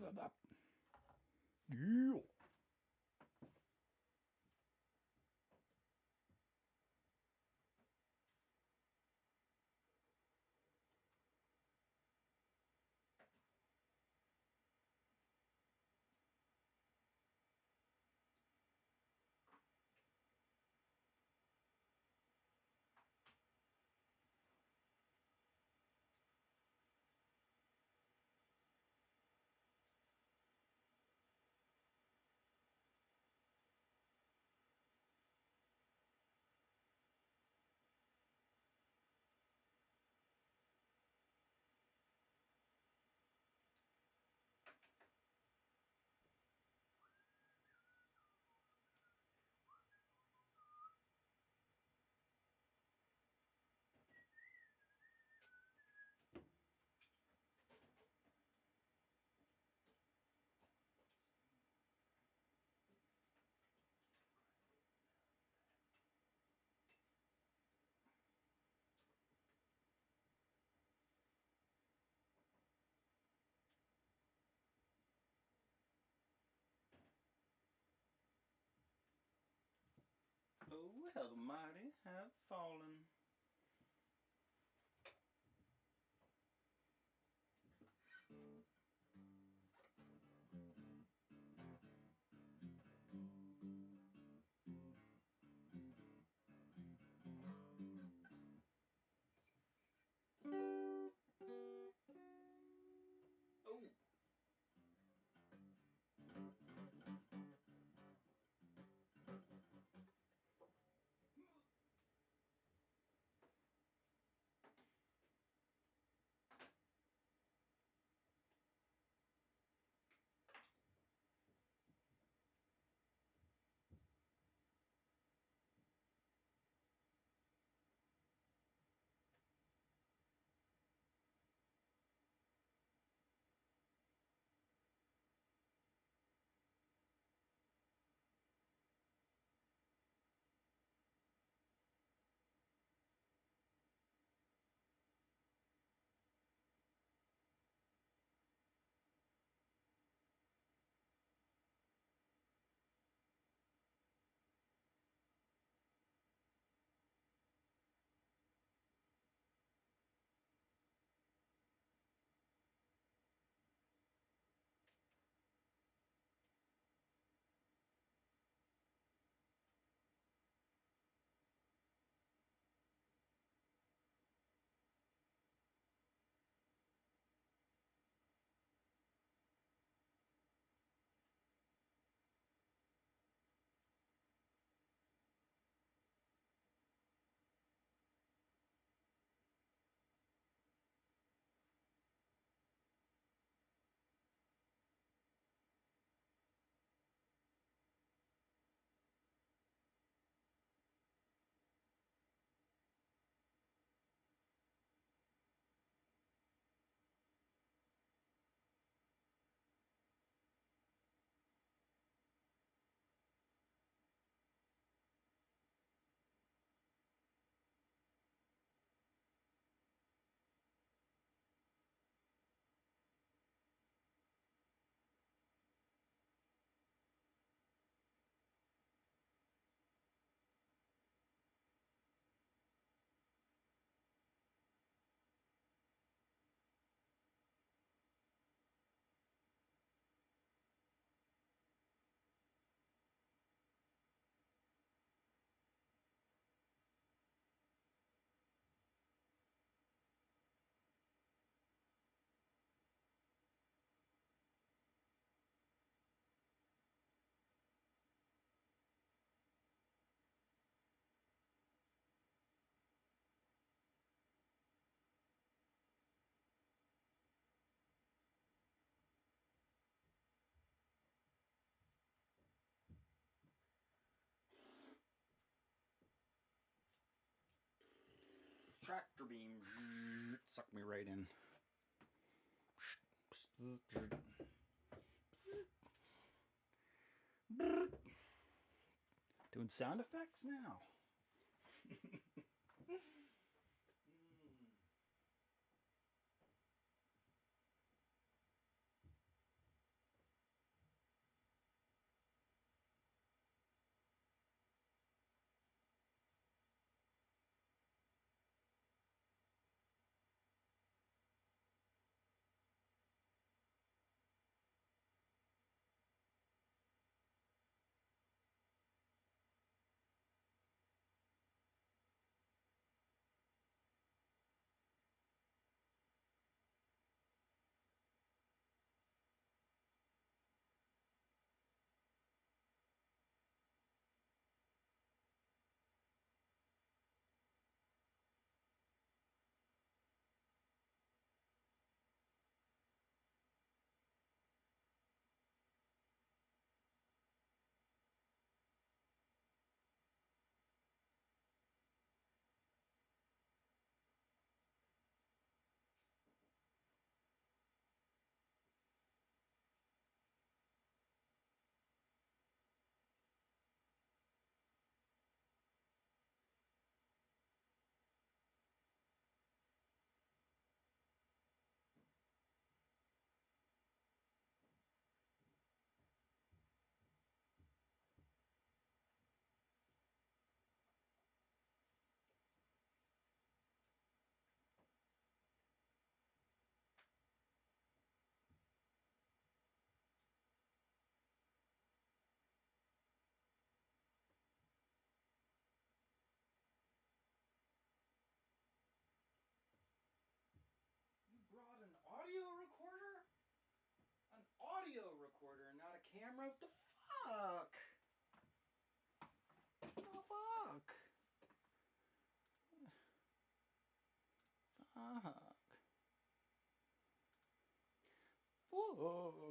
Yeah. Oh, well, the mighty have fallen. Oh. Tractor beam sucked me right in. Doing sound effects now. camera. What the fuck? What the fuck? Fuck. Fuck. Oh.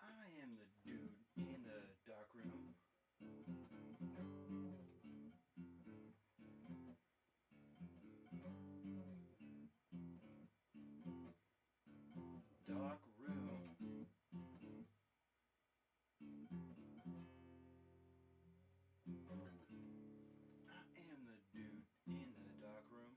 I am the dude in the dark room. Dark room. I am the dude in the dark room.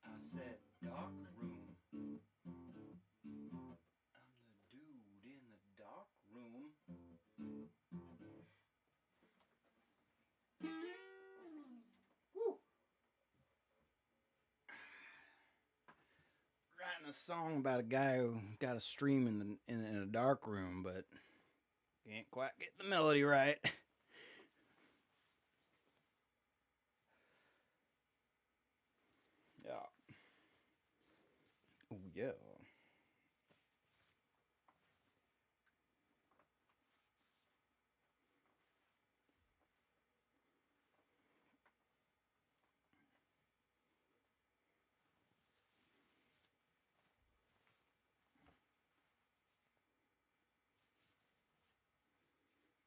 I said dark room. I'm the dude in the dark room. Woo! Writing a song about a guy who got a stream in a dark room, but can't quite get the melody right. Yeah. Oh yeah.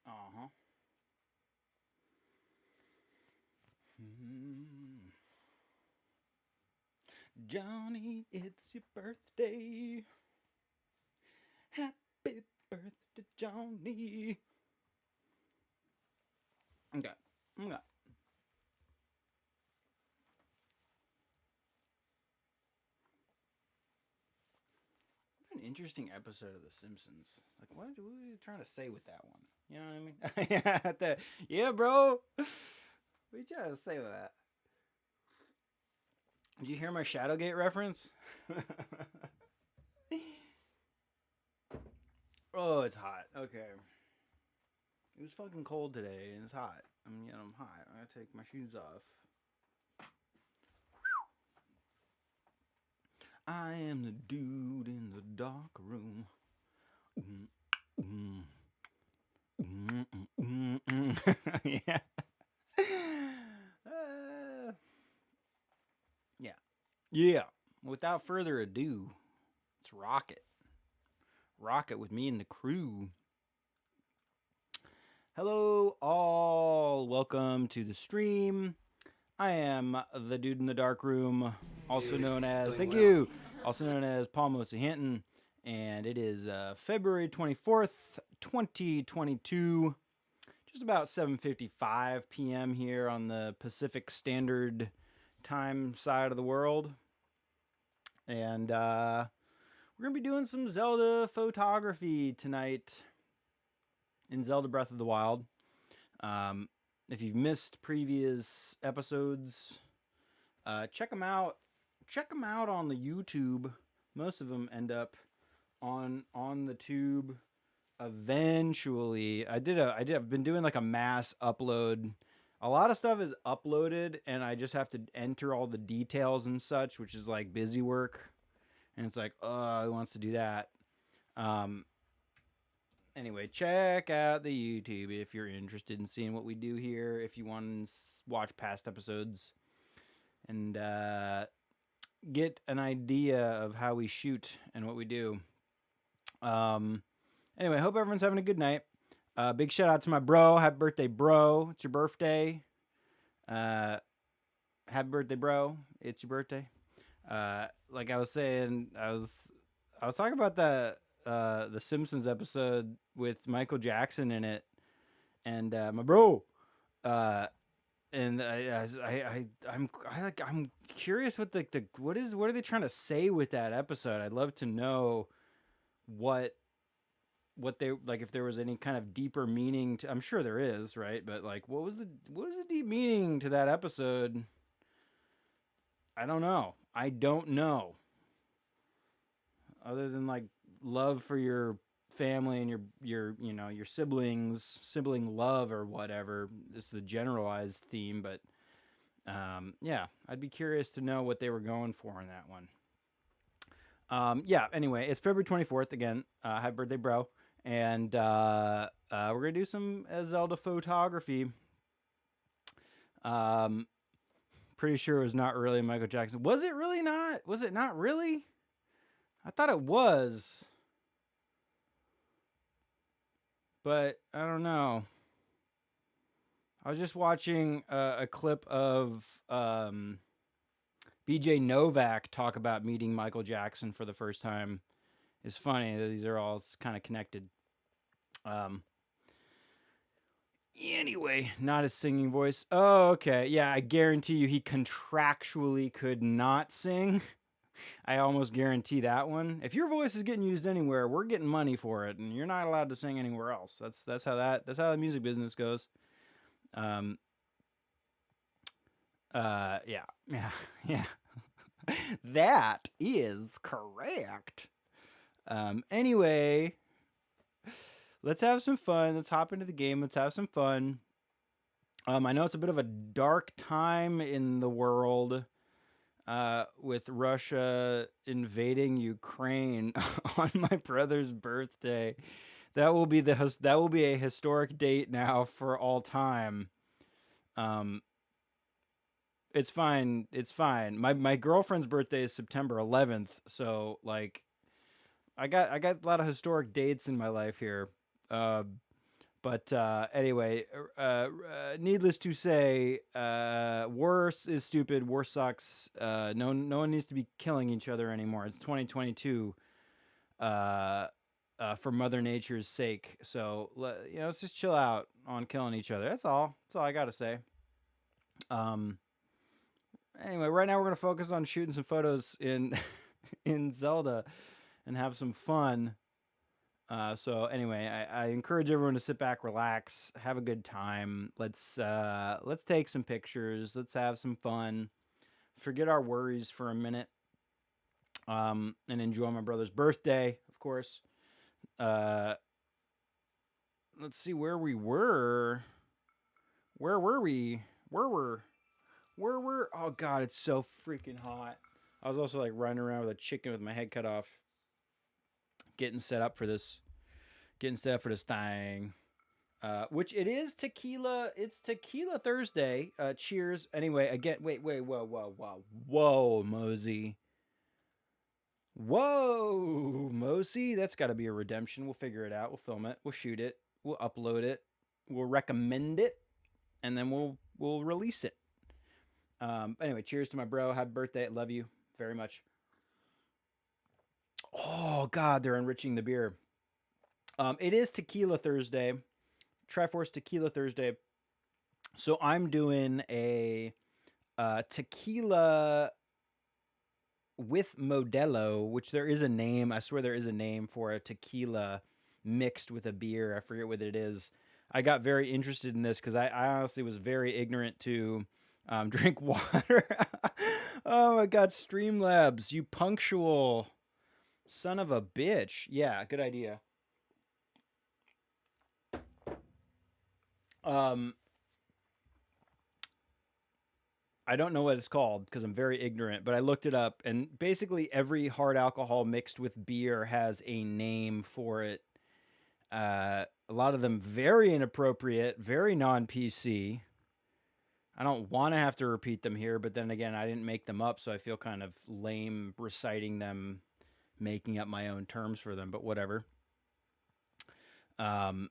Uh-huh. Johnny, it's your birthday. Happy birthday, Johnny. Okay. Okay. What an interesting episode of The Simpsons. Like, what are we trying to say with that one? You know what I mean? Yeah, bro. What are you trying to say with that? Did you hear my Shadowgate reference? Oh, it's hot. Okay. It was fucking cold today and it's hot. I'm hot. I gotta take my shoes off. I am the dude in the dark room. Yeah. Yeah. Yeah. Without further ado, let's rock it. Rock it with me and the crew. Hello, all. Welcome to the stream. I am the dude in the dark room, also known as, thank you, also known as Paul Mosa Hinton. And it is February 24th, 2022. Just about 7:55 p.m. here on the Pacific Standard Time side of the world. And we're going to be doing some Zelda Fauxtography tonight in Zelda Breath of the Wild. If you've missed previous episodes, check them out. Check them out on the YouTube. Most of them end up on the tube eventually. I've been doing like a mass upload. A lot of stuff is uploaded and I just have to enter all the details and such, which is like busy work. And it's like, oh, who wants to do that? Anyway, check out the YouTube if you're interested in seeing what we do here. If you want to watch past episodes and get an idea of how we shoot and what we do. Anyway, hope everyone's having a good night. Big shout out to my bro. Happy birthday, bro. It's your birthday. Happy birthday, bro. It's your birthday. Like I was saying, I was talking about the Simpsons episode with Michael Jackson in it, and my bro, and I'm curious what what are they trying to say with that episode? I'd love to know what they like, if there was any kind of deeper meaning to. I'm sure there is, right? But like, what was the deep meaning to that episode? I don't know. Other than like love for your family and your sibling love or whatever. It's the generalized theme, but yeah, I'd be curious to know what they were going for in that one. Yeah, anyway, it's February 24th again. Happy birthday, bro. And we're going to do some Zelda Fauxtography. Pretty sure it was not really Michael Jackson. Was it really not? Was it not really? I thought it was. But I don't know. I was just watching a clip of BJ Novak talk about meeting Michael Jackson for the first time. It's funny that these are all kind of connected. Anyway, not his singing voice. Oh, okay. Yeah, I guarantee you he contractually could not sing. I almost guarantee that one. If your voice is getting used anywhere, we're getting money for it, and you're not allowed to sing anywhere else. That's how the music business goes. Yeah. That is correct. Anyway, let's have some fun. Let's hop into the game. Let's have some fun. I know it's a bit of a dark time in the world with Russia invading Ukraine on my brother's birthday. That will be a historic date now for all time. It's fine. It's fine. My girlfriend's birthday is September 11th, so like I got a lot of historic dates in my life here. But anyway, needless to say, war is stupid. War sucks. No one needs to be killing each other anymore. It's 2022. For Mother Nature's sake. So let's just chill out on killing each other. That's all. That's all I gotta say. Anyway, right now we're gonna focus on shooting some photos in in Zelda and have some fun. So anyway, I encourage everyone to sit back, relax, have a good time. Let's take some pictures. Let's have some fun. forget our worries for a minute, and enjoy my brother's birthday, of course. Uh, let's see where we were. Where were we? Where were? Oh God, it's so freaking hot. I was also like running around with a chicken with my head cut off, getting set up for this. Getting set up for this thing. Which it is tequila. It's Tequila Thursday. Cheers. Anyway, again, wait, whoa, Mosey. Whoa, Mosey. That's got to be a redemption. We'll figure it out. We'll film it. We'll shoot it. We'll upload it. We'll recommend it, and then we'll release it. Anyway, cheers to my bro. Happy birthday. I love you very much. Oh God, they're enriching the beer. It is Tequila Thursday. Triforce Tequila Thursday. So I'm doing a tequila with Modelo, which there is a name. I swear there is a name for a tequila mixed with a beer. I forget what it is. I got very interested in this because I honestly was very ignorant to drink water. Oh my God, Streamlabs, you punctual son of a bitch. Yeah, good idea. I don't know what it's called because I'm very ignorant, but I looked it up, and basically every hard alcohol mixed with beer has a name for it. A lot of them very inappropriate, very non PC. I don't want to have to repeat them here, but then again, I didn't make them up, so I feel kind of lame reciting them, making up my own terms for them, but whatever. Um,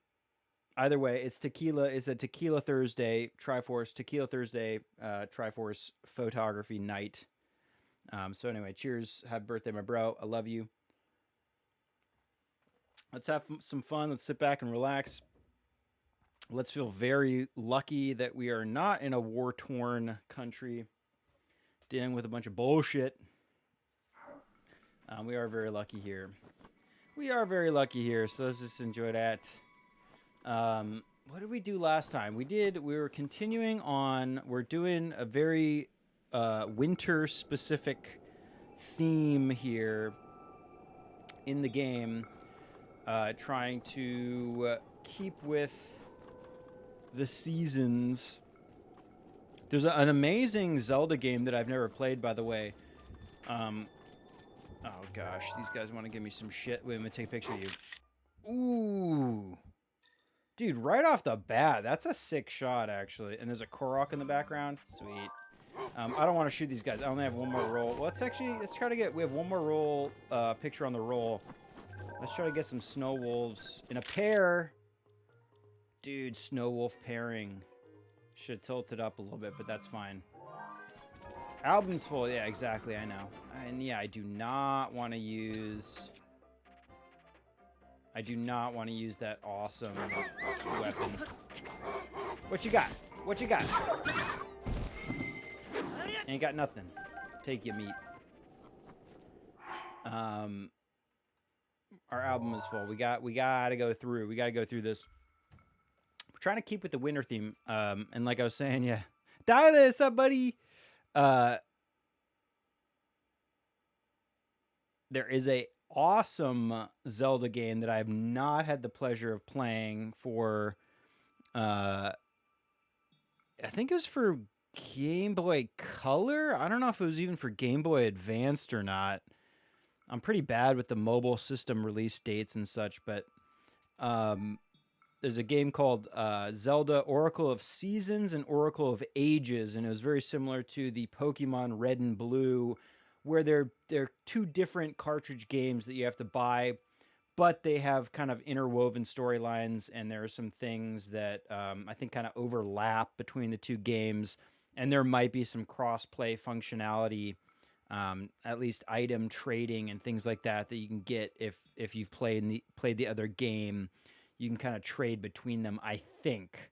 Either way, it's tequila. It's a Tequila Thursday, Triforce, Tequila Thursday, Triforce photography night. So anyway, cheers. Happy birthday, my bro. I love you. Let's have some fun. Let's sit back and relax. Let's feel very lucky that we are not in a war-torn country dealing with a bunch of bullshit. We are very lucky here. We are very lucky here, so let's just enjoy that. What did we do last time? We were continuing on. We're doing a very winter-specific theme here in the game, trying to keep with the seasons. There's an amazing Zelda game that I've never played, by the way. Oh gosh, these guys want to give me some shit. Wait, I'm gonna take a picture of you. Ooh. Dude, right off the bat, that's a sick shot, actually. And there's a Korok in the background. Sweet. I don't want to shoot these guys. I only have one more roll. Let's try to get, we have one more roll, picture on the roll. Let's try to get some snow wolves in a pair. Dude, snow wolf pairing. Should tilt it up a little bit, but that's fine. Album's full. Yeah, exactly. I know. And yeah, I do not want to use that awesome weapon. What you got? What you got? Ain't got nothing. Take your meat. Our album is full. We gotta go through. We gotta go through this. We're trying to keep with the winter theme. And like I was saying, yeah. Dialis up, buddy. There is a awesome Zelda game that I have not had the pleasure of playing for. I think it was for Game Boy Color. I don't know if it was even for Game Boy Advanced or not. I'm pretty bad with the mobile system release dates and such, but there's a game called Zelda Oracle of Seasons and Oracle of Ages, and it was very similar to the Pokemon Red and Blue, where they're two different cartridge games that you have to buy, but they have kind of interwoven storylines, and there are some things that I think kind of overlap between the two games, and there might be some cross-play functionality, at least item trading and things like that you can get if you've played the other game. You can kind of trade between them, I think.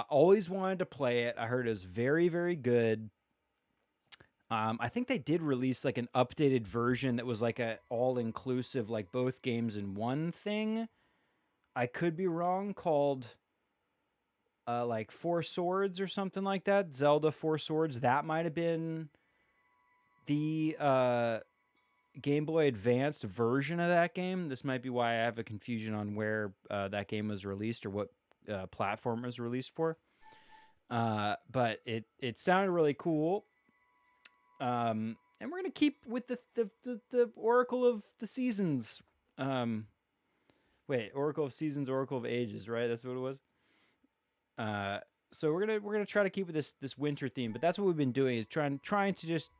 Always wanted to play it. I heard it was very, very good. I think they did release like an updated version that was like a all-inclusive, like both games in one thing. I could be wrong, called like Four Swords or something like that. Zelda Four Swords. That might have been the Game Boy Advanced version of that game. This might be why I have a confusion on where that game was released or what platform it was released for. But it sounded really cool. And we're gonna keep with the Oracle of the Seasons. Wait, Oracle of Seasons, Oracle of Ages, right? That's what it was. So we're gonna try to keep with this winter theme, but that's what we've been doing is trying to just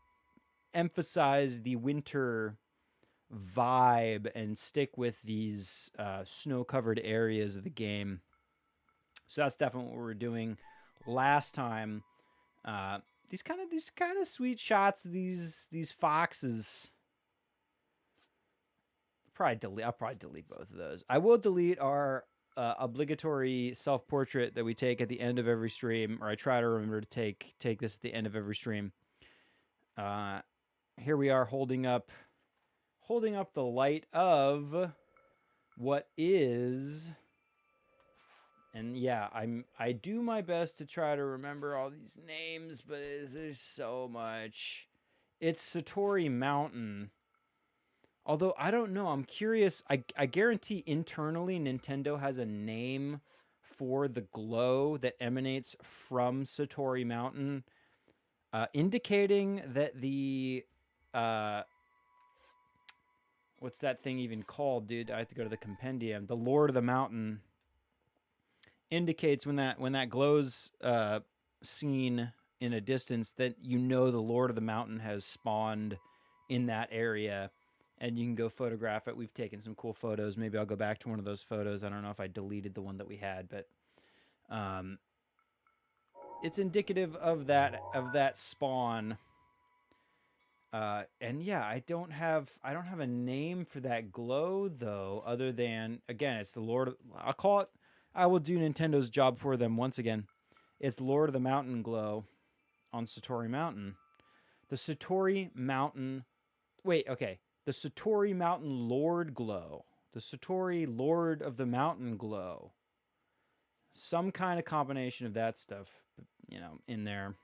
emphasize the winter vibe and stick with these snow covered areas of the game. So that's definitely what we were doing last time. These kind of sweet shots of these foxes. I'll probably delete both of those. I will delete our obligatory self portrait that we take at the end of every stream, or I try to remember to take this at the end of every stream. Here we are holding up the light of what is. And yeah, I do my best to try to remember all these names, but there's so much. It's Satori Mountain. Although I don't know, I'm curious. I guarantee internally Nintendo has a name for the glow that emanates from Satori Mountain, indicating that the what's that thing even called, dude? I have to go to the compendium. The Lord of the Mountain indicates when that glows seen in a distance that you know the Lord of the Mountain has spawned in that area, and you can go photograph it. We've taken some cool photos. Maybe I'll go back to one of those photos. I don't know if I deleted the one that we had, but it's indicative of that spawn. And yeah, I don't have a name for that glow though, other than again, it's the Lord of, I'll call it. I will do Nintendo's job for them once again. It's Lord of the Mountain glow on Satori Mountain. The Satori Mountain. Wait, okay. The Satori Mountain Lord glow. The Satori Lord of the Mountain glow. Some kind of combination of that stuff, in there.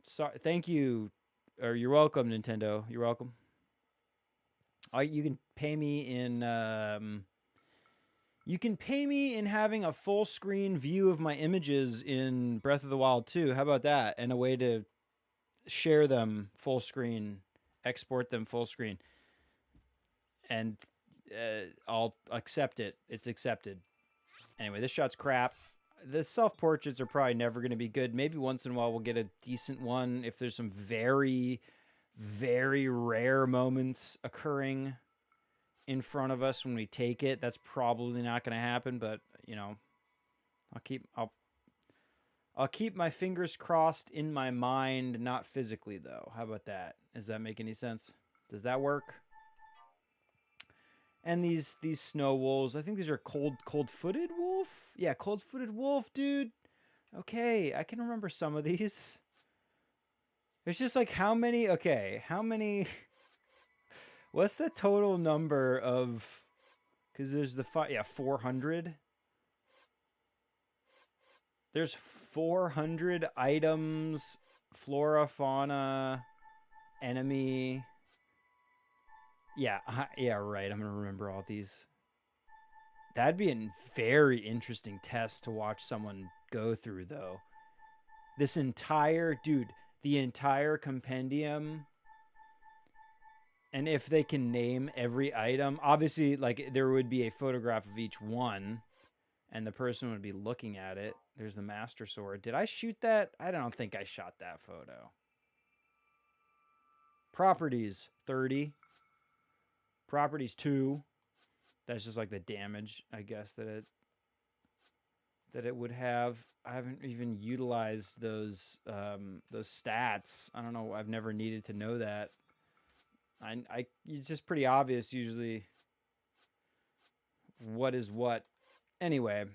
Sorry, thank you, or you're welcome, Nintendo. You're welcome. You can pay me in. You can pay me in having a full screen view of my images in Breath of the Wild 2. How about that? And a way to share them full screen, export them full screen. And I'll accept it. It's accepted. Anyway, this shot's crap. The self-portraits are probably never going to be good. Maybe once in a while we'll get a decent one if there's some very, very rare moments occurring in front of us when we take it. That's probably not going to happen, but I'll keep my fingers crossed in my mind, not physically though. How about that? Does that make any sense? Does that work? And these snow wolves, I think these are cold-footed wolf. Yeah, cold-footed wolf, dude. Okay, I can remember some of these. It's just like how many? What's the total number of? Because there's 400. There's 400 items, flora, fauna, enemy. Yeah, right. I'm gonna remember all these. That'd be a very interesting test to watch someone go through, though. The entire compendium. And if they can name every item, obviously, like, there would be a photograph of each one, and the person would be looking at it. There's the Master Sword. Did I shoot that? I don't think I shot that photo. Properties, 30. Properties, 2. That's just like the damage, I guess, that it would have. I haven't even utilized those stats. I don't know. I've never needed to know that. It's just pretty obvious usually what is what. Anyway,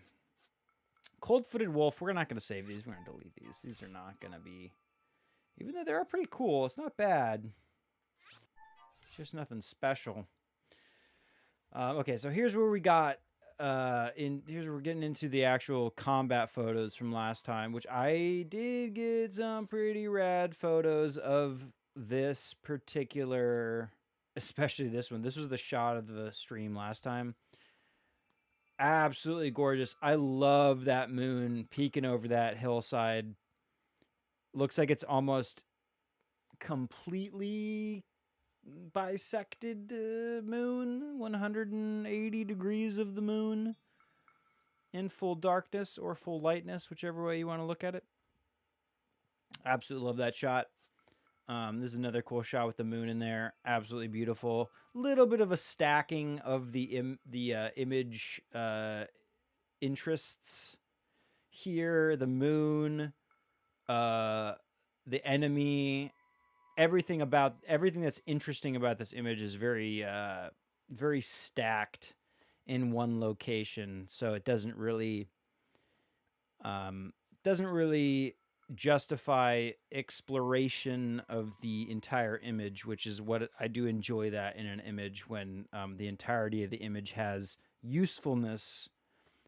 cold-footed wolf. We're not going to save these. We're going to delete these. These are not going to be, even though they're pretty cool. It's not bad. It's just nothing special. Okay, so here's where we got here's we're getting into the actual combat photos from last time, which I did get some pretty rad photos of this particular, especially this one. This was the shot of the stream last time. Absolutely gorgeous. I love that moon peeking over that hillside. Looks like it's almost completely bisected moon, 180 degrees of the moon in full darkness or full lightness, whichever way you want to look at it. Absolutely love that shot. This is another cool shot with the moon in there. Absolutely beautiful. Little bit of a stacking of the image interests here. The moon, the enemy, everything that's interesting about this image is very very stacked in one location, so it doesn't really justify exploration of the entire image, which is what I do enjoy that in an image when the entirety of the image has usefulness.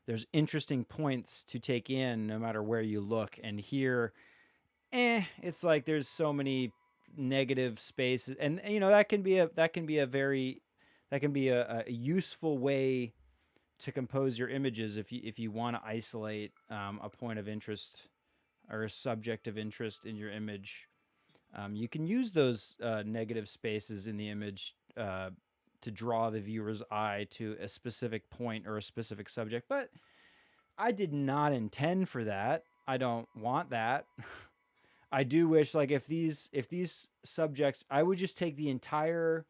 There's interesting points to take in no matter where you look, and here it's like there's so many negative spaces, and that can be a useful way to compose your images if you want to isolate a point of interest or a subject of interest in your image. You can use those negative spaces in the image to draw the viewer's eye to a specific point or a specific subject, but I did not intend for that. I don't want that. I do wish, like, if these subjects, I would just take the entire,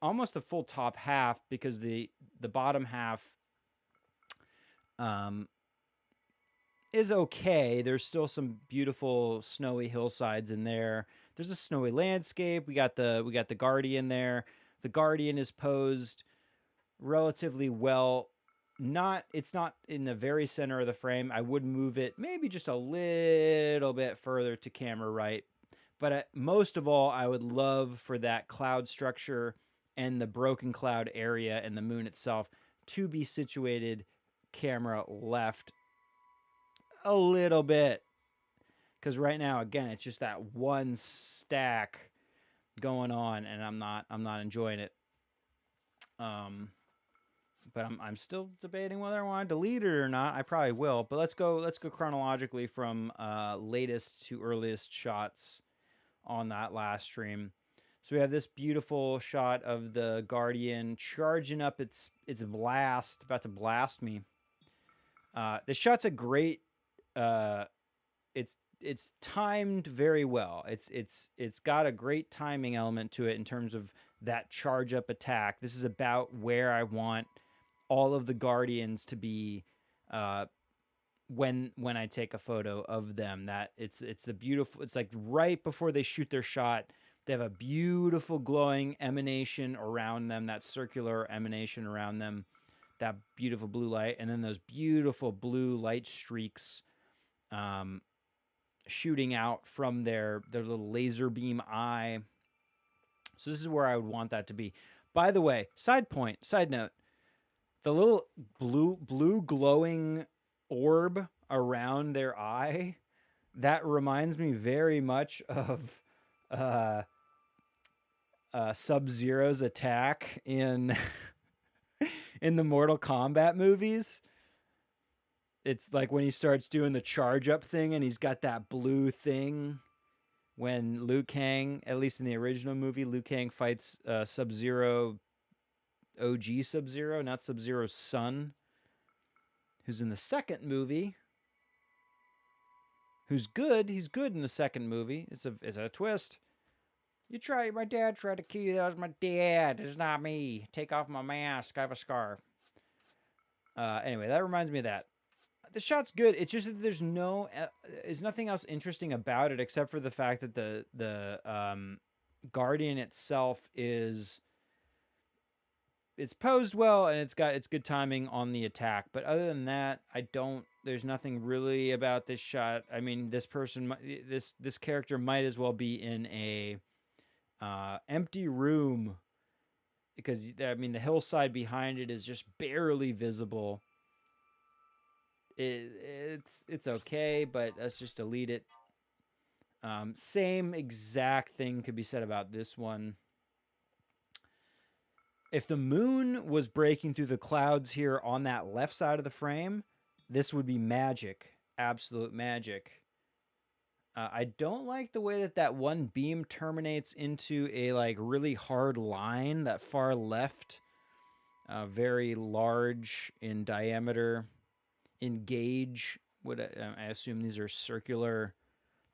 almost the full top half, because the bottom half is okay. There's still some beautiful snowy hillsides in there. There's a snowy landscape. We got the Guardian there. The Guardian is posed relatively well. It's not in the very center of the frame. I would move it maybe just a little bit further to camera right. But most of all, I would love for that cloud structure and the broken cloud area and the moon itself to be situated camera left a little bit. Because right now, again, it's just that one stack going on, and I'm not enjoying it. But I'm still debating whether I want to delete it or not. I probably will. But let's go chronologically from latest to earliest shots on that last stream. So we have this beautiful shot of the Guardian charging up its blast, about to blast me. This shot's a great. It's timed very well. It's got a great timing element to it in terms of that charge up attack. This is about where I want all of the Guardians to be when I take a photo of them. That it's the beautiful. It's like right before they shoot their shot, they have a beautiful glowing emanation around them. That circular emanation around them. That beautiful blue light, and then those beautiful blue light streaks shooting out from their little laser beam eye. So this is where I would want that to be. By the way, side note, the little blue glowing orb around their eye, that reminds me very much of Sub-Zero's attack in in the Mortal Kombat movies. It's like when he starts doing the charge up thing and he's got that blue thing. When Liu Kang, at least in the original movie, Liu Kang fights Sub-Zero, OG Sub-Zero, not Sub-Zero's son, who's in the second movie. Who's good? He's good in the second movie. It's a twist. My dad tried to kill you. That was my dad. It's not me. Take off my mask. I have a scar. Anyway, that reminds me of that. The shot's good. It's just that there's nothing else interesting about it except for the fact that the Guardian itself it's posed well and it's good timing on the attack. But other than that, there's nothing really about this shot. I mean, this character might as well be in a empty room because I mean the hillside behind it is just barely visible. It's okay, but let's just delete it. Same exact thing could be said about this one. If the moon was breaking through the clouds here on that left side of the frame, this would be magic, absolute magic. I don't like the way that that one beam terminates into a like really hard line. That far left, very large in diameter, in gauge. What I assume these are circular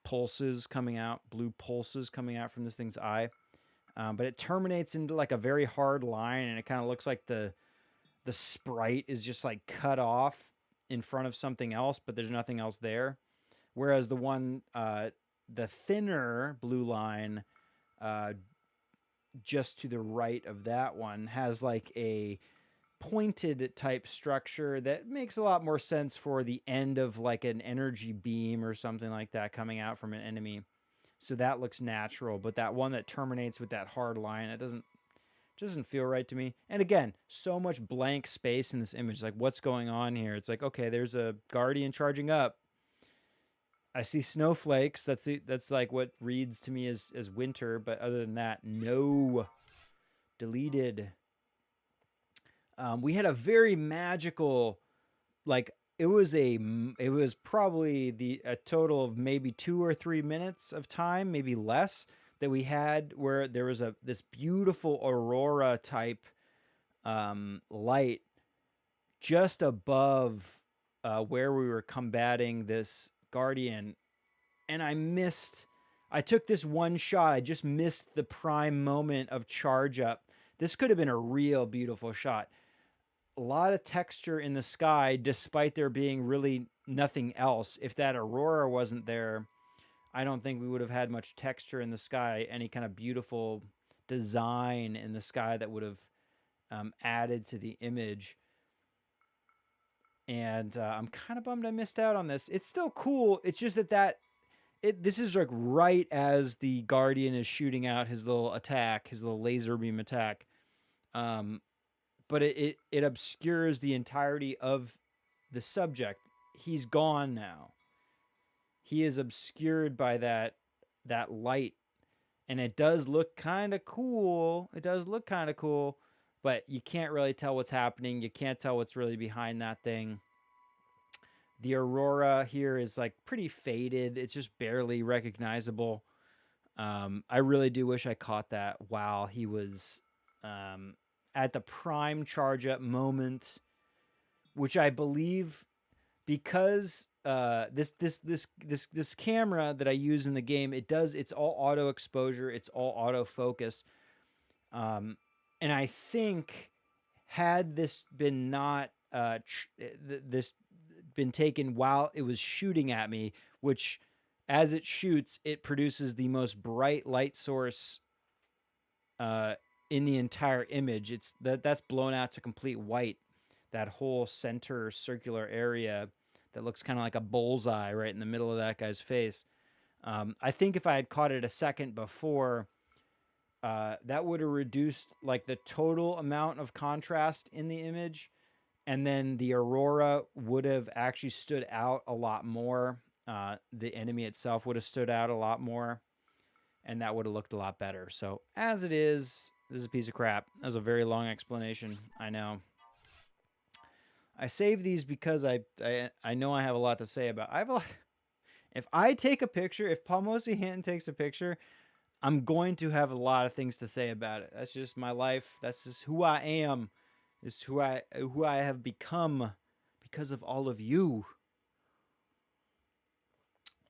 pulses coming out, blue pulses coming out from this thing's eye. But it terminates into like a very hard line, and it kind of looks like the sprite is just like cut off in front of something else, but there's nothing else there. Whereas the one, the thinner blue line, uh, just to the right of that one, has like a pointed type structure that makes a lot more sense for the end of like an energy beam or something like that coming out from an enemy. So that looks natural, but that one that terminates with that hard line, it doesn't feel right to me. And again, so much blank space in this image. Like, what's going on here? It's like, okay, there's a guardian charging up. I see snowflakes. That's like what reads to me as winter. But other than that, no. Deleted. We had a very magical, like it was probably a total of maybe 2 or 3 minutes of time, maybe less, that we had where there was this beautiful aurora type light just above where we were combating this guardian, and I took this one shot. I just missed the prime moment of charge up. This could have been a real beautiful shot. A lot of texture in the sky, despite there being really nothing else. If that aurora wasn't there, I don't think we would have had much texture in the sky, any kind of beautiful design in the sky that would have added to the image. And I'm kind of bummed I missed out on this. It's still cool. It's just this is like right as the Guardian is shooting out his little attack, his little laser beam attack. But it obscures the entirety of the subject. He's gone now. He is obscured by that light, and it does look kind of cool. It does look kind of cool, but you can't really tell what's happening. You can't tell what's really behind that thing. The aurora here is like pretty faded. It's just barely recognizable. I really do wish I caught that while he was at the prime charge up moment, which I believe, because this camera that I use in the game, it's all auto exposure, it's all auto focus, and I think had this been not this been taken while it was shooting at me, which as it shoots, it produces the most bright light source in the entire image. That's blown out to complete white. That whole center circular area that looks kind of like a bullseye right in the middle of that guy's face. I think if I had caught it a second before, that would have reduced like the total amount of contrast in the image, and then the aurora would have actually stood out a lot more. The enemy itself would have stood out a lot more, and that would have looked a lot better. So as it is, this is a piece of crap. That was a very long explanation. I know. I save these because I know I have a lot to say about. I have a lot. If I take a picture, if Palmosi Hinton takes a picture, I'm going to have a lot of things to say about it. That's just my life. That's just who I am. It's who I have become because of all of you.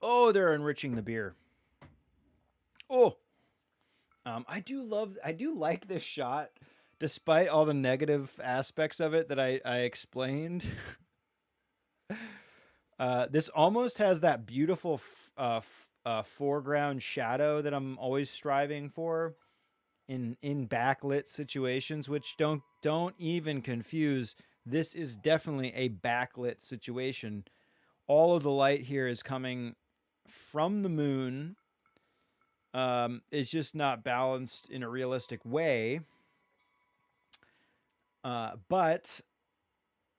Oh, they're enriching the beer. Oh, I do like this shot, despite all the negative aspects of it that I explained. This almost has that beautiful foreground shadow that I'm always striving for in backlit situations, which don't even confuse. This is definitely a backlit situation. All of the light here is coming from the moon. It's just not balanced in a realistic way. But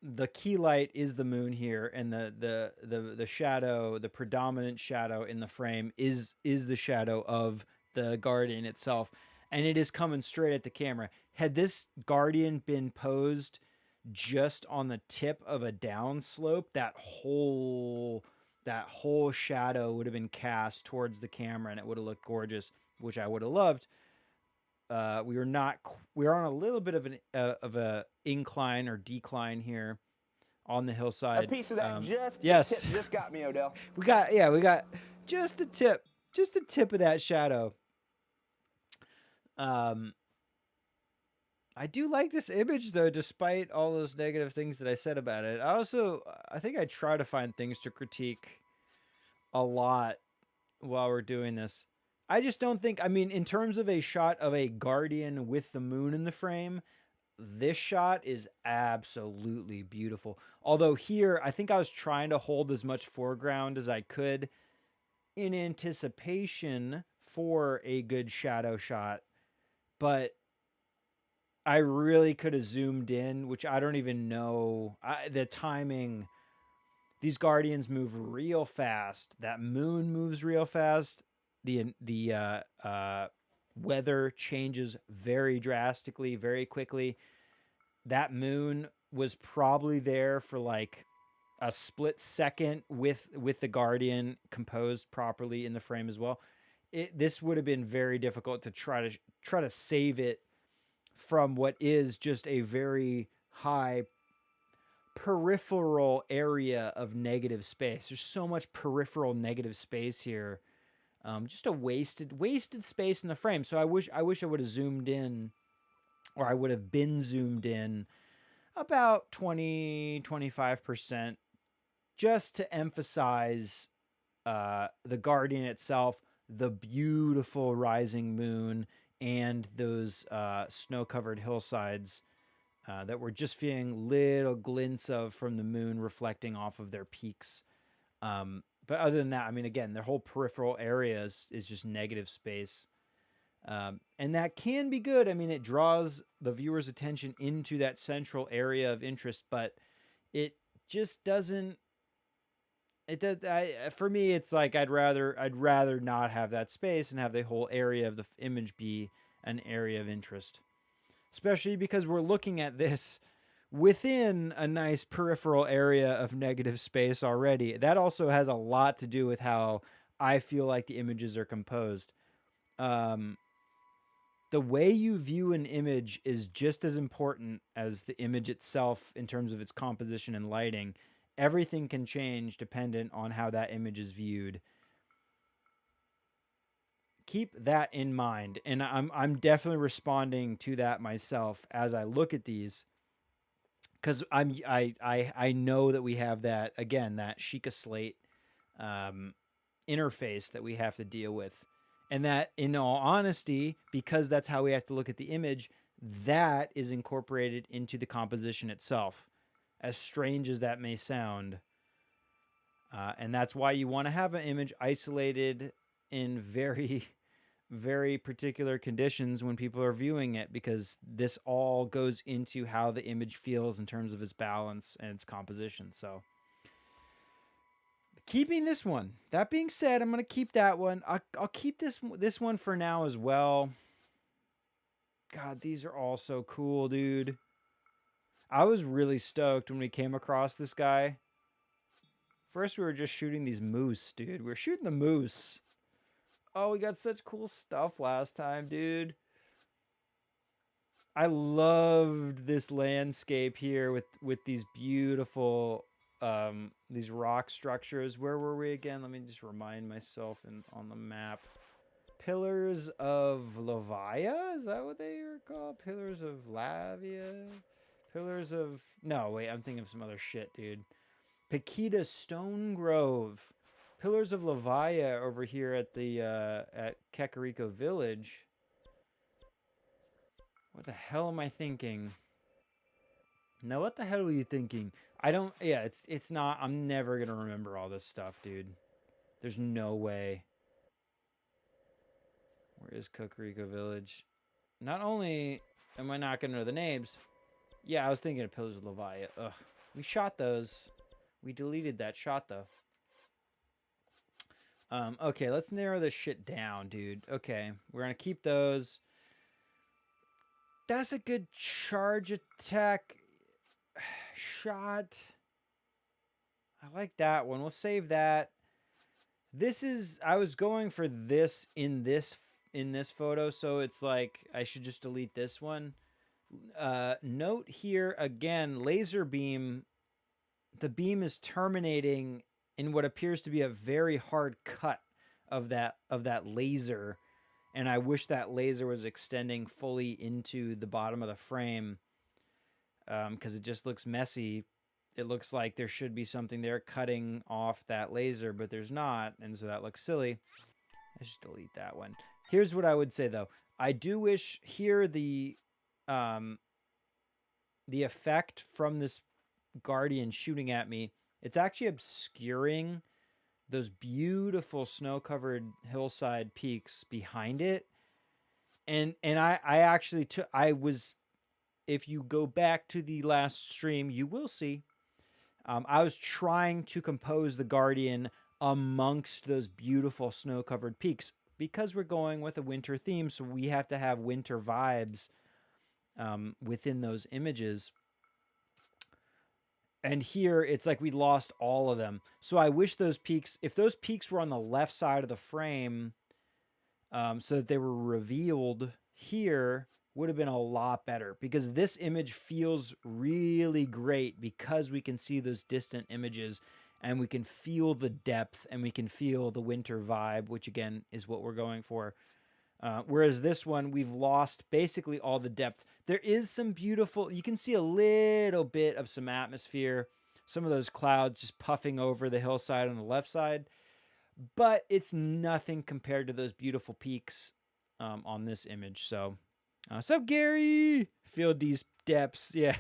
the key light is the moon here, and the shadow, the predominant shadow in the frame is the shadow of the guardian itself, and it is coming straight at the camera. Had this guardian been posed just on the tip of a downslope, that whole shadow would have been cast towards the camera, and it would have looked gorgeous, which I would have loved. We were not. We are on a little bit of a incline or decline here on the hillside. A piece of that yes, tip just got me, Odell. we got just a tip of that shadow. I do like this image though, despite all those negative things that I said about it. I think I try to find things to critique a lot while we're doing this. I just don't think, I mean, in terms of a shot of a guardian with the moon in the frame, this shot is absolutely beautiful. Although here, I think I was trying to hold as much foreground as I could in anticipation for a good shadow shot. But I really could have zoomed in, which I don't even know. The timing, these guardians move real fast. That moon moves real fast. The weather changes very drastically, very quickly. That moon was probably there for like a split second with the guardian composed properly in the frame as well. This would have been very difficult to try to save it from what is just a very high peripheral area of negative space. There's so much peripheral negative space here. Just a wasted space in the frame. So I wish I would have zoomed in, or I would have been zoomed in about 20-25%, just to emphasize the guardian itself, the beautiful rising moon, and those snow-covered hillsides that we're just feeling little glints of from the moon reflecting off of their peaks. But other than that, I mean, again, their whole peripheral area is just negative space. And that can be good. I mean, it draws the viewer's attention into that central area of interest, but it just doesn't. It does. For me, it's like I'd rather not have that space and have the whole area of the image be an area of interest, especially because we're looking at this within a nice peripheral area of negative space already. That also has a lot to do with how I feel like the images are composed. The way you view an image is just as important as the image itself in terms of its composition and lighting. Everything can change dependent on how that image is viewed. Keep that in mind, and I'm definitely responding to that myself as I look at these, because I know that we have that, again, that Sheikah slate interface that we have to deal with. And that, in all honesty, because that's how we have to look at the image, that is incorporated into the composition itself, as strange as that may sound. And that's why you want to have an image isolated in very, very particular conditions when people are viewing it, because this all goes into how the image feels in terms of its balance and its composition. So keeping this one. That being said, I'm going to keep that one. I'll keep this one for now as well. God, these are all so cool, dude. I was really stoked when we came across this guy. First, we were just shooting these moose, dude. We were shooting the moose. Oh, we got such cool stuff last time, dude. I loved this landscape here with these beautiful these rock structures. Where were we again? Let me just remind myself on the map. Pillars of Lavia? Is that what they are called? Pillars of Lavia? Pillars of... No, wait, I'm thinking of some other shit, dude. Paquita Stone Grove. Pillars of Lavia over here at the at Kakariko Village. What the hell am I thinking? Now, what the hell are you thinking? I don't... Yeah, it's not... I'm never gonna remember all this stuff, dude. There's no way. Where is Kakariko Village? Not only am I not gonna know the names, Yeah, I was thinking of Pillars of Leviathan. Ugh. We shot those. We deleted that shot, though. Okay, let's narrow this shit down, dude. Okay, we're going to keep those. That's a good charge attack shot. I like that one. We'll save that. This is I was going for this in this photo, so it's like I should just delete this one. Note here again, laser beam. The beam is terminating in what appears to be a very hard cut of that laser, and I wish that laser was extending fully into the bottom of the frame, because it just looks messy. It looks like there should be something there cutting off that laser, but there's not, and so that looks silly. Let's just delete that one. Here's what I would say though. I do wish here um the effect from this guardian shooting at me, it's actually obscuring those beautiful snow-covered hillside peaks behind it. And I actually took I was if you go back to the last stream, you will see I was trying to compose the Guardian amongst those beautiful snow covered peaks because we're going with a winter theme, so we have to have winter vibes within those images. And here it's like we lost all of them. So I wish those peaks, if those peaks were on the left side of the frame, so that they were revealed here, would have been a lot better, because this image feels really great because we can see those distant images and we can feel the depth and we can feel the winter vibe, which again is what we're going for. Whereas this one, we've lost basically all the depth. There is some beautiful, you can see a little bit of some atmosphere, some of those clouds just puffing over the hillside on the left side, but it's nothing compared to those beautiful peaks on this image. So, what's up, Gary? Feel these depths, yeah.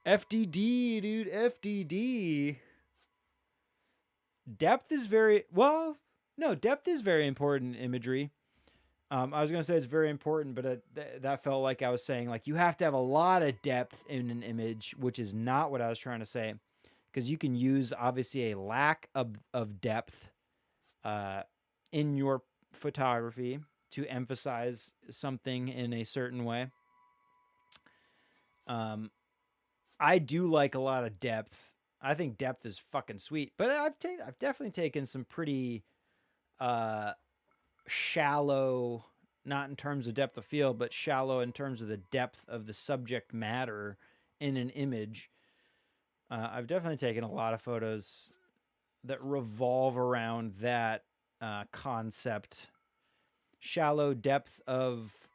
FDD, dude, FDD. Depth is very well. No, depth is very important in imagery. I was gonna say it's very important, but that felt like I was saying like you have to have a lot of depth in an image, which is not what I was trying to say. Because you can use obviously a lack of depth in your photography to emphasize something in a certain way. I do like a lot of depth. I think depth is fucking sweet, but I've definitely taken some pretty shallow, not in terms of depth of field, but shallow in terms of the depth of the subject matter in an image. I've definitely taken a lot of photos that revolve around that concept. Shallow depth of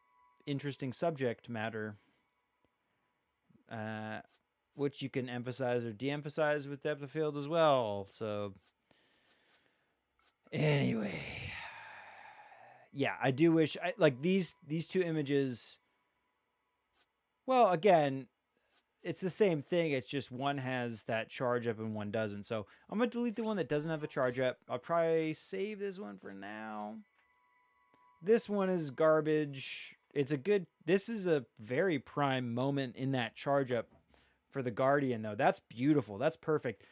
interesting subject matter, which you can emphasize or de-emphasize with depth of field as well. So anyway, yeah, I do wish like these two images. Well, again, it's the same thing. It's just one has that charge up and one doesn't. So I'm gonna delete the one that doesn't have a charge up. I'll probably save this one for now. This one is garbage. This is a very prime moment in that charge up for the Guardian, though. That's beautiful. That's perfect.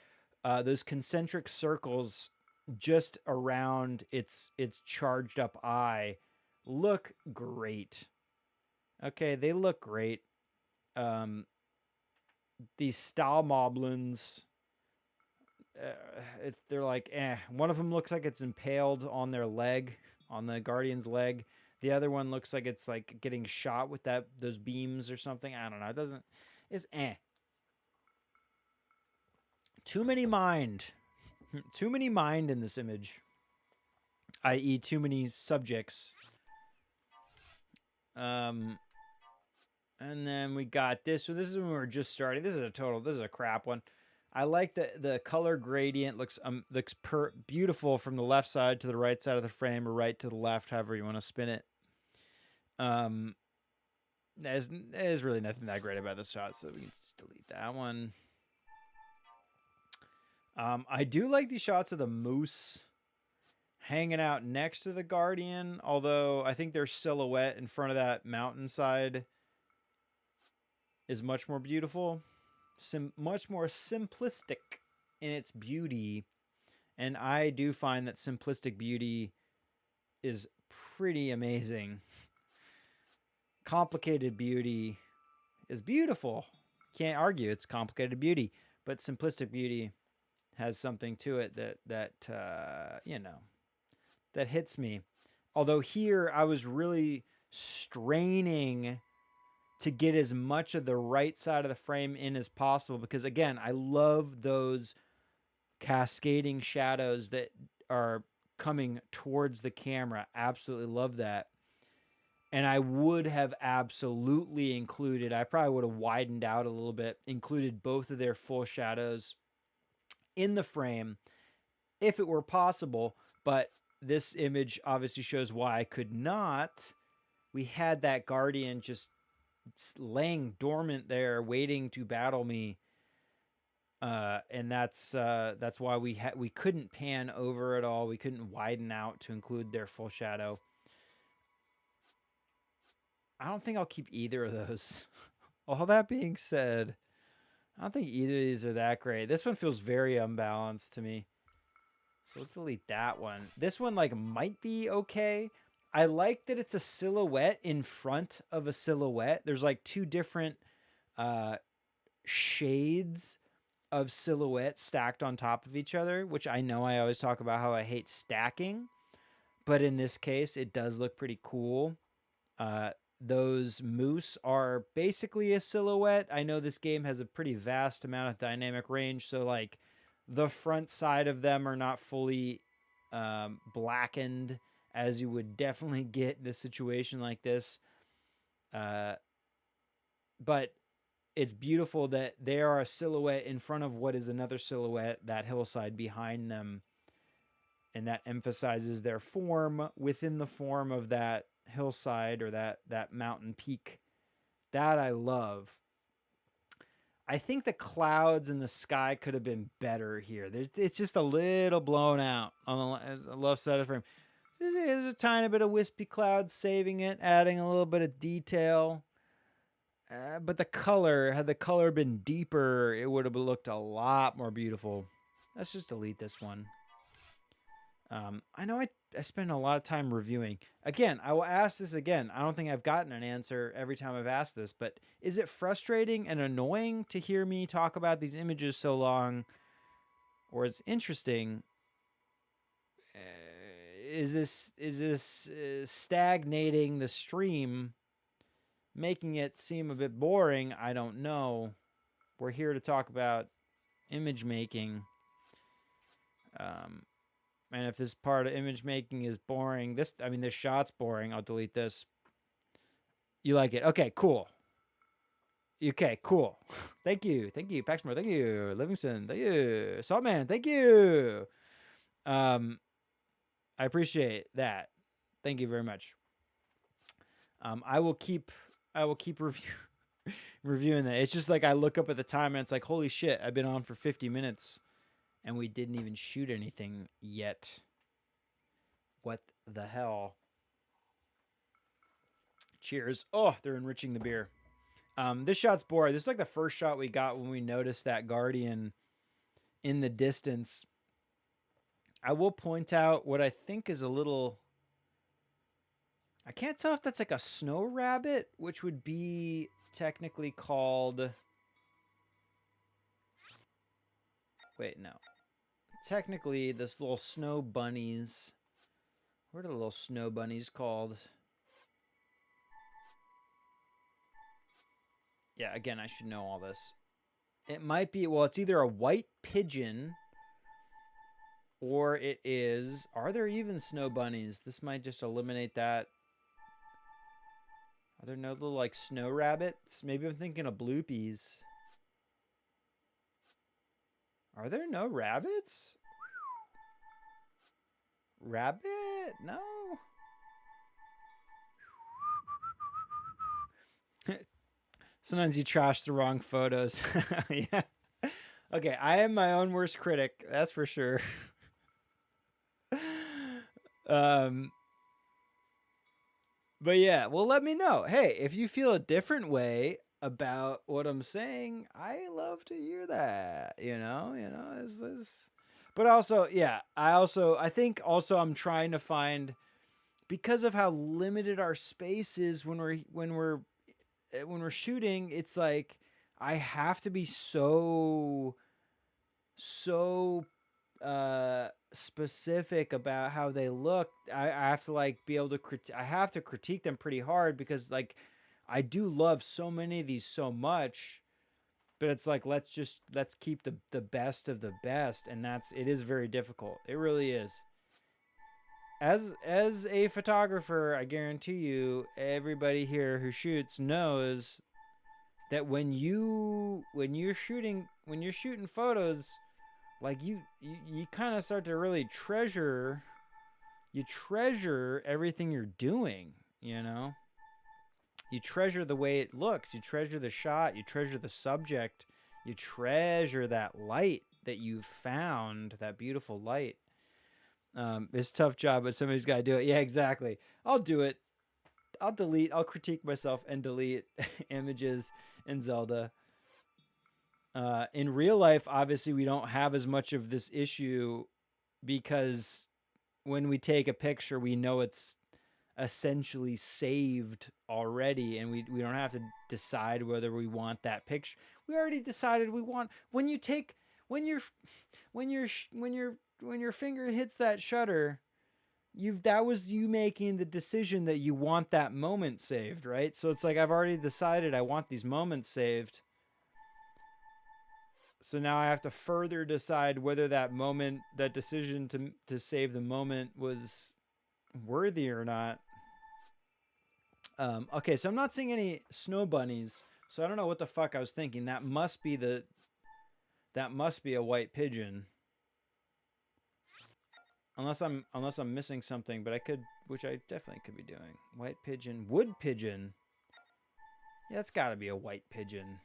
Those concentric circles just around its charged up eye look great. Okay, they look great. These style moblins, they're like, eh. One of them looks like it's impaled on their leg, on the Guardian's leg. The other one looks like it's like getting shot with those beams or something. I don't know. It doesn't. It's eh. Too many mind. Too many mind in this image. I.e., too many subjects. And then we got this. So this is when we were just starting. This is a crap one. I like the color gradient looks beautiful from the left side to the right side of the frame, or right to the left, however you want to spin it. There's really nothing that great about this shot, so we can just delete that one. I do like these shots of the moose hanging out next to the Guardian, although I think their silhouette in front of that mountainside is much more beautiful, much more simplistic in its beauty. And I do find that simplistic beauty is pretty amazing. Complicated beauty is beautiful. Can't argue it's complicated beauty, but simplistic beauty has something to it that that hits me. Although here I was really straining to get as much of the right side of the frame in as possible, because again, I love those cascading shadows that are coming towards the camera. Absolutely love that. And I would have absolutely included, I probably would have widened out a little bit, included both of their full shadows in the frame if it were possible. But this image obviously shows why I could not. We had that guardian just laying dormant there, waiting to battle me. And that's why we couldn't pan over at all. We couldn't widen out to include their full shadow. I don't think I'll keep either of those. All that being said, I don't think either of these are that great. This one feels very unbalanced to me. So let's delete that one. This one might be okay. I like that it's a silhouette in front of a silhouette. There's two different shades of silhouette stacked on top of each other, which I know I always talk about how I hate stacking. But in this case, it does look pretty cool. Those moose are basically a silhouette. I know this game has a pretty vast amount of dynamic range, so the front side of them are not fully blackened, as you would definitely get in a situation like this. But it's beautiful that they are a silhouette in front of what is another silhouette, that hillside behind them. And that emphasizes their form within the form of that hillside or that mountain peak. That I love. I think the clouds in the sky could have been better here. It's just a little blown out on the left side of the frame. There's a tiny bit of wispy clouds saving it, adding a little bit of detail. But the color, had the color been deeper, it would have looked a lot more beautiful. Let's just delete this one. I know I spend a lot of time reviewing. Again, I will ask this again. I don't think I've gotten an answer every time I've asked this, but is it frustrating and annoying to hear me talk about these images so long? Or is it interesting? Is this stagnating the stream, making it seem a bit boring? I don't know. We're here to talk about image making. And if this part of image making is boring, this shot's boring. I'll delete this. You like it? Okay, cool. Okay, cool. Thank you, Paxmore. Thank you, Livingston. Thank you, Saltman. Thank you. I appreciate that. Thank you very much. I will keep reviewing that. It's just I look up at the time and it's holy shit, I've been on for 50 minutes. And we didn't even shoot anything yet. What the hell? Cheers. Oh, they're enriching the beer. This shot's boring. This is the first shot we got when we noticed that guardian in the distance. I will point out what I think is a little... I can't tell if that's a snow rabbit, which would be technically called... Wait, no. Technically, this little snow bunnies... What are the little snow bunnies called? Yeah, again, I should know all this. It might be... Well, it's either a white pigeon... Or it is... Are there even snow bunnies? This might just eliminate that. Are there no little, snow rabbits? Maybe I'm thinking of bloopies. Are there no rabbits? Rabbit? No. Sometimes you trash the wrong photos. Yeah. Okay, I am my own worst critic. That's for sure. But yeah, well, let me know. Hey, if you feel a different way about what I'm saying, I love to hear that. Is but also, yeah, I think also I'm trying to find, because of how limited our space is when we're shooting, it's like I have to be so specific about how they look. I have to like be able to I have to critique them pretty hard, because like I do love so many of these so much, but it's like let's keep the best of the best, and it is very difficult. It really is. As a photographer, I guarantee you, everybody here who shoots knows that when you're shooting photos, like you kind of start to really treasure everything you're doing. You treasure the way it looks, you treasure the shot, you treasure the subject, you treasure that light that you've found, that beautiful light. It's a tough job, but somebody's got to do it. Yeah, exactly. I'll do it. I'll critique myself and delete images in Zelda. In real life, obviously, we don't have as much of this issue, because when we take a picture, we know it's essentially saved already, and we don't have to decide whether we want that picture. We already decided we want, when you take when you're when your finger hits that shutter, that was you making the decision that you want that moment saved, right? So it's like I've already decided I want these moments saved. So now I have to further decide whether that decision to save the moment was worthy or not. Okay, so I'm not seeing any snow bunnies, so I don't know what the fuck I was thinking. That must be a white pigeon, unless I'm missing something. But which I definitely could be doing. White pigeon, wood pigeon. Yeah, it's got to be a white pigeon,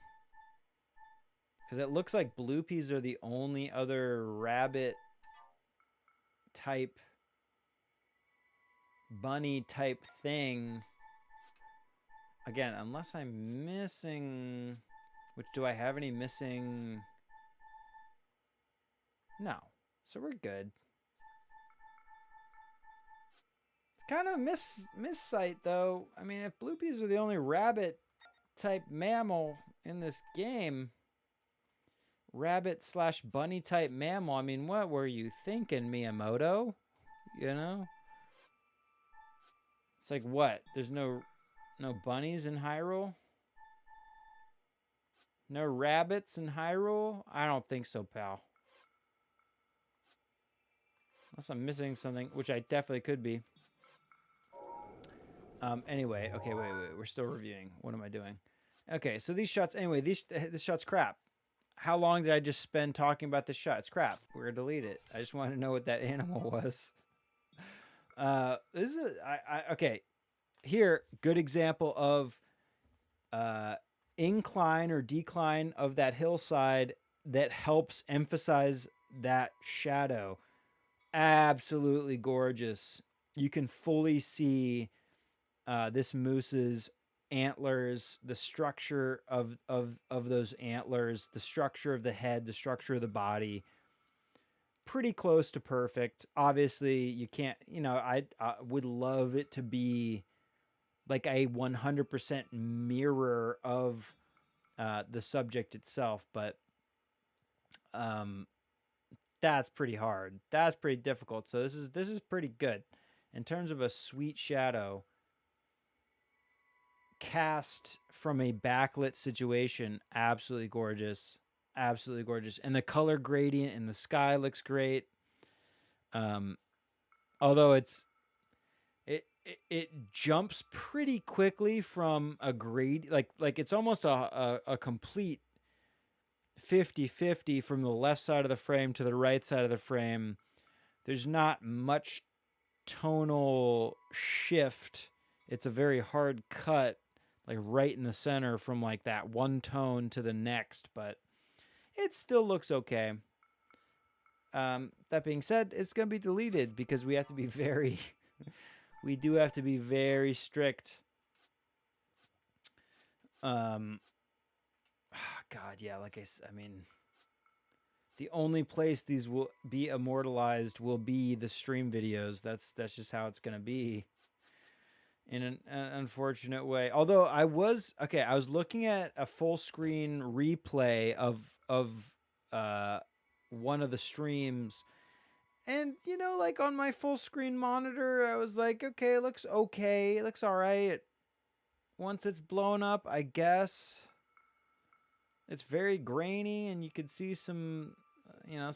because it looks like blue peas are the only other rabbit type, bunny type thing. Again, unless I'm missing, which, do I have any missing? No. So we're good. It's kind of miss sight though. I mean, if blue peas are the only rabbit type mammal in this game, rabbit/bunny type mammal, I mean, what were you thinking, Miyamoto? You know? It's like, what? There's no bunnies in Hyrule? No rabbits in Hyrule? I don't think so, pal. Unless I'm missing something, which I definitely could be. Anyway, okay, wait. We're still reviewing. What am I doing? Okay, so these shots, anyway, this shot's crap. How long did I just spend talking about this shot? It's crap. We're gonna delete it. I just want to know what that animal was. This is okay. Here, good example of incline or decline of that hillside that helps emphasize that shadow. Absolutely gorgeous. You can fully see this moose's antlers, the structure of those antlers, the structure of the head, the structure of the body. Pretty close to perfect. Obviously, you can't. I would love it to be like a 100% mirror of the subject itself, but that's pretty hard. That's pretty difficult. So this is pretty good in terms of a sweet shadow cast from a backlit situation. Absolutely gorgeous. Absolutely gorgeous. And the color gradient in the sky looks great. Although it jumps pretty quickly from a grade, like it's almost a complete 50-50 from the left side of the frame to the right side of the frame. There's not much tonal shift. It's a very hard cut, like right in the center from like that one tone to the next, but it still looks okay. That being said, it's going to be deleted because we have to be we do have to be very strict God, yeah, I mean, the only place these will be immortalized will be the stream videos. That's just how it's gonna be, in an unfortunate way. Although I was looking at a full screen replay of uh, one of the streams, and like on my full screen monitor, I was like, okay, it looks okay, it looks all right. Once it's blown up, I guess it's very grainy, and you could see some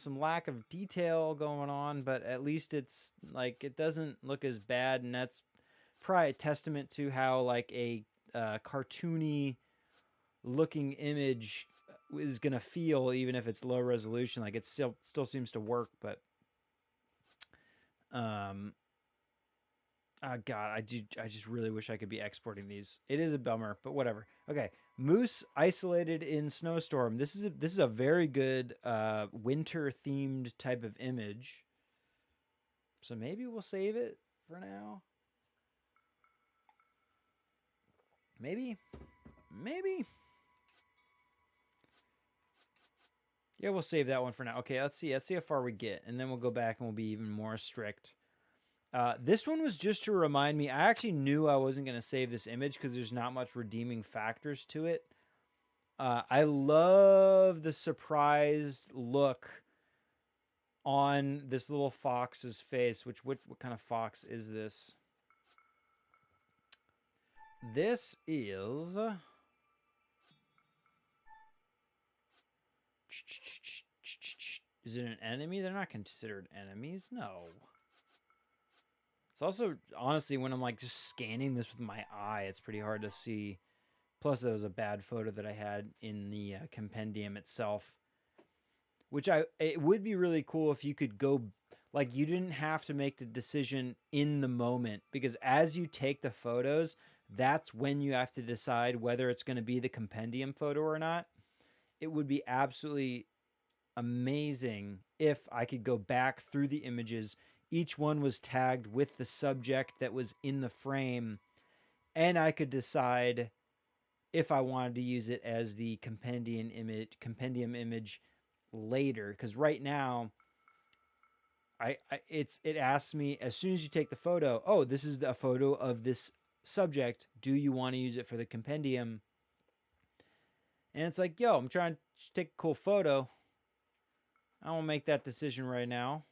lack of detail going on, but at least it's like it doesn't look as bad, and that's probably a testament to how like a cartoony looking image is gonna feel, even if it's low resolution. Like it still seems to work, but um God, I just really wish I could be exporting these. It is a bummer, but whatever. Okay, moose isolated in snowstorm. This is a very good winter themed type of image. So maybe we'll save it for now. Maybe. Yeah, we'll save that one for now. Okay, let's see how far we get, and then we'll go back and we'll be even more strict. This one was just to remind me. I actually knew I wasn't going to save this image because there's not much redeeming factors to it. I love the surprised look on this little fox's face. What kind of fox is this? This is... Is it an enemy? They're not considered enemies. No. It's also, honestly, when I'm like just scanning this with my eye, it's pretty hard to see. Plus, that was a bad photo that I had in the compendium itself. It would be really cool if you could go, like, you didn't have to make the decision in the moment, because as you take the photos, that's when you have to decide whether it's going to be the compendium photo or not. It would be absolutely amazing if I could go back through the images. Each one was tagged with the subject that was in the frame, and I could decide if I wanted to use it as the compendium image later. Because right now, it asks me, as soon as you take the photo, oh, this is a photo of this subject. Do you want to use it for the compendium? And it's like, yo, I'm trying to take a cool photo. I won't make that decision right now.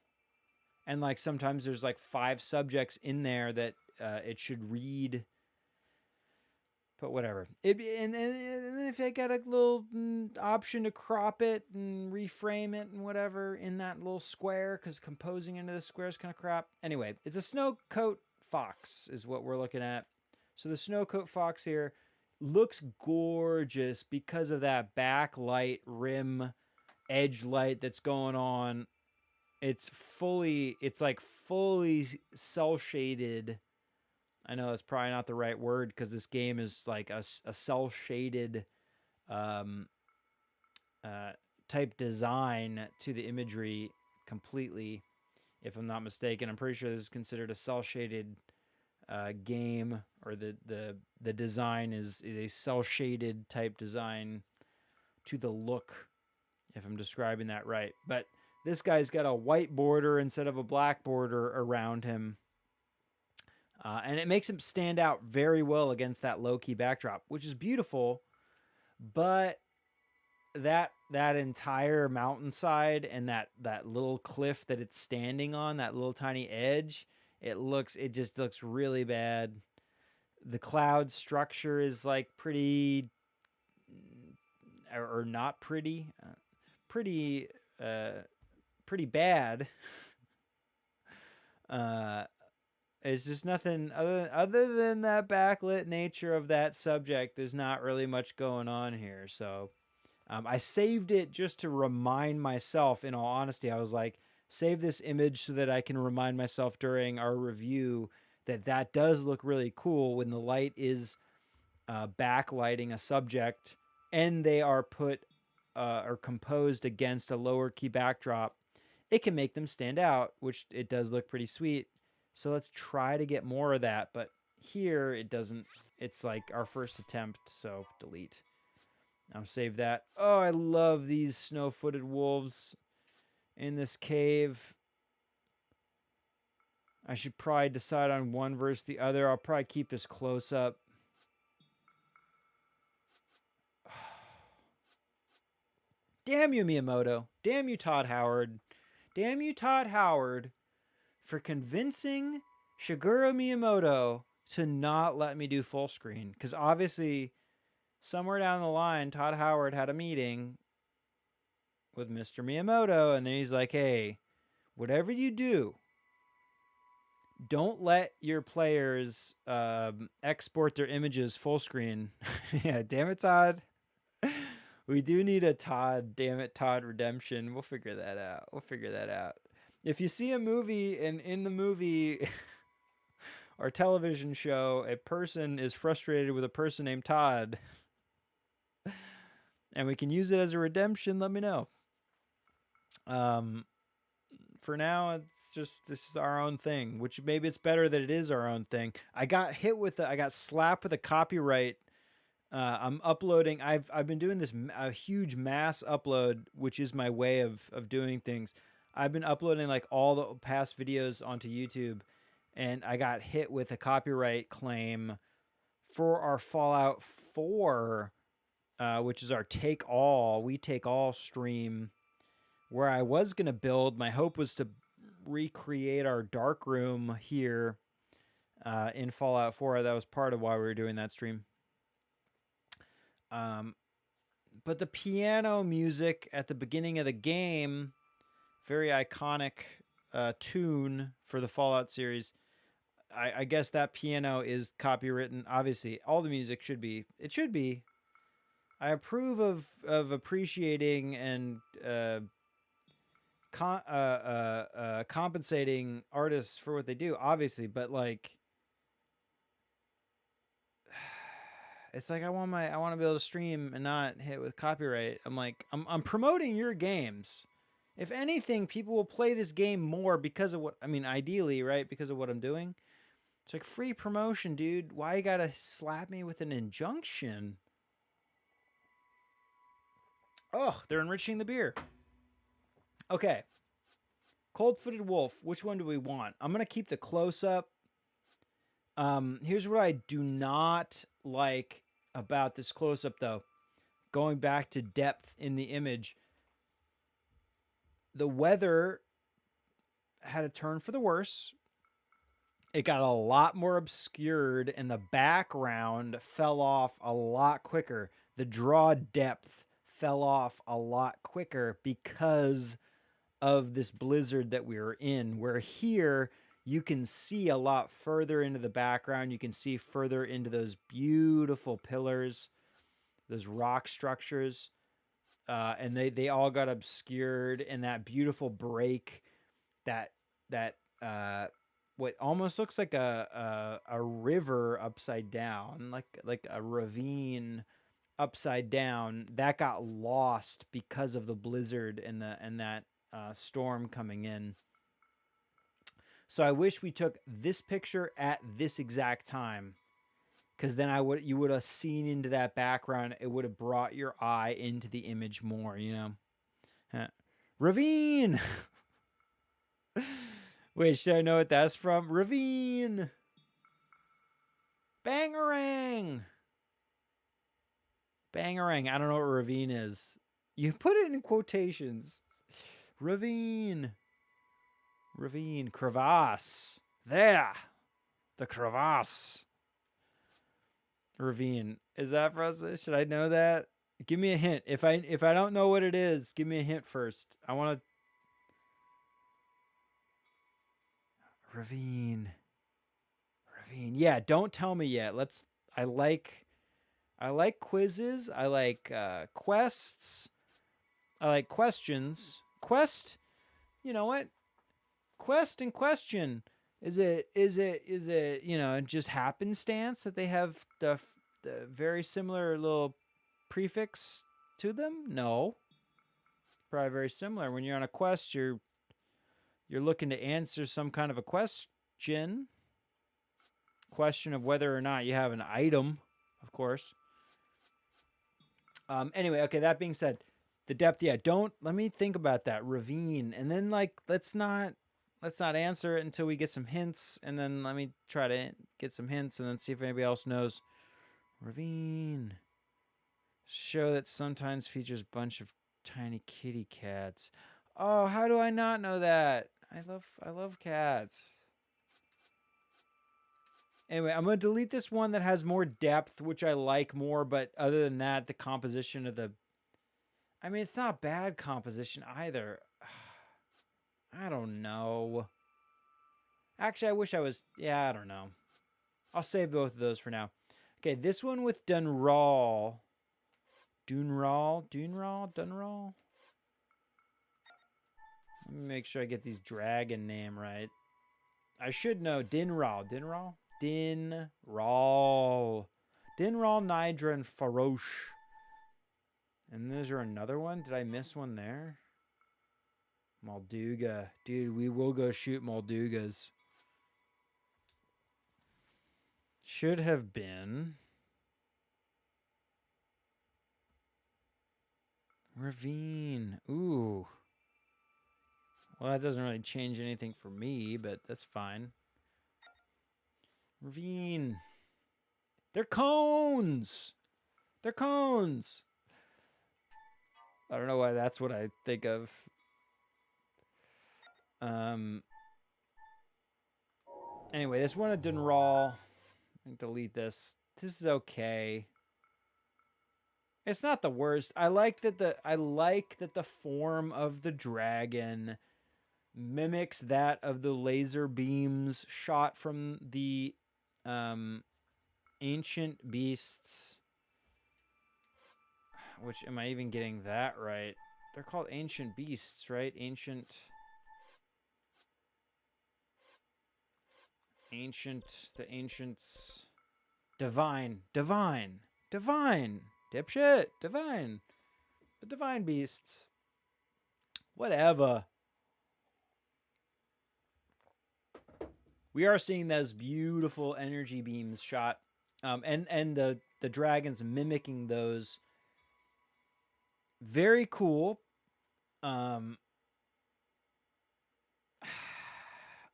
And like sometimes there's like 5 subjects in there that it should read. But whatever. And then if I got a little option to crop it and reframe it and whatever in that little square, because composing into the square is kind of crap. Anyway, it's a snow coat fox is what we're looking at. So the snow coat fox here looks gorgeous because of that backlight rim edge light that's going on. It's like fully cell shaded. I know it's probably not the right word because this game is like a cell shaded type design to the imagery completely, if I'm not mistaken. I'm pretty sure this is considered a cell shaded game, or the design is a cell shaded type design to the look, if I'm describing that right. But this guy's got a white border instead of a black border around him. And it makes him stand out very well against that low-key backdrop, which is beautiful. But that entire mountainside and that little cliff that it's standing on, that little tiny edge, it just looks really bad. The cloud structure is like pretty, or not pretty, pretty bad. It's just nothing other than that backlit nature of that subject. There's not really much going on here. So I saved it just to remind myself, in all honesty. I was like, save this image so that I can remind myself during our review that does look really cool when the light is backlighting a subject and they are put or composed against a lower key backdrop. It can make them stand out, which it does look pretty sweet. So let's try to get more of that. But here it doesn't. It's like our first attempt, so delete. I'll save that. Oh, I love these snow-footed wolves in this cave. I should probably decide on one versus the other. I'll probably keep this close up. Damn you, Miyamoto. Damn you, Todd Howard. Damn you, Todd Howard, for convincing Shigeru Miyamoto to not let me do full screen. Because obviously, somewhere down the line, Todd Howard had a meeting with Mr. Miyamoto, and then he's like, hey, whatever you do, don't let your players export their images full screen. Yeah, damn it, Todd. We do need a Todd, damn it, Todd redemption. We'll figure that out. We'll figure that out. If you see a movie and in the movie or television show, a person is frustrated with a person named Todd, and we can use it as a redemption, let me know. For now, it's just this is our own thing, which maybe it's better that it is our own thing. I got slapped with a copyright. I'm uploading. I've been doing this a huge mass upload, which is my way of doing things. I've been uploading like all the past videos onto YouTube, and I got hit with a copyright claim for our Fallout 4, which is our We Take All stream, where I was gonna build. My hope was to recreate our dark room here in Fallout 4. That was part of why we were doing that stream. But the piano music at the beginning of the game, very iconic tune for the Fallout series. I guess that piano is copywritten. Obviously, all the music should be. It should be. I approve of appreciating and compensating artists for what they do, obviously, but like, it's like I want to be able to stream and not hit with copyright. I'm promoting your games. If anything, people will play this game more because of ideally, right? Because of what I'm doing. It's like free promotion, dude. Why you gotta slap me with an injunction? Oh, they're enriching the beer. Okay. Cold-footed wolf. Which one do we want? I'm gonna keep the close-up. Here's what I do not like about this close-up, though. Going back to depth in the image. The weather had a turn for the worse. It got a lot more obscured, and the background fell off a lot quicker. The draw depth fell off a lot quicker because of this blizzard that we were in, where here you can see a lot further into the background. You can see further into those beautiful pillars, those rock structures, and they all got obscured, and that beautiful break, that what almost looks like a river upside down, like a ravine upside down, that got lost because of the blizzard and that storm coming in. So I wish we took this picture at this exact time, because then you would have seen into that background. It would have brought your eye into the image more, Ravine. Wait, should I know what that's from? Ravine. Bangarang. Bangarang. I don't know what ravine is. You put it in quotations. Ravine. Ravine. Crevasse. There. The crevasse. Ravine. Is that for us? Should I know that? Give me a hint. If I don't know what it is, give me a hint first. I want to. Ravine. Ravine. Yeah, don't tell me yet. I like quizzes. I like quests. I like questions. Quest. You know what? Quest and question. Is it just happenstance that they have the very similar little prefix to them? No. Probably very similar. When you're on a quest, you're looking to answer some kind of a question of whether or not you have an item, of course. Anyway, okay. That being said, the depth. Yeah. Don't let me think about that ravine, and then like let's not answer it until we get some hints, and then let me try to get some hints, and then see if anybody else knows. Ravine. Show that sometimes features bunch of tiny kitty cats. Oh, how do I not know that? I love cats. Anyway, I'm gonna delete this one that has more depth, which I like more. But other than that, the composition of the, I mean, it's not bad composition either. I don't know. Actually, I wish I was. Yeah, I don't know. I'll save both of those for now. Okay, this one with Dunral. Dunral. Let me make sure I get these dragon name right. I should know. Dinral. Dinral, Nidra, and Faroche. And is there another one? Did I miss one there? Molduga. Dude, we will go shoot Moldugas. Should have been Ravine. Ooh. Well, that doesn't really change anything for me, but that's fine. Ravine. They're cones. They're cones. I don't know why that's what I think of. Anyway, this one at Dunral. Delete this. This is okay. It's not the worst. I like that the form of the dragon mimics that of the laser beams shot from the ancient beasts. Which, am I even getting that right? They're called ancient beasts, right? The ancients. Divine. Dipshit. Divine. The divine beasts. Whatever. We are seeing those beautiful energy beams shot, and the dragons mimicking those. Very cool.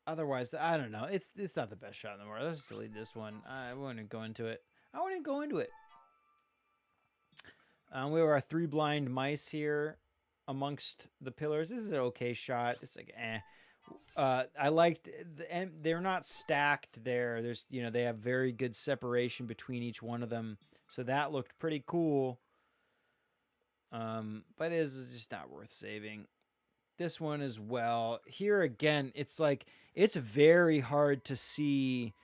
Otherwise, I don't know. It's not the best shot in the world. Let's delete this one. I wouldn't go into it. We have our 3 blind mice here amongst the pillars. This is an okay shot. It's like I liked and they're not stacked there. There's they have very good separation between each one of them, so that looked pretty cool. But it is just not worth saving. This one as well. Here again, it's like it's very hard to see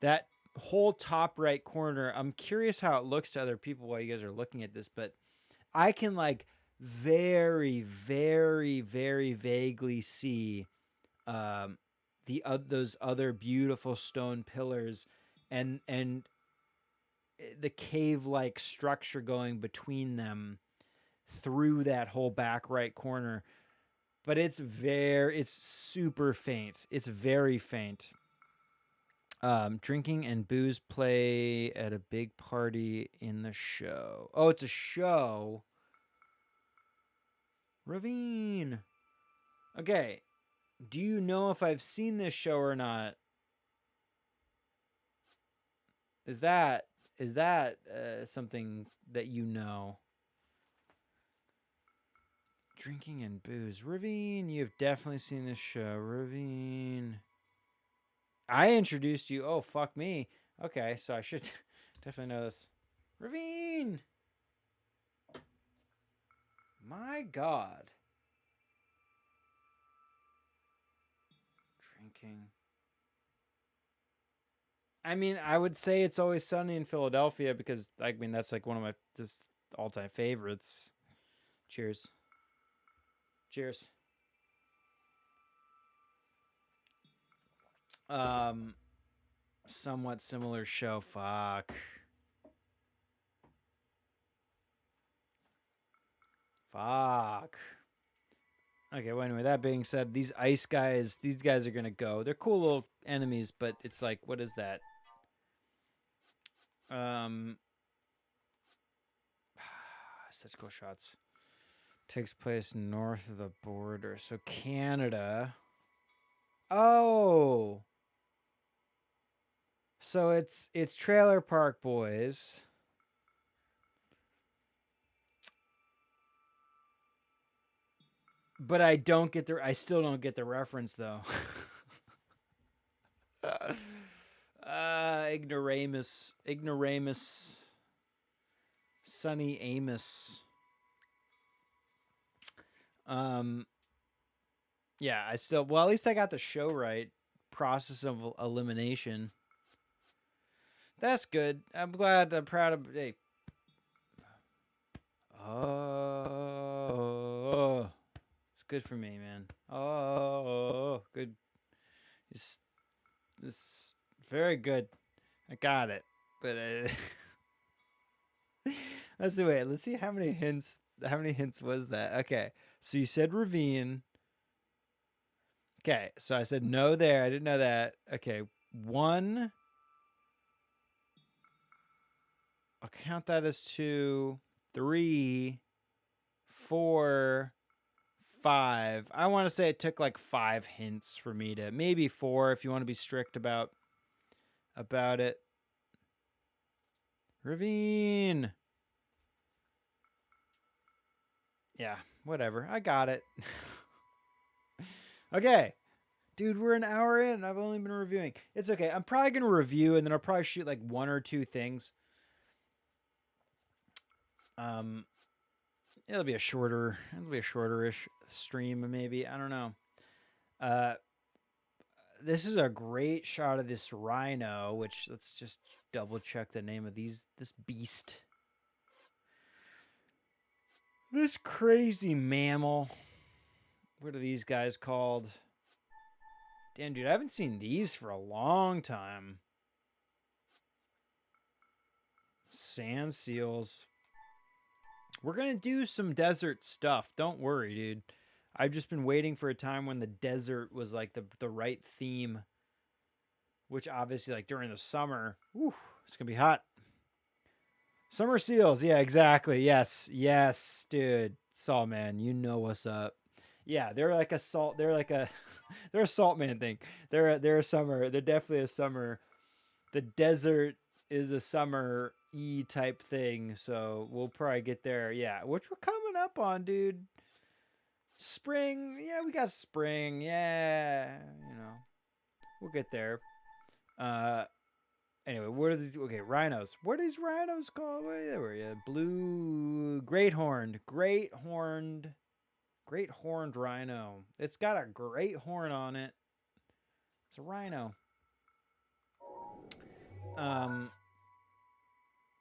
that whole top right corner. I'm curious how it looks to other people while you guys are looking at this, but I can like very, very, very vaguely see those other beautiful stone pillars and the cave-like structure going between them through that whole back right corner. But it's super faint. It's very faint. Drinking and booze play at a big party in the show. Oh, it's a show. Ravine. Okay. Do you know if I've seen this show or not? Is that something that you know? Drinking and booze. Ravine. You've definitely seen this show. Ravine. I introduced you. Oh, fuck me. Okay, so I should definitely know this. Ravine. My God. Drinking. I mean, I would say It's Always Sunny in Philadelphia because, I mean, that's like one of my all-time favorites. Cheers. Cheers. Somewhat similar show. Fuck. Okay, well, anyway, that being said, these ice guys, these guys are gonna go. They're cool little enemies, but it's like, what is that? such cool shots. Takes place north of the border. So Canada. Oh. So it's Trailer Park Boys. But I still don't get the reference though. Ignoramus. Sonny Amos. Yeah, at least I got the show right. Process of elimination. That's good. I'm proud of. Hey. Oh, it's good for me, man. Oh, good. This very good. I got it, but let's do it. Let's see how many hints. How many hints was that? Okay, so you said ravine. Okay, so I said no there. I didn't know that. Okay, 1. I'll count that as 2, 3, 4, 5. I want to say it took like 5 hints for me to, maybe 4 if you want to be strict about it. Ravine. Yeah, whatever. I got it. Okay. Dude, we're an hour in. I've only been reviewing. It's okay. I'm probably going to review and then I'll probably shoot like 1 or 2 things. It'll be a shorter-ish stream maybe. I don't know. This is a great shot of this rhino, which let's just double check the name of this beast. This crazy mammal. What are these guys called? Damn, dude, I haven't seen these for a long time. Sand seals. We're going to do some desert stuff. Don't worry, dude. I've just been waiting for a time when the desert was like the right theme. Which obviously, like during the summer, whew, it's going to be hot. Summer seals. Yeah, exactly. Yes, dude. Salt man, you know what's up. Yeah, they're like a salt. They're like a, they're a salt man thing. They're a summer. They're definitely a summer. The desert is a summer type thing, so we'll probably get there. Yeah, which we're coming up on, dude. Spring. Yeah, we got spring. Yeah, we'll get there. Anyway, what are these? Okay, rhinos. What are these rhinos called? Where you? Blue, great horned rhino. It's got a great horn on it. It's a rhino.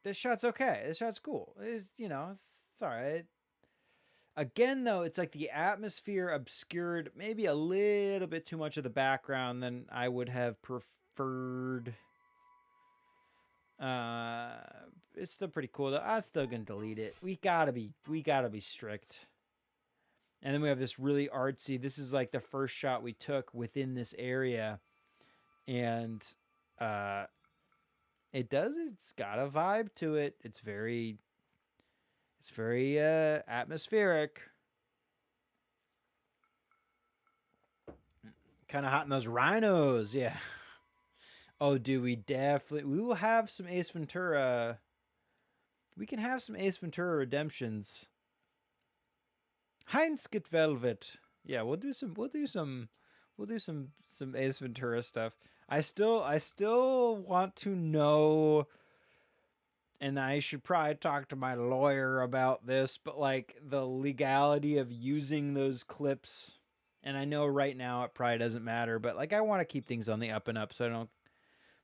This shot's okay. This shot's cool. It's all right. Again, though, it's like the atmosphere obscured maybe a little bit too much of the background than I would have preferred. It's still pretty cool though. I'm still gonna delete it. We gotta be strict. And then we have this really artsy. This is like the first shot we took within this area, and it's got a vibe to it. It's very atmospheric. Kind of hot in those rhinos, yeah. Oh, dude, we will have some Ace Ventura. We can have some Ace Ventura redemptions. Heinz get Velvet. Yeah, we'll do some Ace Ventura stuff. I still want to know, and I should probably talk to my lawyer about this, but like the legality of using those clips. And I know right now it probably doesn't matter, but like I want to keep things on the up and up so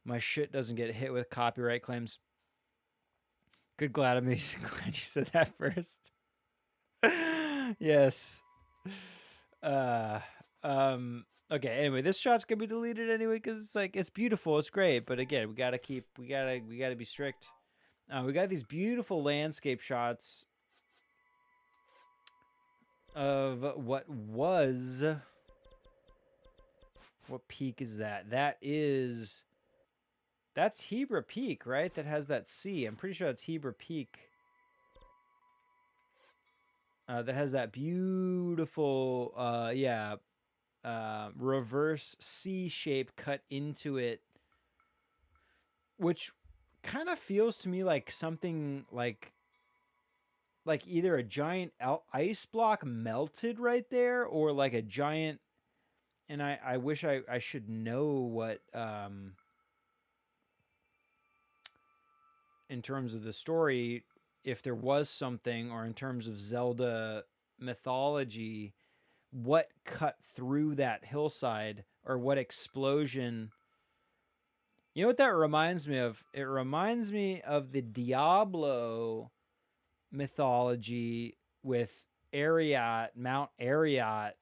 my shit doesn't get hit with copyright claims. Good, glad you said that first. Yes. Okay, anyway, this shot's gonna be deleted anyway because it's beautiful, it's great, but again, we gotta be strict. We got these beautiful landscape shots of what peak is that? That's Hebra Peak, right? That has that C. I'm pretty sure that's Hebra Peak. that has that beautiful, reverse C shape cut into it, which kind of feels to me like something like either a giant ice block melted right there, or like a giant. And I wish I should know what in terms of the story, if there was something, or in terms of Zelda mythology, what cut through that hillside, or what explosion. You know what that reminds me of? It reminds me of the Diablo mythology with Mount Ariat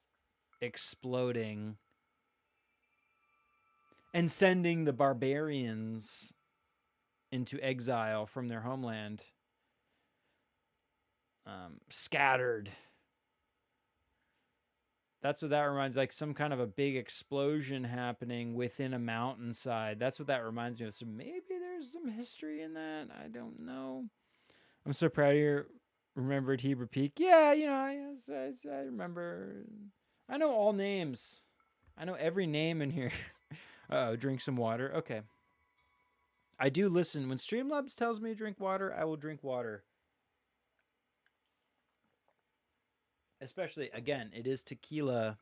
exploding and sending the barbarians into exile from their homeland, scattered. That's what that reminds me, like some kind of a big explosion happening within a mountainside. That's what that reminds me of. So maybe there's some history in that. I don't know. I'm so proud of you. Remembered Heber Peak. Yeah, I remember. I know all names. I know every name in here. Oh, drink some water. Okay. I do listen. When Streamlabs tells me to drink water, I will drink water. Especially, again, it is Tequila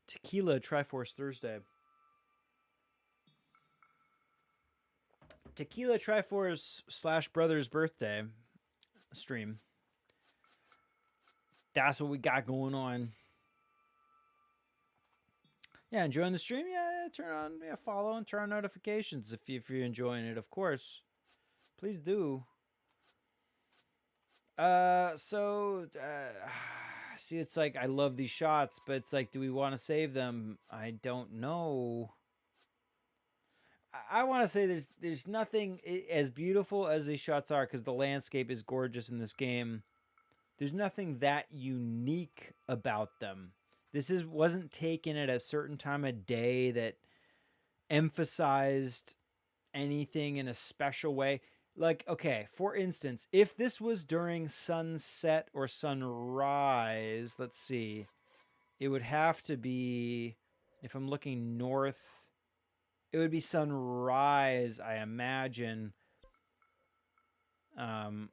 Triforce Thursday. Tequila Triforce / brother's birthday stream. That's what we got going on. Yeah, enjoying the stream? Yeah, turn on, follow and turn on notifications if you're enjoying it, of course. Please do. See, it's like I love these shots, but it's like, do we want to save them? I don't know. I want to say there's nothing as beautiful as these shots are, because the landscape is gorgeous in this game. There's nothing that unique about them. This wasn't taken at a certain time of day that emphasized anything in a special way. Like, okay, for instance, if this was during sunset or sunrise, let's see, it would have to be, if I'm looking north, it would be sunrise, I imagine. Yeah,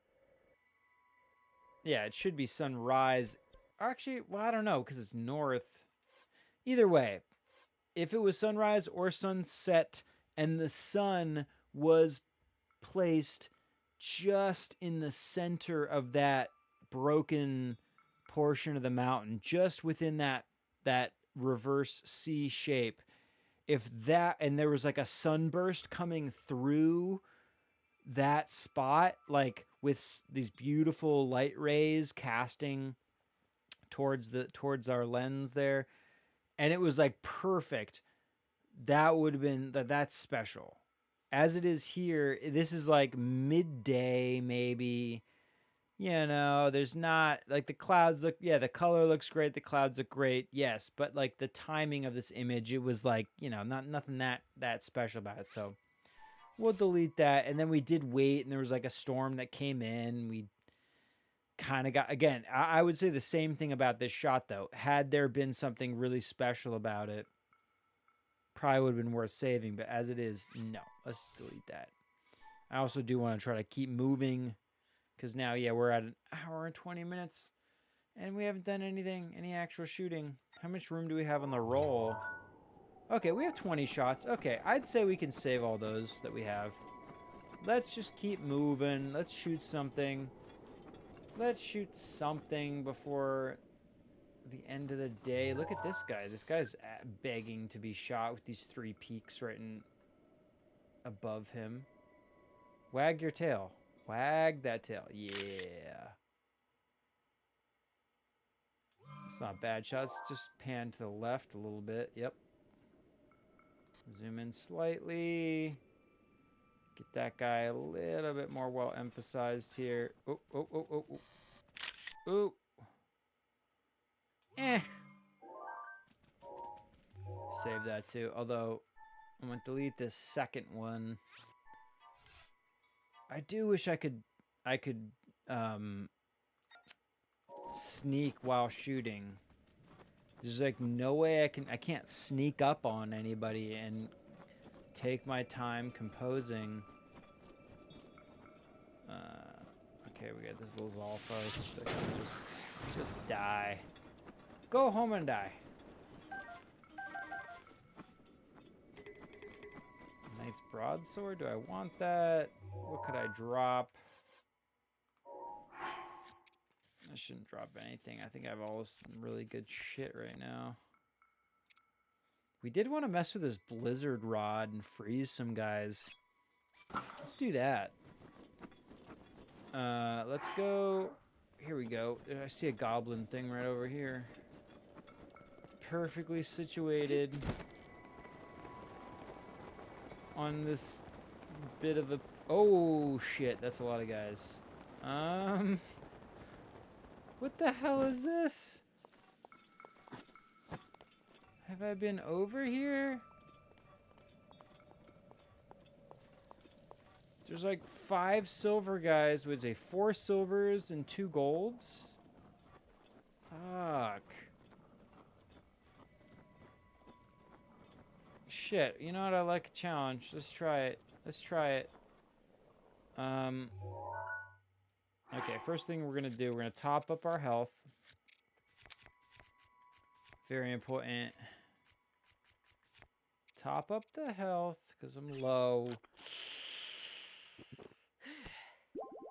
it should be sunrise. Actually, well, I don't know, because it's north. Either way, if it was sunrise or sunset and the sun was placed just in the center of that broken portion of the mountain, just within that reverse C shape, if that, and there was like a sunburst coming through that spot, like with these beautiful light rays casting towards our lens there, and it was like perfect, that would have been that's special. As it is here, this is like midday, maybe. There's not, like, the clouds look, the color looks great, the clouds look great, yes, but like the timing of this image, it was like, nothing that special about it. So we'll delete that. And then we did wait, and there was like a storm that came in. We kind of got, again, I would say the same thing about this shot, though. Had there been something really special about it, probably would have been worth saving. But as it is, no. Let's delete that. I also do want to try to keep moving, because now, we're at an hour and 20 minutes, and we haven't done any actual shooting. How much room do we have on the roll? Okay, we have 20 shots. Okay, I'd say we can save all those that we have. Let's just keep moving. Let's shoot something. Let's shoot something before the end of the day. Look at this guy. This guy's begging to be shot with these 3 peaks right above him. Wag your tail. Wag that tail. Yeah. It's not bad shots. Just pan to the left a little bit. Yep. Zoom in slightly. Get that guy a little bit more well emphasized here. Oh, oh, oh, oh, oh. Ooh. Save that too. Although, I'm going to delete this second one. I do wish I could sneak while shooting. There's like no way I can't sneak up on anybody and take my time composing. Okay, we got this little Zolfos that can just die. Go home and die. Knight's broadsword. Do I want that? What could I drop? I shouldn't drop anything. I think I have all this really good shit right now. We did want to mess with this blizzard rod and freeze some guys. Let's do that. Let's go. Here we go. I see a goblin thing right over here. Perfectly situated on this bit of a... Oh, shit. That's a lot of guys. What the hell is this? Have I been over here? There's like 5 silver guys with 4 silvers and 2 golds. Fuck. Shit, you know what? I like a challenge. Let's try it. Let's try it. Okay, first thing we're gonna do, we're gonna top up our health. Very important. Top up the health, because I'm low.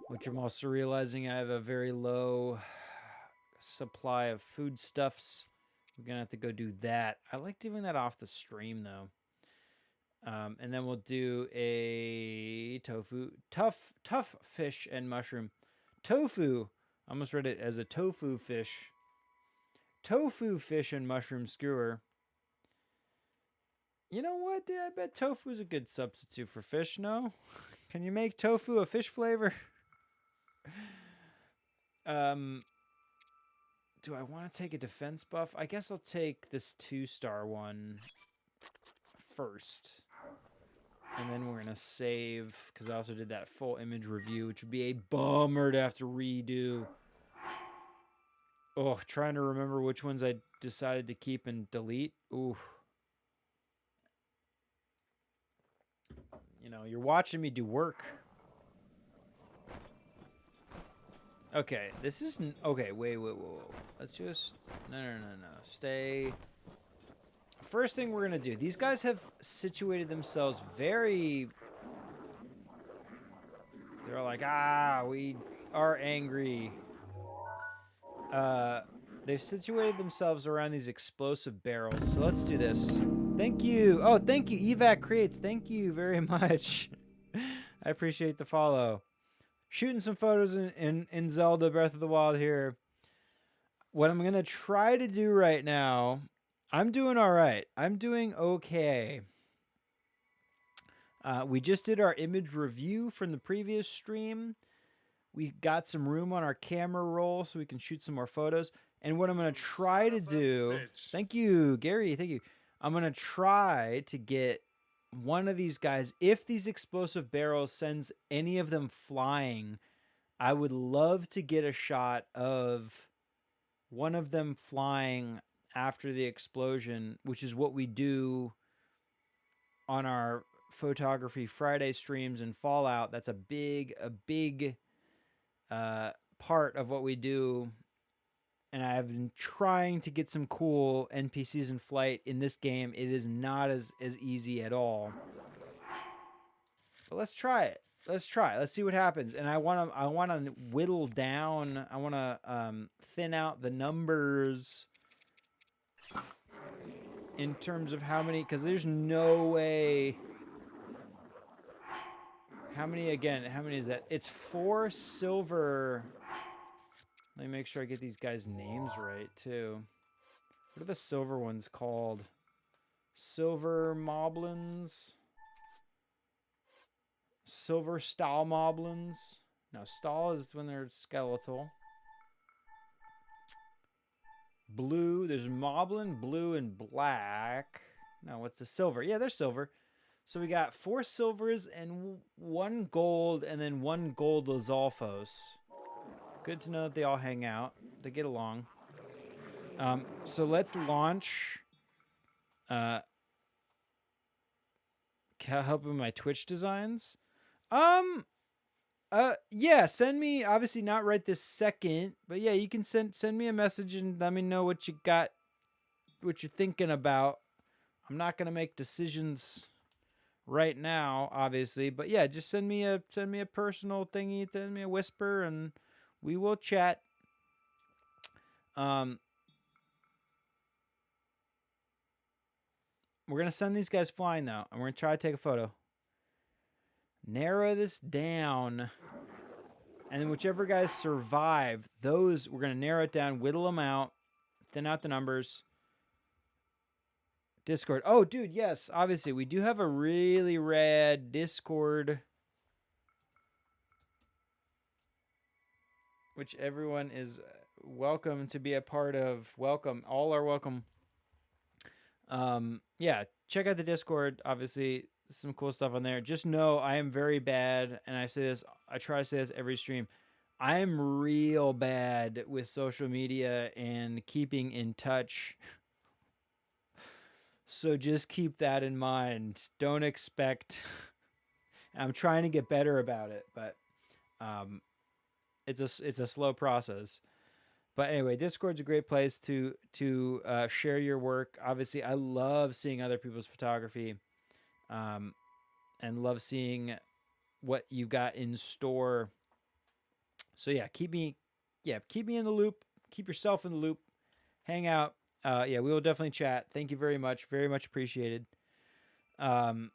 Which I'm also realizing I have a very low supply of foodstuffs. We're gonna have to go do that. I like doing that off the stream though. And then we'll do a tough fish and mushroom. Tofu. I almost read it as a tofu fish. Tofu fish and mushroom skewer. You know what? I bet tofu is a good substitute for fish, no? Can you make tofu a fish flavor? Do I want to take a defense buff? I guess I'll take this 2-star one first. And then we're going to save, because I also did that full image review, which would be a bummer to have to redo. Oh, trying to remember which ones I decided to keep and delete. Ooh. You know, you're watching me do work. Okay, this isn't... Okay, wait. Let's just... No. Stay... First thing we're going to do. These guys have situated themselves very... They're like, we are angry. They've situated themselves around these explosive barrels. So let's do this. Thank you. Oh, thank you. Evac Creates. Thank you very much. I appreciate the follow. Shooting some photos in Zelda Breath of the Wild here. What I'm going to try to do right now... I'm doing all right. I'm doing okay. We just did our image review from the previous stream. We got some room on our camera roll so we can shoot some more photos. And what I'm going to try to do... Thank you, Gary. Thank you. I'm going to try to get one of these guys. If these explosive barrels sends any of them flying, I would love to get a shot of one of them flying after the explosion, which is what we do on our Photography Friday streams and Fallout. That's a big part of what we do. And I've been trying to get some cool NPCs in flight in this game. It is not as easy at all. But let's try it. Let's see what happens. And I want to whittle down. I want to thin out the numbers in terms of how many, because there's no way. How many is that? It's 4 silver. Let me make sure I get these guys' names right, too. What are the silver ones called? Silver moblins? Silver stall moblins? No, stall is when they're skeletal. Blue, there's moblin, blue, and black. No, what's the silver? Yeah, they're silver. So we got 4 silvers and 1 gold, and then 1 gold Lizalfos. Good to know that they all hang out. They get along. So let's launch. Help with my Twitch designs. Yeah, send me, obviously not right this second, but yeah, you can send me a message and let me know what you got, what you're thinking about. I'm not gonna make decisions right now, obviously, but yeah, just send me a personal thingy, send me a whisper, and we will chat. We're gonna send these guys flying though, and we're gonna try to take a photo. Narrow this down. And then whichever guys survive, those we're going to narrow it down, whittle them out, thin out the numbers. Discord. Oh, dude, yes. Obviously, we do have a really rad Discord, which everyone is welcome to be a part of. Welcome. All are welcome. Yeah, check out the Discord. Obviously, some cool stuff on there. Just know I am very bad, and I try to say this every stream. I am real bad with social media and keeping in touch. So just keep that in mind. Don't expect. I'm trying to get better about it, but it's a slow process. But anyway, Discord's a great place to share your work. Obviously, I love seeing other people's photography, and love seeing what you've got in store. So yeah, keep me in the loop. Keep yourself in the loop. Hang out. Yeah, we will definitely chat. Thank you very much appreciated. Anyway,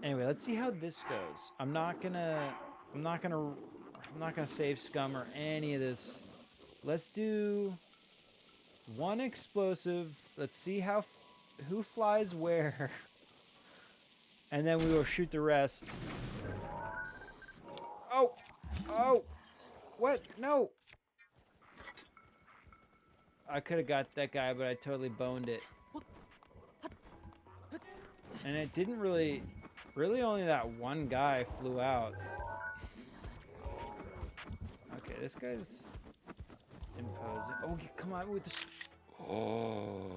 let's see how this goes. I'm not gonna save scum or any of this. Let's do one explosive. Let's see who flies where, and then we will shoot the rest. Oh, what? No. I could have got that guy, but I totally boned it. And it didn't really only that one guy flew out. Okay, this guy's imposing. Oh, come on with this. Oh.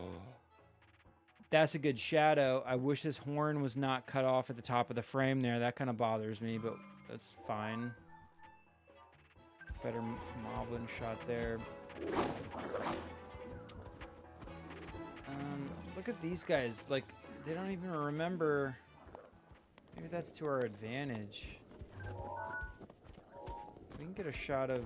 That's a good shadow. I wish his horn was not cut off at the top of the frame there. That kind of bothers me, but that's fine. Better Moblin shot there. Look at these guys. Like, they don't even remember. Maybe that's to our advantage. We can get a shot of...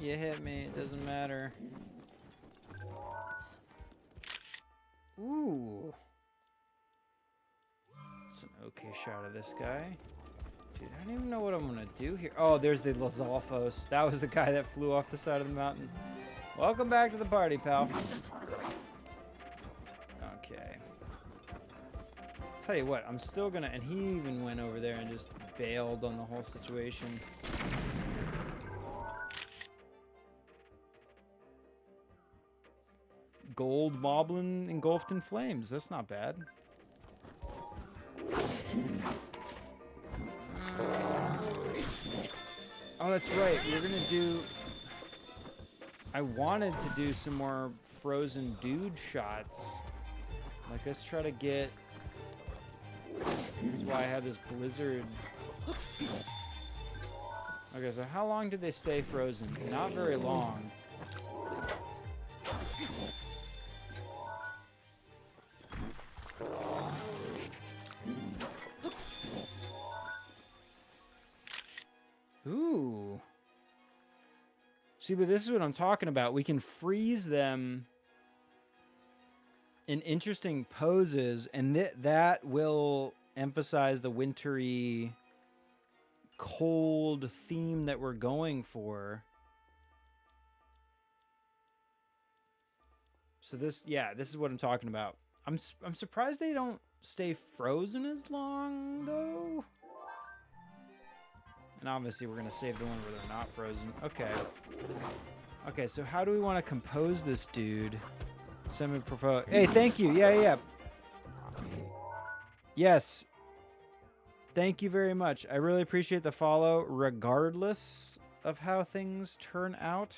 You hit me. It doesn't matter. Ooh. It's an okay shot of this guy. Dude, I don't even know what I'm gonna do here. Oh, there's the Lizalfos. That was the guy that flew off the side of the mountain. Welcome back to the party, pal. Okay. Tell you what, I'm still gonna... And he even went over there and just bailed on the whole situation. Gold Moblin engulfed in flames. That's not bad. Oh, that's right. We're going to do... I wanted to do some more frozen dude shots. Like, let's try to get... This is why I have this blizzard. Okay, so how long did they stay frozen? Not very long. Ooh. See, but this is what I'm talking about. We can freeze them in interesting poses, and that will emphasize the wintry, cold theme that we're going for. So this is what I'm talking about. I'm surprised they don't stay frozen as long, though. And obviously we're going to save the one where they're not frozen. Okay. Okay, so how do we want to compose this dude? Semi-propose. Hey, thank you. Yeah. Yes. Thank you very much. I really appreciate the follow, regardless of how things turn out.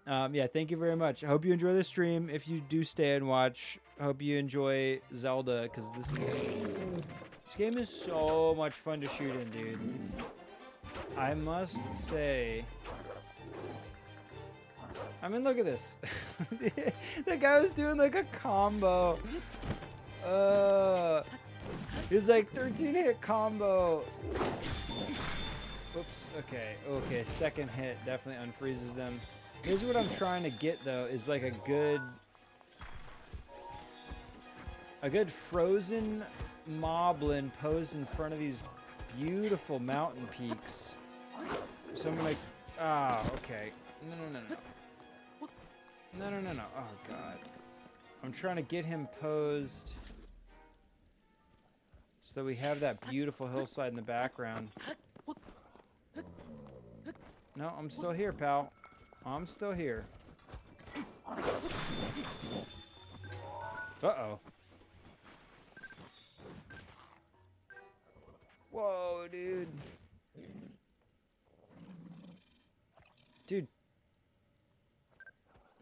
Yeah, thank you very much. I hope you enjoy the stream. If you do stay and watch, I hope you enjoy Zelda, because this game is so much fun to shoot in, dude. I must say, I mean, look at this. The guy was doing like a combo. It's like 13-hit combo. Oops. Okay. Okay. Second hit definitely unfreezes them. Here's what I'm trying to get though, is like a good frozen moblin posed in front of these beautiful mountain peaks. So I'm like, okay. No. Oh god. I'm trying to get him posed so we have that beautiful hillside in the background. No, I'm still here, pal. I'm still here. Uh-oh. Whoa, dude. Dude.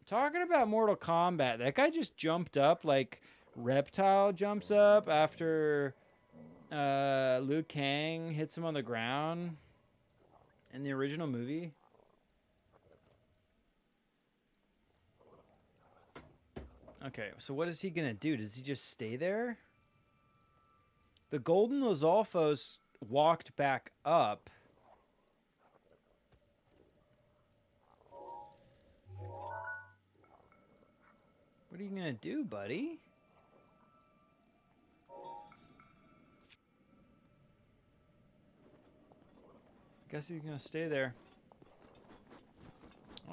Talking about Mortal Kombat, that guy just jumped up like Reptile jumps up after Liu Kang hits him on the ground in the original movie. Okay, so what is he gonna do? Does he just stay there? The Golden Lizalfos walked back up. What are you gonna do, buddy? I guess you're gonna stay there.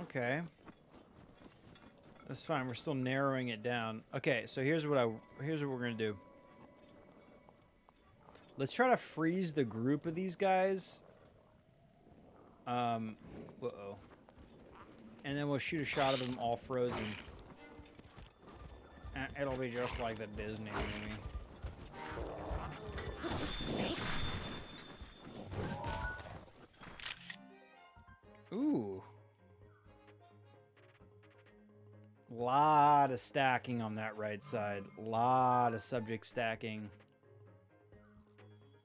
Okay. That's fine. We're still narrowing it down. Okay, so here's what we're gonna do. Let's try to freeze the group of these guys. Uh-oh. And then we'll shoot a shot of them all frozen. It'll be just like the Disney movie. Ooh. Lot of stacking on that right side. Lot of subject stacking.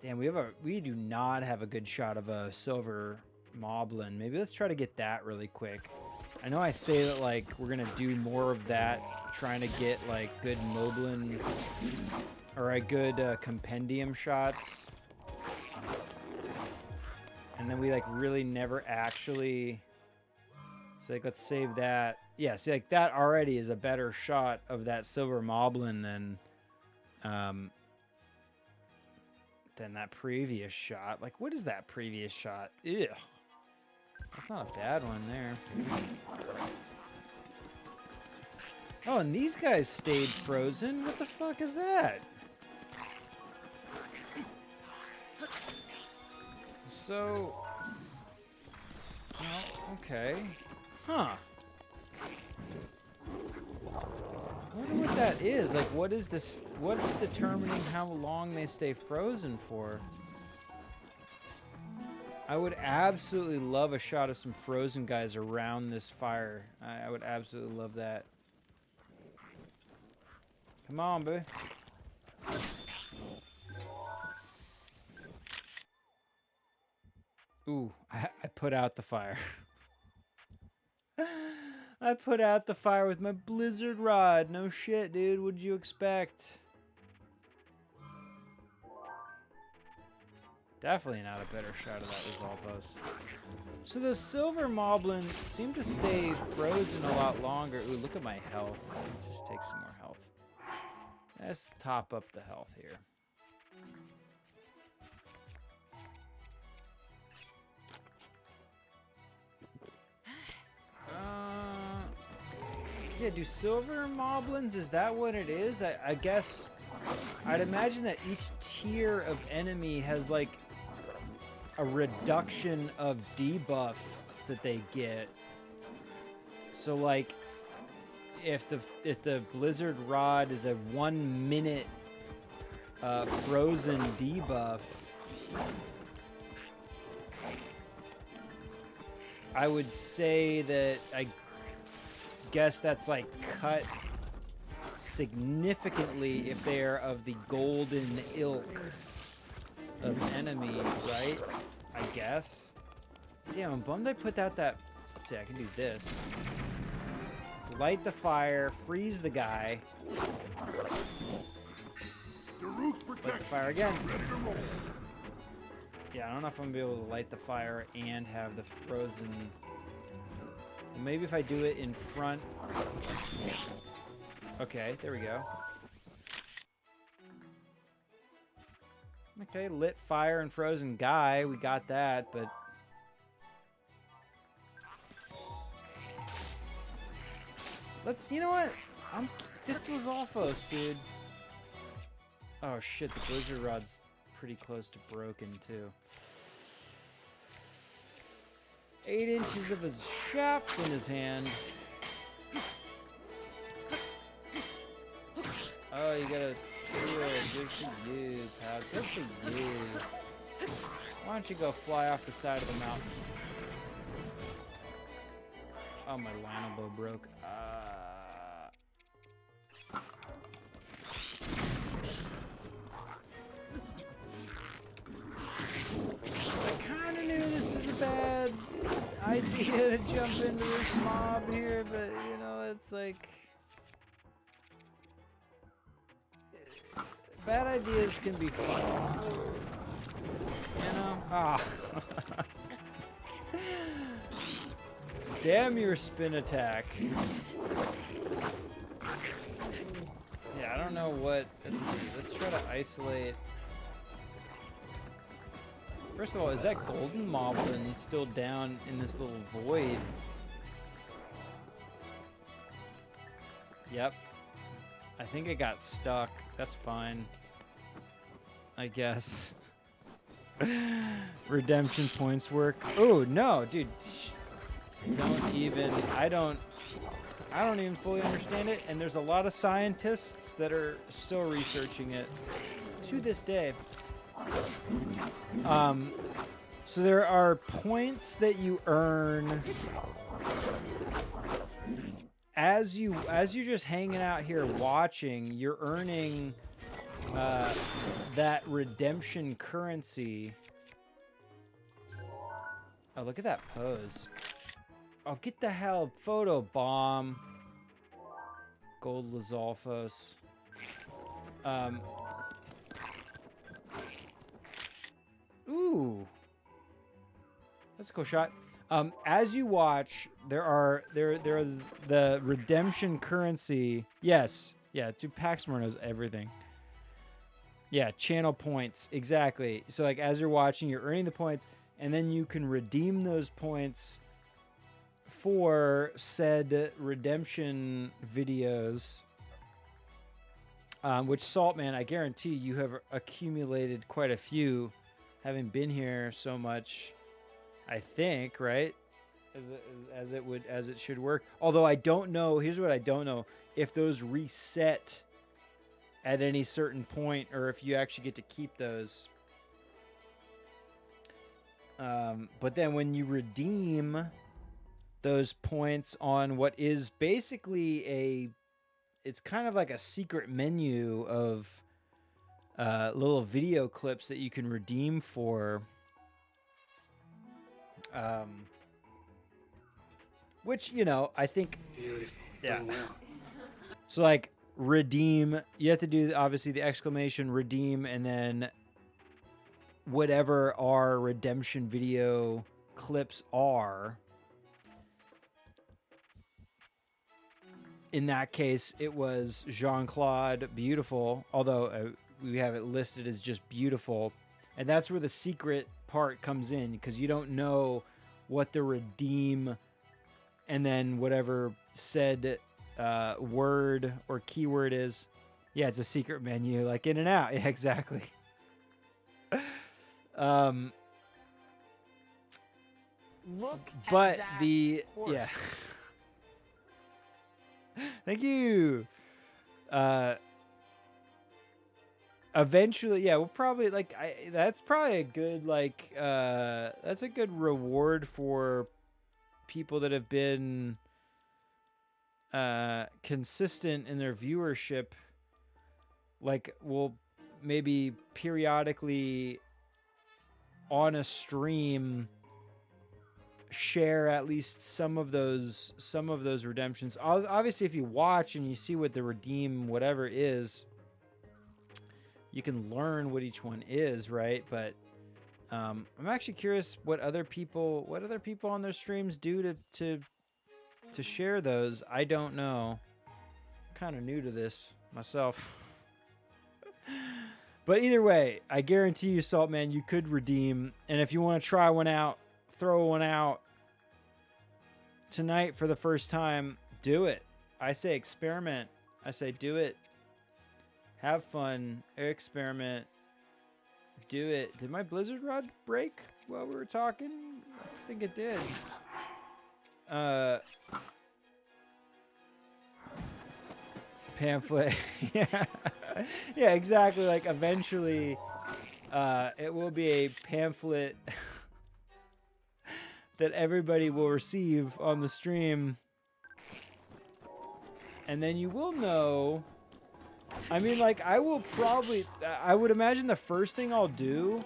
Damn, we do not have a good shot of a silver moblin. Maybe let's try to get that really quick. I know I say that like we're gonna do more of that, trying to get like good moblin or a good compendium shots, and then we like really never actually. So like let's save that. Yeah, see like that already is a better shot of that silver moblin than that previous shot. Like what is that previous shot? Ew. That's not a bad one there. Oh, and these guys stayed frozen? What the fuck is that? So... Oh, okay. Huh. I wonder what that is. Like, what is this? What's determining how long they stay frozen for? I would absolutely love a shot of some frozen guys around this fire. I would absolutely love that. Come on, boo. Ooh, I put out the fire. I put out the fire with my blizzard rod. No shit, dude. What'd you expect? Definitely not a better shot of that Lizalfos. So the silver moblins seem to stay frozen a lot longer. Ooh, look at my health. Let's just take some more health. Let's top up the health here. Yeah, do silver moblins, is that what it is? I guess, I'd imagine that each tier of enemy has like a reduction of debuff that they get. So like, if the blizzard rod is a 1 minute frozen debuff, I would say that I guess that's like cut significantly if they're of the golden ilk of enemy, right? I guess. Damn, I'm bummed I put out that. Let's see, I can do this. Let's light the fire, freeze the guy. Light the fire again. Yeah, I don't know if I'm gonna be able to light the fire and have the frozen. Well, maybe if I do it in front. Okay, there we go. Okay, lit fire and frozen guy. We got that, but let's. You know what? This Lizalfos, dude. Oh shit, the blizzard rod's pretty close to broken too. 8 inches of his shaft in his hand. Oh, you gotta shield. Good for you, pal. Good for you. Why don't you go fly off the side of the mountain? Oh, my Lionel bow broke. I kind of knew this is a bad idea to jump into this mob here, but you know, it's like bad ideas can be fun. You know? Ah. Damn your spin attack. Yeah, I don't know what. Let's see. Let's try to isolate. First of all, is that golden moblin still down in this little void? Yep. I think it got stuck. That's fine. I guess. Redemption points work. Oh, no, dude. I don't even fully understand it, and there's a lot of scientists that are still researching it to this day. So there are points that you earn as you're just hanging out here watching. You're earning that redemption currency. Oh, look at that pose. Oh, get the hell photo bomb. Gold Lizalfos. Ooh. That's a cool shot. As you watch, there is the redemption currency. Yes. Yeah, dude, Paxmore knows everything. Yeah, channel points. Exactly. So like as you're watching, you're earning the points, and then you can redeem those points for said redemption videos. Which Saltman, I guarantee you have accumulated quite a few, having been here so much. I think, right? As it should work. Although I don't know. Here's what I don't know: if those reset at any certain point, or if you actually get to keep those. But then when you redeem those points on what is basically it's kind of like a secret menu of little video clips that you can redeem for. Which, you know, I think, yeah. So like redeem, you have to do obviously the exclamation redeem, and then whatever our redemption video clips are. In that case, it was Jean-Claude Beautiful, although we have it listed as just beautiful. And that's where the secret part comes in, because you don't know what the redeem and then whatever said word or keyword is. Yeah, it's a secret menu, like in and out. Yeah, exactly. Look but at that the horse. Yeah. Thank you. eventually, yeah, we'll probably like that's probably a good that's a good reward for people that have been consistent in their viewership. Like we'll maybe periodically on a stream share at least some of those redemptions. Obviously, if you watch and you see what the redeem whatever is, you can learn what each one is, right? But I'm actually curious what other people on their streams do to share those. I don't know. I'm kind of new to this myself. But either way, I guarantee you, Saltman, you could redeem. And if you want to try one out, throw one out tonight for the first time, do it. I say experiment. I say do it. Have fun. Experiment. Do it. Did my blizzard rod break while we were talking? I think it did. Pamphlet. Yeah. Yeah, exactly. Like eventually it will be a pamphlet that everybody will receive on the stream. And then you will know. I mean, like, I would imagine the first thing I'll do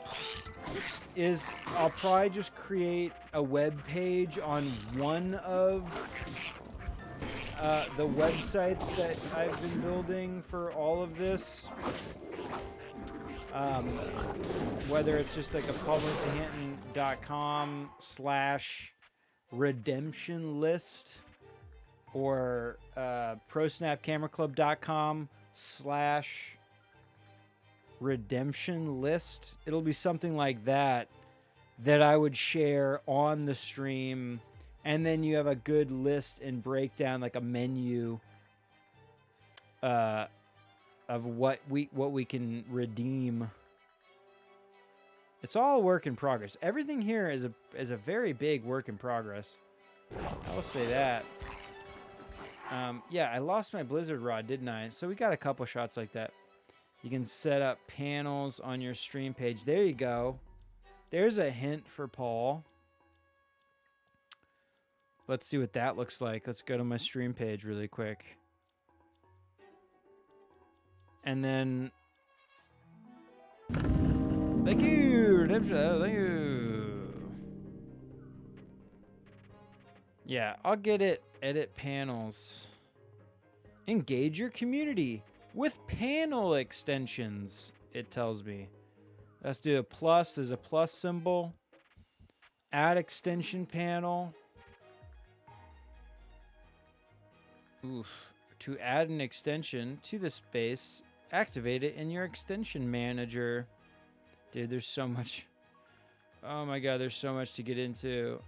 is I'll probably just create a web page on one of the websites that I've been building for all of this. Whether it's just like a publiclyhinton.com/redemption list or prosnapcameraClub.com/redemption list. It'll be something like that I would share on the stream. And then you have a good list and breakdown, like a menu of what we can redeem. It's all a work in progress. Everything here is a very big work in progress. I will say that. Yeah, I lost my blizzard rod, didn't I? So we got a couple shots like that. You can set up panels on your stream page. There you go. There's a hint for Paul. Let's see what that looks like. Let's go to my stream page really quick. And then... Thank you, Redemption. Thank you. Yeah, I'll get it. Edit panels. Engage your community with panel extensions, it tells me. Let's do a plus. There's a plus symbol. Add extension panel. Oof. To add an extension to the space, activate it in your extension manager. Dude, there's so much. Oh my god, there's so much to get into.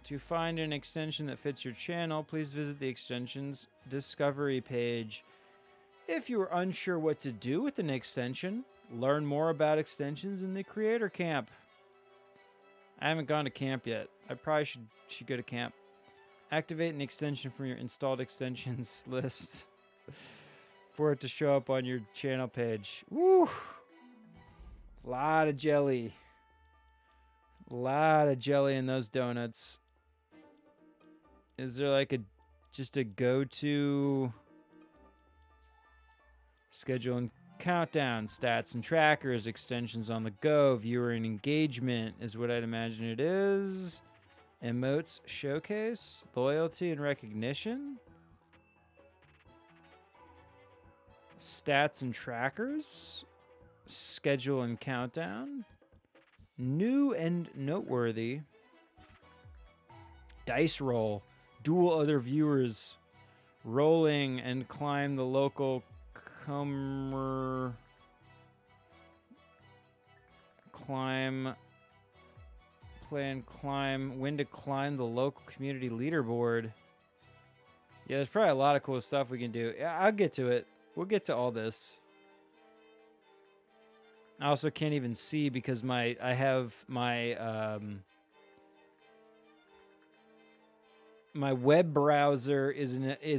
To find an extension that fits your channel, please visit the extensions discovery page. If you are unsure what to do with an extension, learn more about extensions in the creator camp. I haven't gone to camp yet. I probably should go to camp. Activate an extension from your installed extensions list for it to show up on your channel page. Woo! Lot of jelly. Lot of jelly in those donuts. Is there like just a go-to schedule and countdown, stats and trackers, extensions on the go, viewer and engagement is what I'd imagine it is. Emotes showcase, loyalty and recognition, stats and trackers, schedule and countdown, new and noteworthy, dice roll, duel other viewers, rolling and climb the local climb when to climb the local community leaderboard. Yeah, there's probably a lot of cool stuff we can do. Yeah, I'll get to it. We'll get to all this. I also can't even see because I have my my web browser is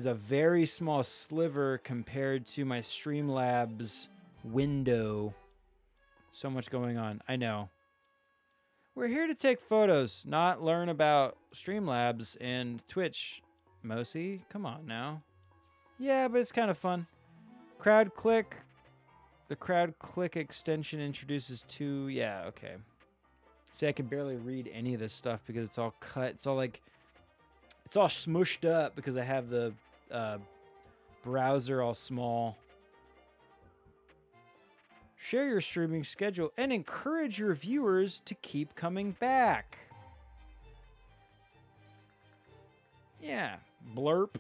a very small sliver compared to my Streamlabs window. So much going on. I know. We're here to take photos, not learn about Streamlabs and Twitch. Mosi, come on now. Yeah, but it's kind of fun. Crowd click. The crowd click extension introduces two. Yeah, okay. See, I can barely read any of this stuff because it's all cut. It's all like, it's all smushed up because I have the browser all small. Share your streaming schedule and encourage your viewers to keep coming back. Yeah, blurp.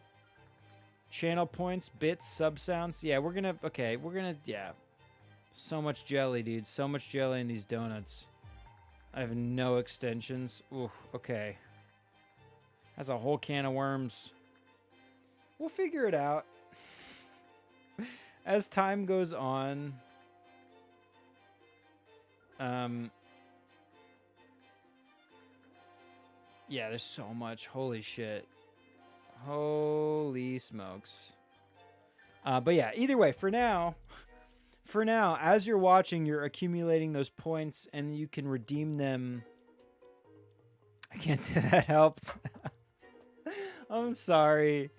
Channel points, bits, sub sounds. Yeah, we're gonna, yeah. So much jelly, dude. So much jelly in these donuts. I have no extensions. Ooh, okay. That's a whole can of worms. We'll figure it out. As time goes on. Yeah, there's so much. Holy shit. Holy smokes. But yeah, either way, for now, as you're watching, you're accumulating those points and you can redeem them. I can't say that helped. I'm sorry.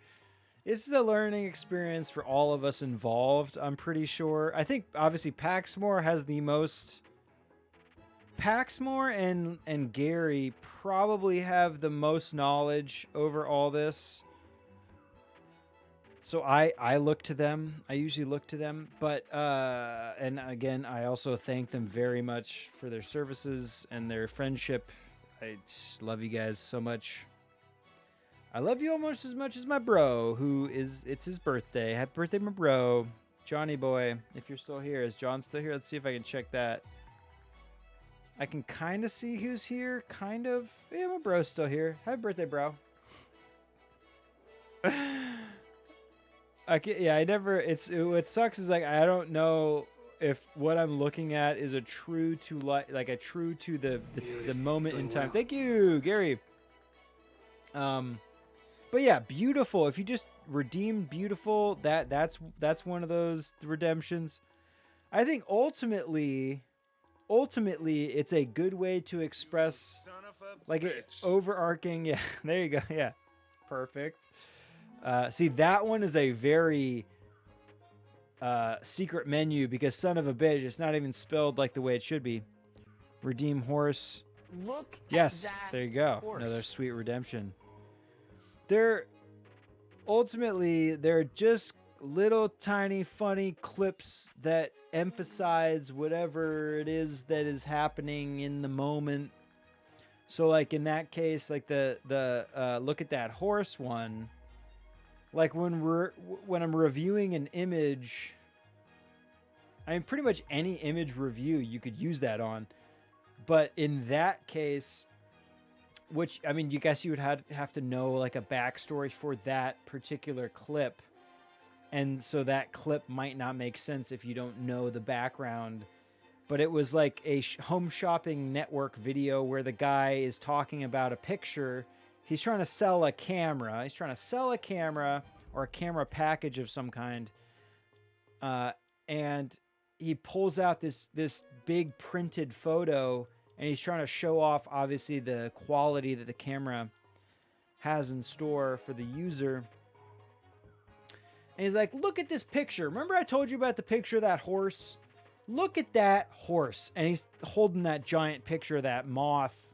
This is a learning experience for all of us involved, I'm pretty sure. I think, obviously, Paxmore has the most... Paxmore and Gary probably have the most knowledge over all this. So I look to them. I usually look to them. But, and again, I also thank them very much for their services and their friendship. I just love you guys so much. I love you almost as much as my bro, it's his birthday. Happy birthday, my bro. Johnny boy, if you're still here. Is John still here? Let's see if I can check that. I can kind of see who's here. Kind of. Yeah, my bro's still here. Happy birthday, bro. What sucks is like I don't know if what I'm looking at is a true to the moment in time. Thank you, Gary. But yeah, beautiful. If you just redeem beautiful, that's one of those redemptions. I think ultimately it's a good way to express like an overarching. Yeah, there you go. Yeah, perfect. See, that one is a very secret menu because son of a bitch, it's not even spelled like the way it should be. Redeem horse. Look. Yes, there you go. Horse. Another sweet redemption. They're just little tiny funny clips that emphasize whatever it is that is happening in the moment. So like in that case, like the look at that horse one. Like when I'm reviewing an image, I mean pretty much any image review you could use that on. But in that case, which I mean, you guess you would have to know like a backstory for that particular clip. And so that clip might not make sense if you don't know the background. But it was like a home shopping network video where the guy is talking about a picture. He's trying to sell a camera. He's trying to sell a camera or a camera package of some kind. And he pulls out this big printed photo and he's trying to show off, obviously, the quality that the camera has in store for the user. And he's like, look at this picture. Remember I told you about the picture of that horse? Look at that horse. And he's holding that giant picture of that moth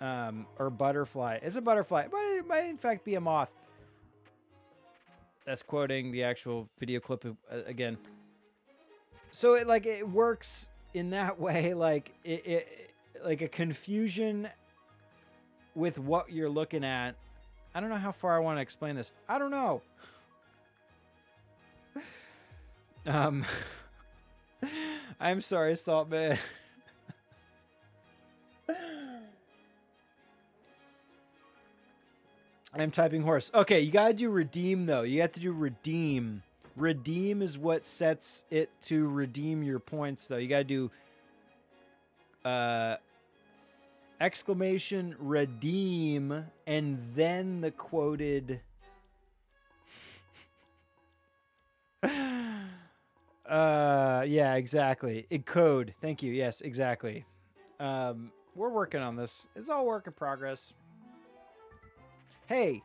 or butterfly. It's a butterfly, but it might in fact be a moth. That's quoting the actual video clip again. So it works in that way, like it like a confusion with what you're looking at. I don't know how far I want to explain this. I don't know. I'm sorry, Saltman. I'm typing horse. Okay, you gotta do redeem though. You have to do redeem. Redeem is what sets it to redeem your points though. You gotta do exclamation redeem and then the quoted Yeah, exactly. In code. Thank you. Yes, exactly. We're working on this. It's all work in progress. Hey,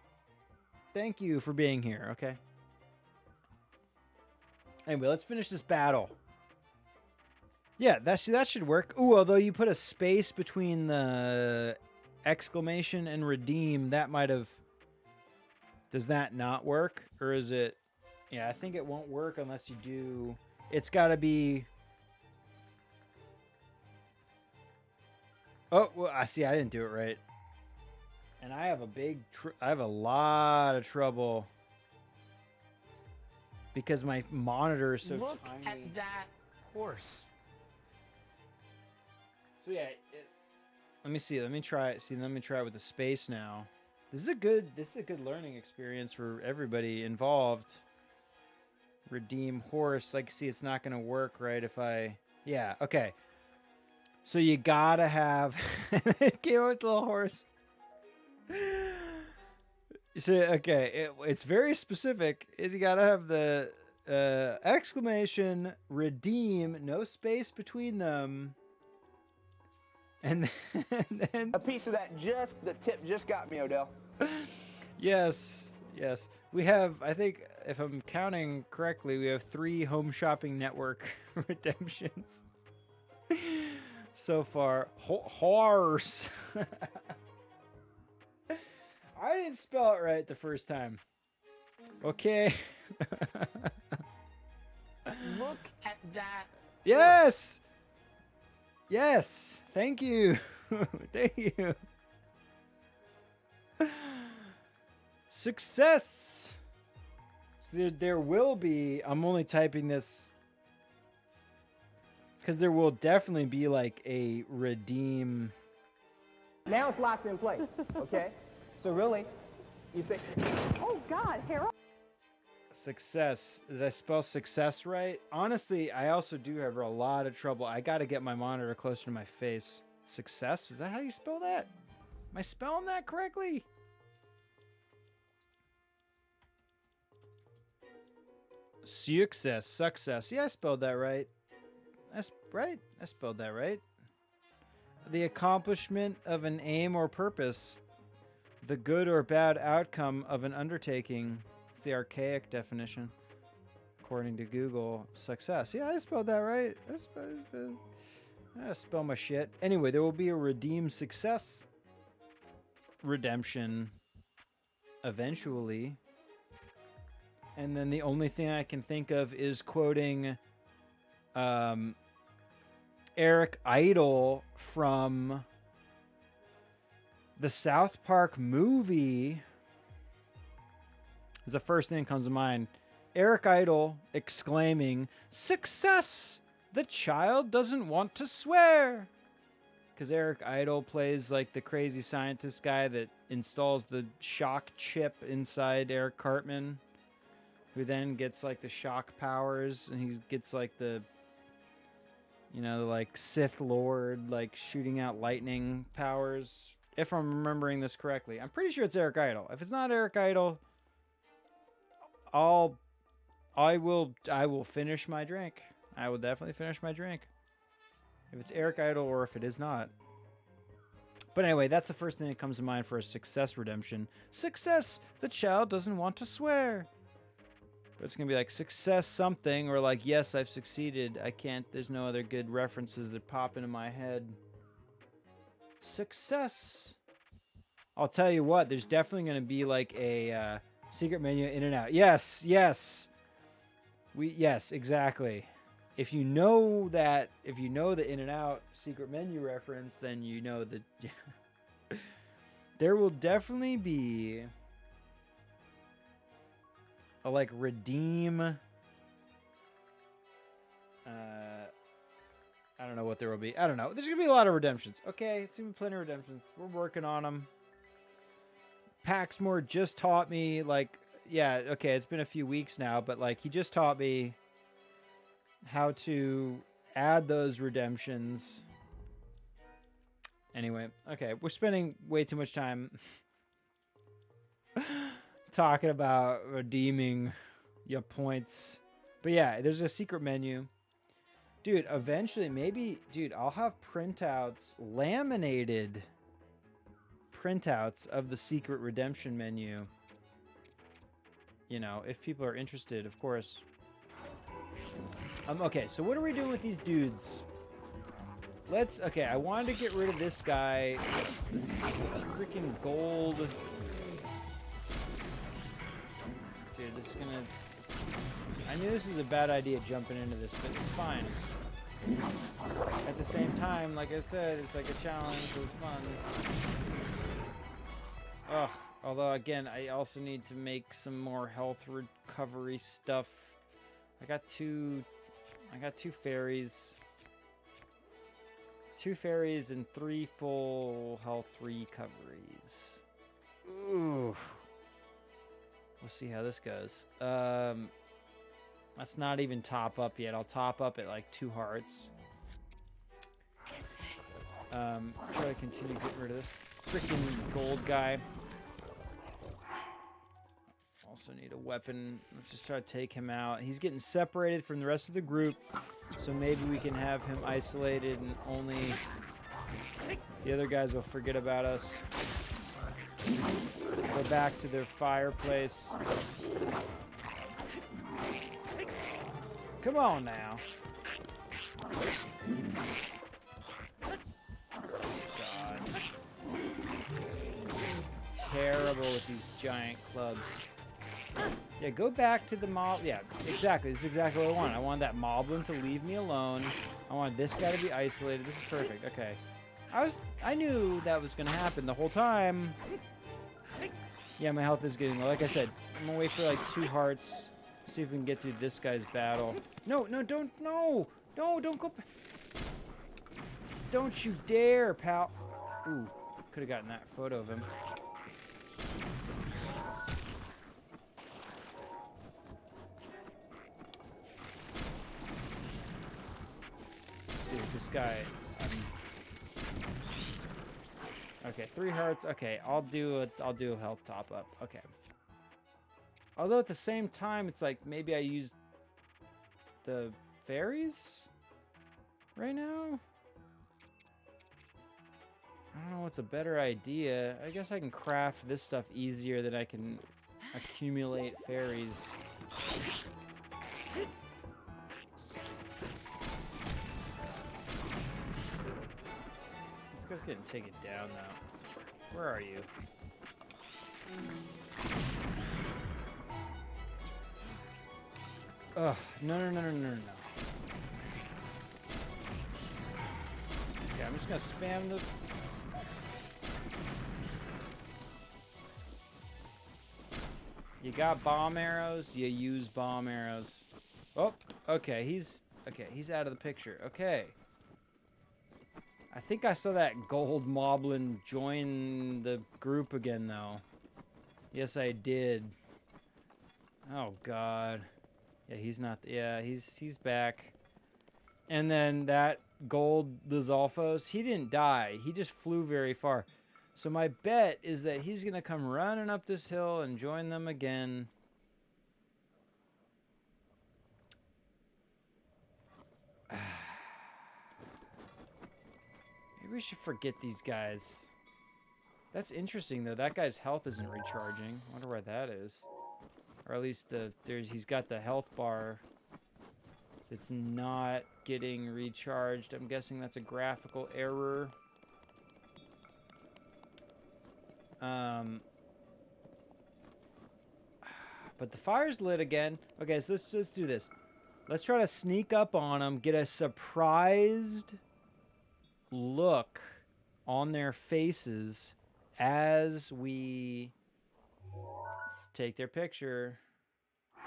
thank you for being here, okay? Anyway, let's finish this battle. Yeah, that should work. Ooh, although you put a space between the exclamation and redeem, that might have... Does that not work? Or is it... Yeah, I think it won't work unless you do... It's got to be... Oh, well, I see. I didn't do it right. And I have I have a lot of trouble because my monitor is so Look tiny. at that horse. So yeah, let me see. Let me try it. See, let me try it with the space now. This is a good learning experience for everybody involved. Redeem horse. Like, see, it's not going to work right if I... Yeah, okay. So you gotta have... It came out with the little horse. So, okay, it's very specific. Is you gotta have the exclamation, redeem, no space between them. And then... A piece of the tip just got me, Odell. Yes, yes. We have, I think, if I'm counting correctly, we have 3 Home Shopping Network redemptions so far. Horse. I didn't spell it right the first time. Okay. Look at that. Yes. Yes. Thank you. Thank you. Success. So there will be, I'm only typing this because there will definitely be like a redeem. Now it's locked in place, okay? So really, you say, Oh God, Harold. Success. Did I spell success right? Honestly, I also do have a lot of trouble. I got to get my monitor closer to my face. Success? Is that how you spell that? Am I spelling that correctly? Success. Success. Yeah, I spelled that right. That's right. I spelled that right. The accomplishment of an aim or purpose. The good or bad outcome of an undertaking. It's the archaic definition. According to Google, success. Yeah, I spelled that right. I spell my shit. Anyway, there will be a redeem success redemption eventually. And then the only thing I can think of is quoting Eric Idle from the South Park movie. Is the first thing that comes to mind. Eric Idle exclaiming, "Success! The child doesn't want to swear." Because Eric Idle plays like the crazy scientist guy that installs the shock chip inside Eric Cartman, who then gets like the shock powers, and he gets like the, you know, like Sith Lord, like shooting out lightning powers. If I'm remembering this correctly, I'm pretty sure it's Eric Idle. If it's not Eric Idle, I will finish my drink. I will definitely finish my drink. If it's Eric Idle or if it is not. But anyway, that's the first thing that comes to mind for a success redemption. Success! The child doesn't want to swear. But it's going to be like success something, or like, yes, I've succeeded. I can't, there's no other good references that pop into my head. Success. I'll tell you what, there's definitely going to be like a secret menu in and out. Yes, yes. Yes, exactly. If you know that, if you know the in and out secret menu reference, then you know that there will definitely be a like redeem. I don't know what there will be. I don't know. There's gonna be a lot of redemptions. Okay, it's gonna be plenty of redemptions. We're working on them. Paxmore just taught me, like, yeah, okay, it's been a few weeks now, but like he just taught me how to add those redemptions. Anyway, okay, we're spending way too much time talking about redeeming your points. But yeah, there's a secret menu. Dude, eventually, maybe, dude, I'll have printouts, laminated printouts of the secret redemption menu. You know, if people are interested, of course. Okay, so what are we doing with these dudes? Okay, I wanted to get rid of this guy. This freaking gold. Dude, this is gonna... I knew this is a bad idea jumping into this, but it's fine. At the same time, like I said, it's like a challenge, so it's fun. Ugh. Although, again, I also need to make some more health recovery stuff. I got two fairies. 2 fairies and 3 full health recoveries. Ooh. We'll see how this goes. Let's not even top up yet. I'll top up at like 2 hearts. Try to continue getting rid of this freaking gold guy. Also need a weapon. Let's just try to take him out. He's getting separated from the rest of the group, so maybe we can have him isolated and only the other guys will forget about us. Go back to their fireplace. Come on now. God. Terrible with these giant clubs. Yeah, go back to the mob. Yeah, exactly. This is exactly what I want. I want that moblin to leave me alone. I want this guy to be isolated. This is perfect. Okay. I knew that was going to happen the whole time. Yeah, my health is getting low. Like I said, I'm going to wait for like 2 hearts. See if we can get through this guy's battle. No, don't go. Don't you dare, pal. Ooh, could have gotten that photo of him. Dude, this guy. Okay, 3 hearts. Okay, I'll do a health top up. Okay. Although at the same time, it's like maybe I use the fairies right now. I don't know what's a better idea. I guess I can craft this stuff easier than I can accumulate fairies. This guy's getting taken down now. Where are you? Ugh, no. Yeah, I'm just gonna spam the... You got bomb arrows, you use bomb arrows. Oh, okay, he's out of the picture. Okay. I think I saw that gold moblin join the group again, though. Yes, I did. Oh, God. Yeah, he's not... Yeah, he's back. And then that gold Lizalfos, he didn't die. He just flew very far. So my bet is that he's going to come running up this hill and join them again. Maybe we should forget these guys. That's interesting, though. That guy's health isn't recharging. I wonder why that is. Or at least he's got the health bar. It's not getting recharged. I'm guessing that's a graphical error. But the fire's lit again. Okay, so let's do this. Let's try to sneak up on them, get a surprised look on their faces as we take their picture. All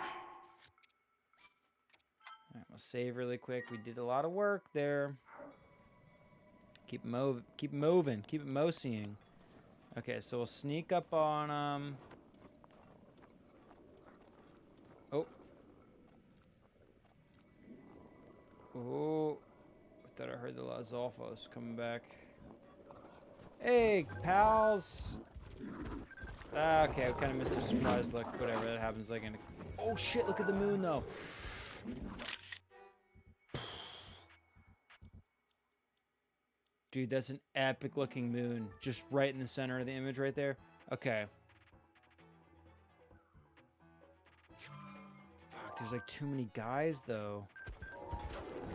right, we'll save really quick. We did a lot of work there. Keep moving, keep it moseing. Okay, so we'll sneak up on them. Oh, I thought I heard the Lizalfos coming back. Hey, pals. Okay, I kind of missed a surprise look. Whatever, that happens like in a... Oh, shit, look at the moon, though. Dude, that's an epic looking moon. Just right in the center of the image right there. Okay. Fuck, there's like too many guys though.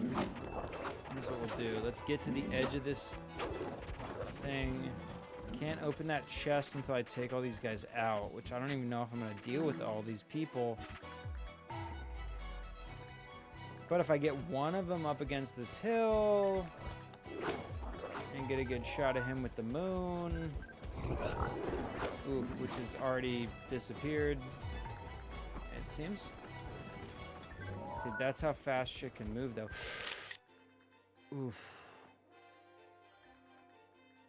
Here's what we'll do. Let's get to the edge of this thing. Can't open that chest until I take all these guys out, which I don't even know if I'm going to deal with all these people. But if I get one of them up against this hill and get a good shot of him with the moon, oof, which has already disappeared, it seems. Dude, that's how fast shit can move, though. Oof.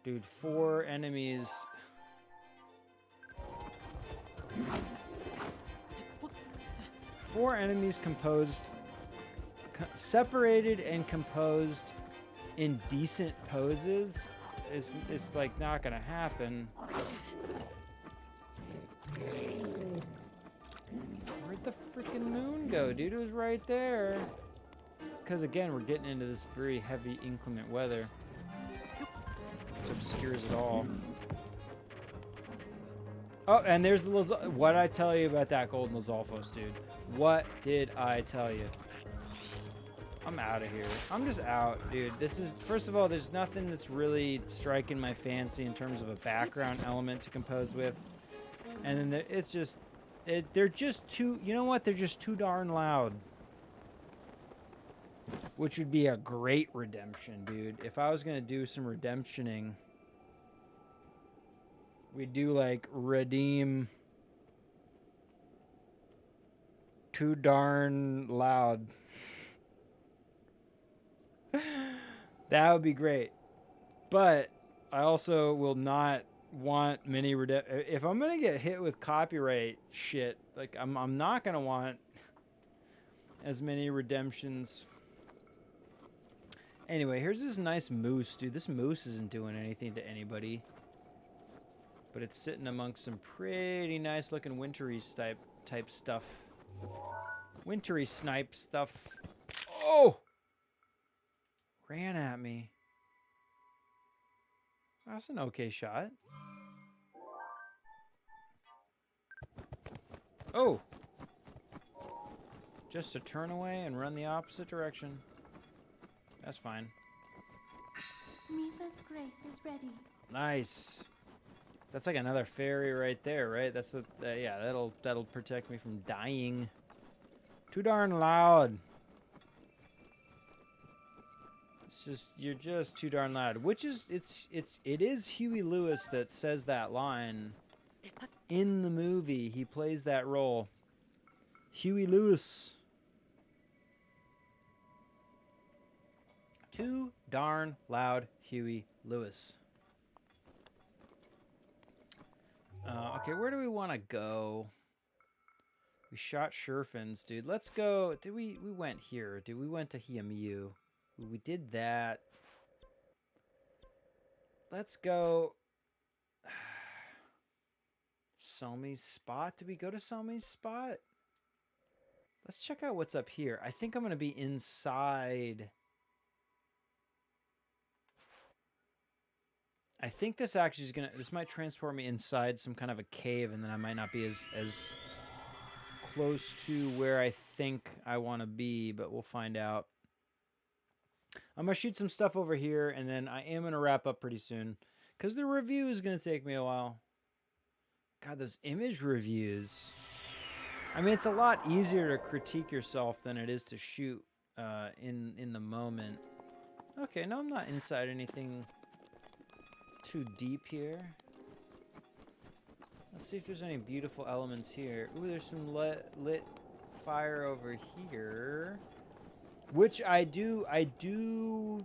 Dude, 4 enemies. Four enemies composed, separated and composed in decent poses is like not gonna happen. Where'd the freaking moon go, dude? It was right there. Because again, we're getting into this very heavy inclement weather, which obscures it all. Oh, and there's the what did I tell you about that golden Lizalfos, dude? What did I tell you? I'm out of here. I'm just out, dude. This is, first of all, there's nothing that's really striking my fancy in terms of a background element to compose with. And then it's just, they're just too, you know what? They're just too darn loud. Which would be a great redemption, dude. If I was going to do some redemptioning, we'd do like redeem too darn loud. That would be great. But I also will not want many if I'm going to get hit with copyright shit, like I'm not going to want as many redemptions. Anyway, here's this nice moose, dude. This moose isn't doing anything to anybody. But it's sitting amongst some pretty nice looking wintry type stuff. Wintry snipe stuff. Oh! Ran at me. That's an okay shot. Oh! Just to turn away and run the opposite direction. That's fine. Mifa's grace is ready. Nice. That's like another fairy right there, right? That's the yeah. That'll protect me from dying. Too darn loud. It's just, you're just too darn loud. Which is it is Huey Lewis that says that line in the movie. He plays that role. Huey Lewis. Too darn loud, Huey Lewis. Okay, where do we want to go? We shot Sherfins, dude. Let's go. We went here. Dude, we went to Hiamiu. We did that. Let's go. Selmie's spot. Did we go to Selmie's spot? Let's check out what's up here. I think I'm going to be inside. I think this actually is going to... This might transport me inside some kind of a cave, and then I might not be as close to where I think I want to be, but we'll find out. I'm going to shoot some stuff over here, and then I am going to wrap up pretty soon, because the review is going to take me a while. God, those image reviews. I mean, it's a lot easier to critique yourself than it is to shoot in the moment. Okay, no, I'm not inside anything too deep here. Let's see if there's any beautiful elements here. Ooh, there's some lit fire over here. Which ooh.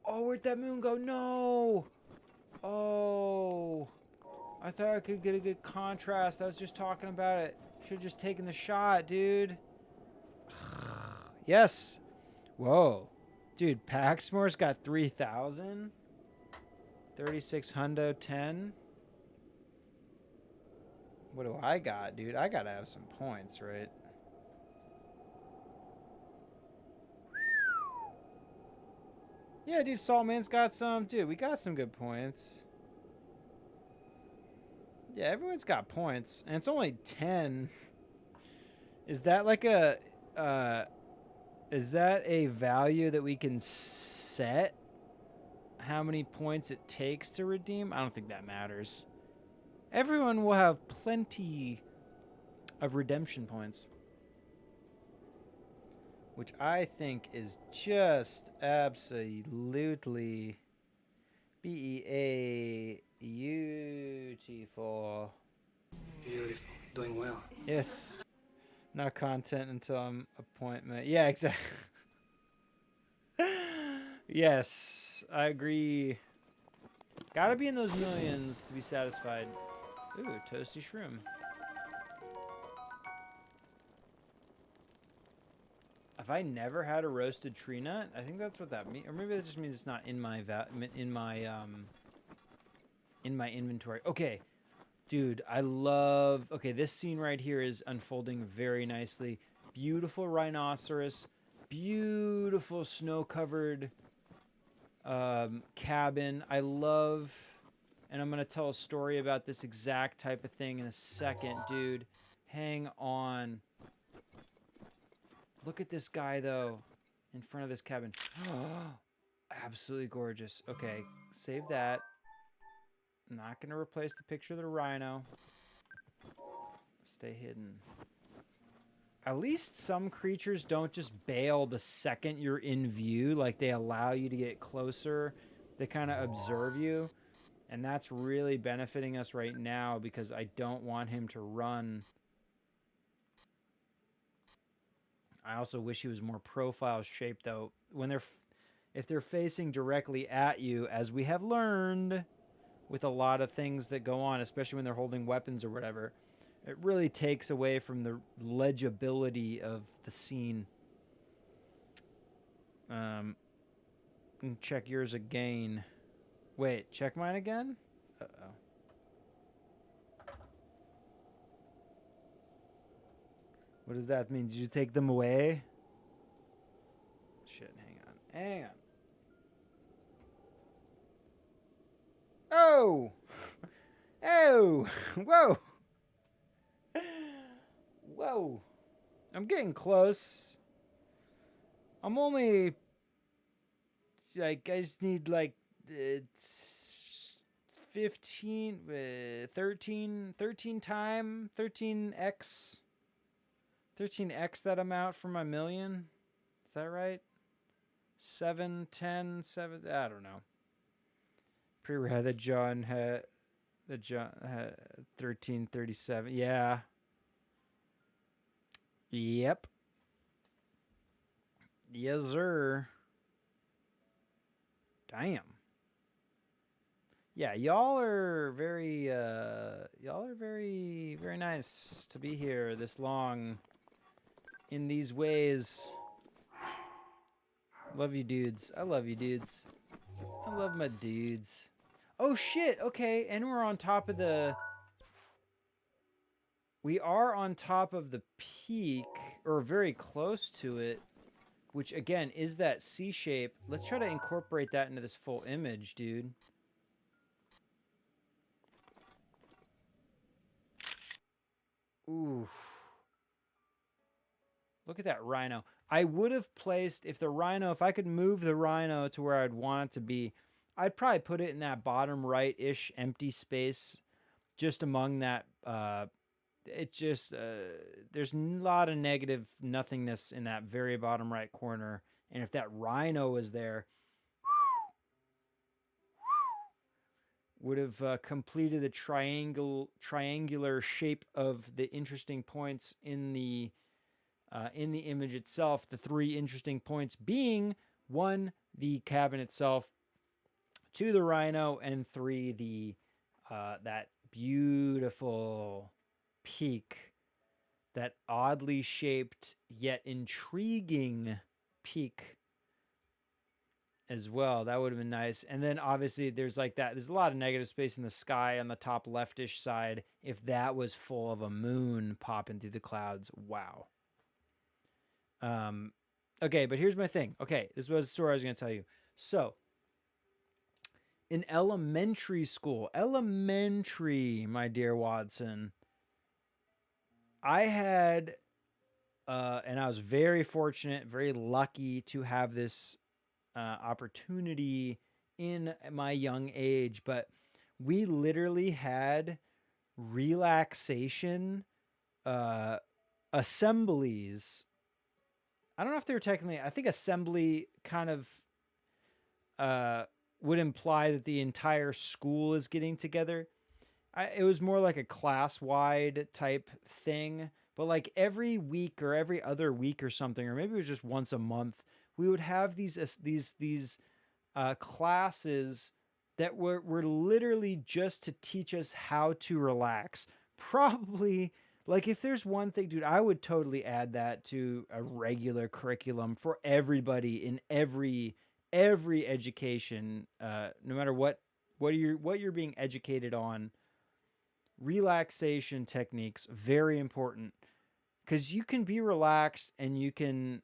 Oh, where'd that moon go? No! Oh. I thought I could get a good contrast. I was just talking about it. Should have just taken the shot, dude. Yes. Whoa. Dude, Paxmore's got 3,000. 36 hundo 10. What do I got, dude? I gotta have some points, right? Yeah, dude, Saltman's got some. Dude, we got some good points. Yeah, everyone's got points. And it's only 10. Is that like a... is that a value that we can set? How many points it takes to redeem? I don't think that matters. Everyone will have plenty of redemption points. Which I think is just absolutely beautiful. Beautiful. Doing well. Yes. Not content until I'm appointment. Yeah, exactly. Yes, I agree. Gotta be in those millions to be satisfied. Ooh, toasty shroom. Have I never had a roasted tree nut? I think that's what that means. Or maybe that just means it's not in my inventory. Okay. Dude, I love... Okay, this scene right here is unfolding very nicely. Beautiful rhinoceros. Beautiful snow-covered cabin. I love... And I'm going to tell a story about this exact type of thing in a second, dude. Hang on. Look at this guy, though, in front of this cabin. Absolutely gorgeous. Okay, save that. I'm not going to replace the picture of the rhino. Stay hidden. At least some creatures don't just bail the second you're in view. Like, they allow you to get closer. They kind of observe you. And that's really benefiting us right now because I don't want him to run. I also wish he was more profile shaped, though. When if they're facing directly at you, as we have learned with a lot of things that go on, especially when they're holding weapons or whatever, it really takes away from the legibility of the scene. And check yours again. Wait, check mine again? Uh-oh. What does that mean? Did you take them away? Shit, hang on. Hang on. Oh! Oh! Whoa! Whoa. I'm getting close. I'm only... Like, I just need, like... 15... 13x... 13x that amount for my million? Is that right? 7, 10, 7... I don't know. Pretty rare that John had... That John had 1337. Yeah. Yep. Yes, sir. Damn. Yeah, y'all are very very nice to be here this long in these ways. Love you dudes. I love you dudes. I love my dudes. Oh shit, okay, and we're on top of the... We are on top of the peak, or very close to it, which again is that C shape. Let's try to incorporate that into this full image, dude. Ooh. Look at that rhino. I would have placed, if I could move the rhino to where I'd want it to be, I'd probably put it in that bottom right-ish empty space, just among that, there's a lot of negative nothingness in that very bottom right corner. And if that rhino was there, would have completed the triangular shape of the interesting points in the image itself. The three interesting points being 1, the cabin itself, 2, the rhino, and 3, the that beautiful peak, that oddly shaped yet intriguing peak as well. That would have been nice. And then obviously there's like that. There's a lot of negative space in the sky on the top leftish side. If that was full of a moon popping through the clouds, wow. Okay, but here's my thing. Okay, this was the story I was going to tell you. So, in elementary school, my dear Watson, I had, and I was very fortunate, very lucky to have this opportunity in my young age, but we literally had relaxation assemblies. I don't know if they were technically, I think assembly kind of would imply that the entire school is getting together. It was more like a class-wide type thing, but like every week or every other week or something, or maybe it was just once a month, we would have these classes that were literally just to teach us how to relax. Probably, like, if there's one thing, dude, I would totally add that to a regular curriculum for everybody in every education, no matter what you're being educated on. Relaxation techniques, very important, because you can be relaxed and you can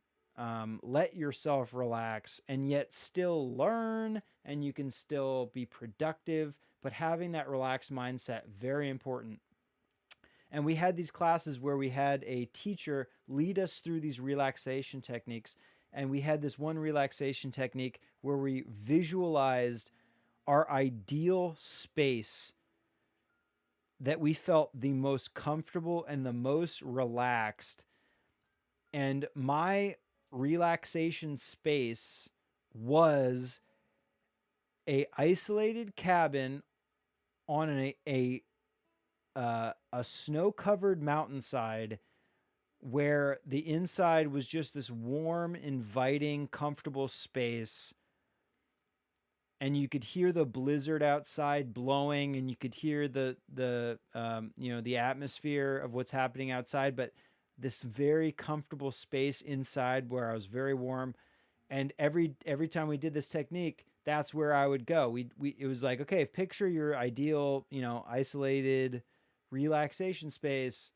let yourself relax and yet still learn, and you can still be productive, but having that relaxed mindset, very important. And we had these classes where we had a teacher lead us through these relaxation techniques. And we had this one relaxation technique where we visualized our ideal space that we felt the most comfortable and the most relaxed. And my relaxation space was a isolated cabin on a snow-covered mountainside, where the inside was just this warm, inviting, comfortable space. And you could hear the blizzard outside blowing, and you could hear the atmosphere of what's happening outside, but this very comfortable space inside where I was very warm. And every time we did this technique, that's where I would go. It was like, okay, picture your ideal, isolated relaxation space,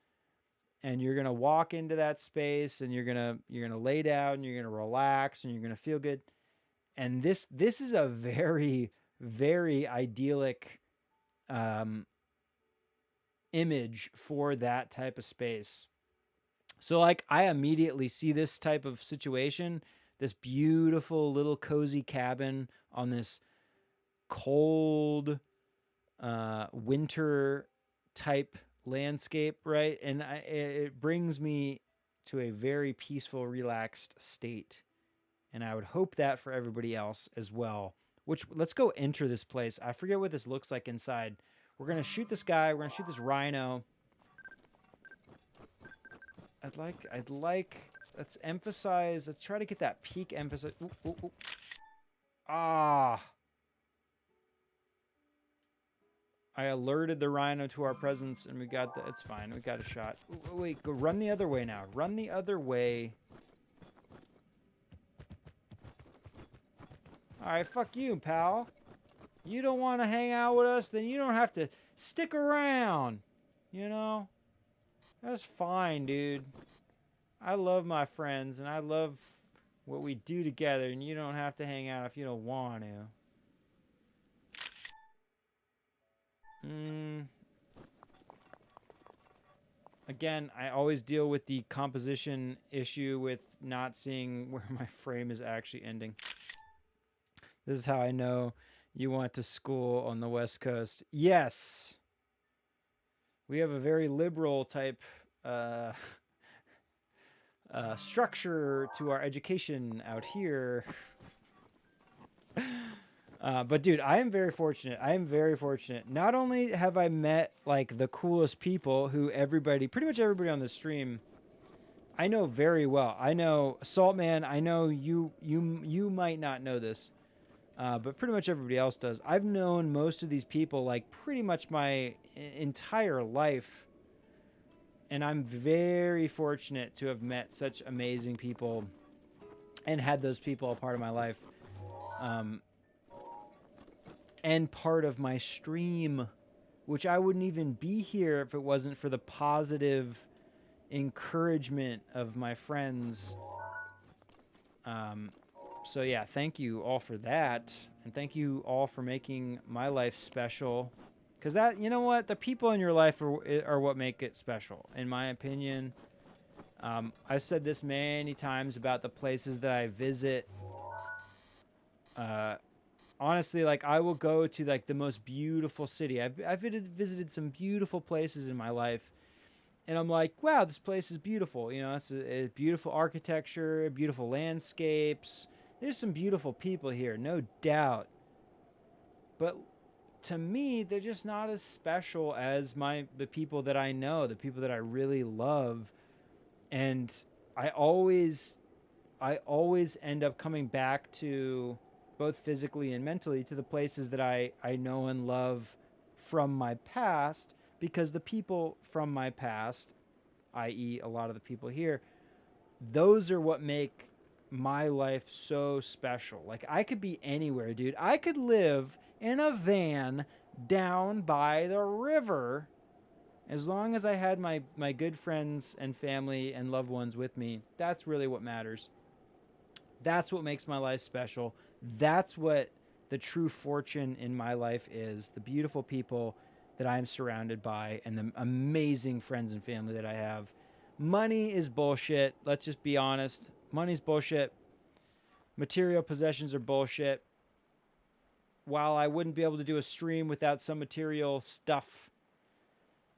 and you're going to walk into that space, and you're going to lay down, and you're going to relax, and you're going to feel good. And this is a very, very idyllic image for that type of space. So like, I immediately see this type of situation, this beautiful little cozy cabin on this cold winter type landscape, right? And it brings me to a very peaceful, relaxed state. And I would hope that for everybody else as well. Which, let's go enter this place. I forget what this looks like inside. We're going to shoot this guy. We're going to shoot this rhino. I'd like, let's emphasize, let's try to get that peak emphasis. Ooh, ooh, ooh. Ah. I alerted the rhino to our presence, and we got the, it's fine. We got a shot. Ooh, wait, go run the other way now. Run the other way. Alright, fuck you, pal. You don't want to hang out with us, then you don't have to stick around. You know? That's fine, dude. I love my friends, and I love what we do together, and you don't have to hang out if you don't want to. Again, I always deal with the composition issue with not seeing where my frame is actually ending. This is how I know you went to school on the West Coast. Yes. We have a very liberal type structure to our education out here. But dude, I am very fortunate. Not only have I met like the coolest people who pretty much everybody on the stream, I know very well. I know Saltman. I know you might not know this. But pretty much everybody else does. I've known most of these people like pretty much my entire life. And I'm very fortunate to have met such amazing people and had those people a part of my life. and part of my stream, which I wouldn't even be here if it wasn't for the positive encouragement of my friends. So yeah, thank you all for that, and thank you all for making my life special. Because that, you know what, the people in your life are what make it special, in my opinion. I've said this many times about the places that I visit. Honestly, like, I will go to like the most beautiful city. I've visited some beautiful places in my life, and I'm like, wow, this place is beautiful. You know, it's a beautiful architecture, beautiful landscapes. There's some beautiful people here, no doubt. But to me, they're just not as special as the people that I know, the people that I really love. And I always end up coming back to, both physically and mentally, to the places that I know and love from my past, because the people from my past, i.e. a lot of the people here, those are what make my life so special. Like, I could be anywhere, dude. I could live in a van down by the river, as long as I had my good friends and family and loved ones with me. That's really what matters. That's what makes my life special. That's what the true fortune in my life is. The beautiful people that I am surrounded by, and the amazing friends and family that I have. Money is bullshit. Let's just be honest. Money's bullshit. Material possessions are bullshit. While I wouldn't be able to do a stream without some material stuff,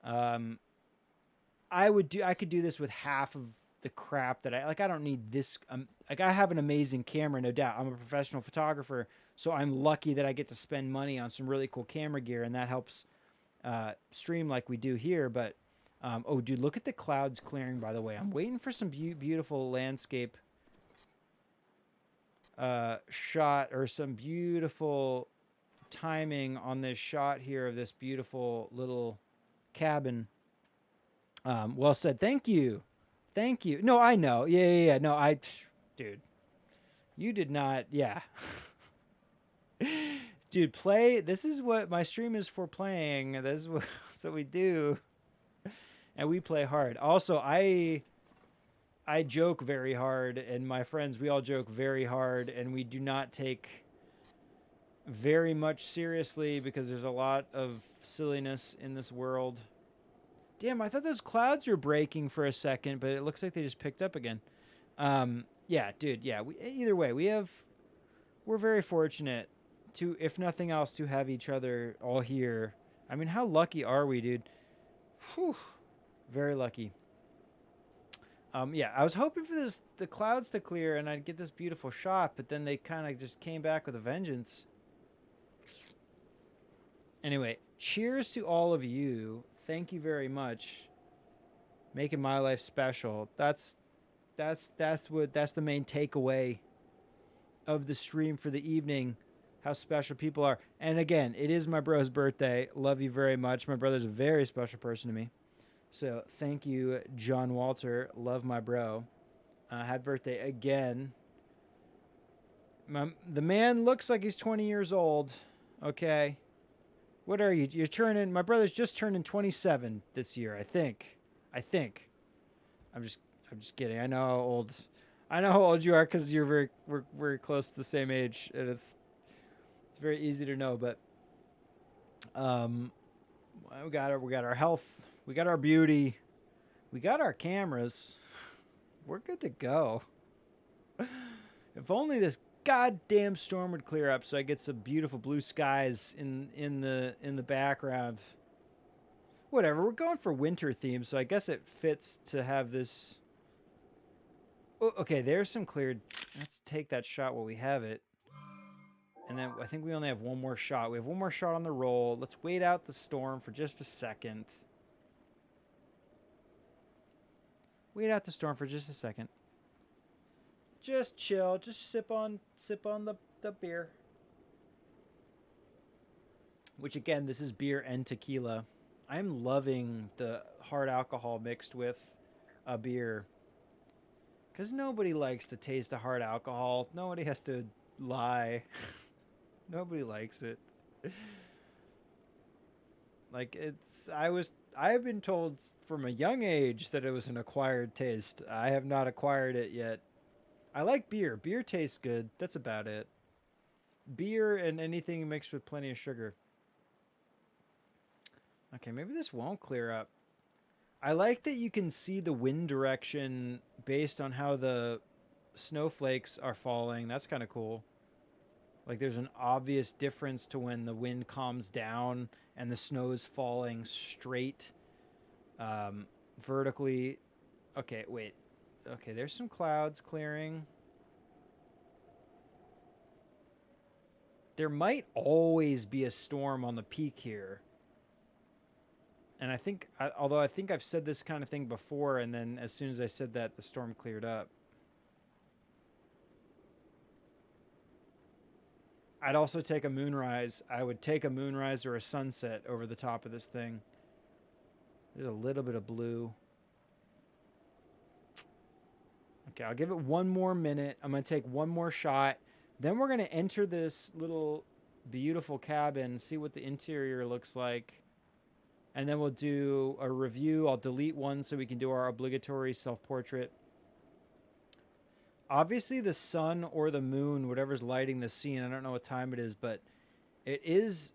I could do this with half of the crap that I don't need this. Like, I have an amazing camera, no doubt. I'm a professional photographer, so I'm lucky that I get to spend money on some really cool camera gear, and that helps stream like we do here. But oh, dude, look at the clouds clearing, by the way. I'm waiting for some beautiful landscape shot, or some beautiful timing on this shot here of this beautiful little cabin. Well said. Thank you. Thank you. No, I know. Yeah. No, dude, you did not. Yeah. Dude, play. This is what my stream is for, playing. This is what we do. And we play hard. Also, I joke very hard, and my friends, we all joke very hard, and we do not take very much seriously, because there's a lot of silliness in this world. Damn, I thought those clouds were breaking for a second, but it looks like they just picked up again. Yeah, dude, yeah. Either way, we're very fortunate to, if nothing else, to have each other all here. I mean, how lucky are we, dude? Whew. Very lucky. Yeah, I was hoping for the clouds to clear and I'd get this beautiful shot, but then they kind of just came back with a vengeance. Anyway, cheers to all of you. Thank you very much. Making my life special. That's the main takeaway of the stream for the evening. How special people are. And again, it is my bro's birthday. Love you very much. My brother's a very special person to me. So thank you, John Walter. Love my bro. Happy birthday again. The man looks like he's 20 years old. Okay. What are you? You're turning. My brother's just turning 27 this year, I think. I'm just kidding. I know how old you are, because we're very close to the same age, and it's very easy to know. But we got our health, we got our beauty, we got our cameras. We're good to go. If only this goddamn storm would clear up, so I get some beautiful blue skies in the background. Whatever, we're going for winter theme, so I guess it fits to have this. Oh, okay, there's some cleared. Let's take that shot while we have it. And then I think we only have one more shot. We have one more shot on the roll. Let's wait out the storm for just a second. Wait out the storm for just a second. Just chill. Just sip on the beer. Which, again, this is beer and tequila. I'm loving the hard alcohol mixed with a beer. Because nobody likes the taste of hard alcohol. Nobody has to lie. Nobody likes it. Like I've been told from a young age that it was an acquired taste. I have not acquired it yet. I like beer. Beer tastes good. That's about it. Beer and anything mixed with plenty of sugar. Okay, maybe this won't clear up. I like that you can see the wind direction based on how the snowflakes are falling. That's kind of cool. Like there's an obvious difference to when the wind calms down and the snow is falling straight vertically. Okay, wait. Okay, there's some clouds clearing. There might always be a storm on the peak here. And I think, although I think I've said this kind of thing before, and then as soon as I said that, the storm cleared up. I'd also take a moonrise. I would take a moonrise or a sunset over the top of this thing. There's a little bit of blue. Okay, I'll give it one more minute. I'm going to take one more shot. Then we're going to enter this little beautiful cabin, see what the interior looks like. And then we'll do a review. I'll delete one so we can do our obligatory self-portrait. Obviously, the sun or the moon, whatever's lighting the scene, I don't know what time it is, but it is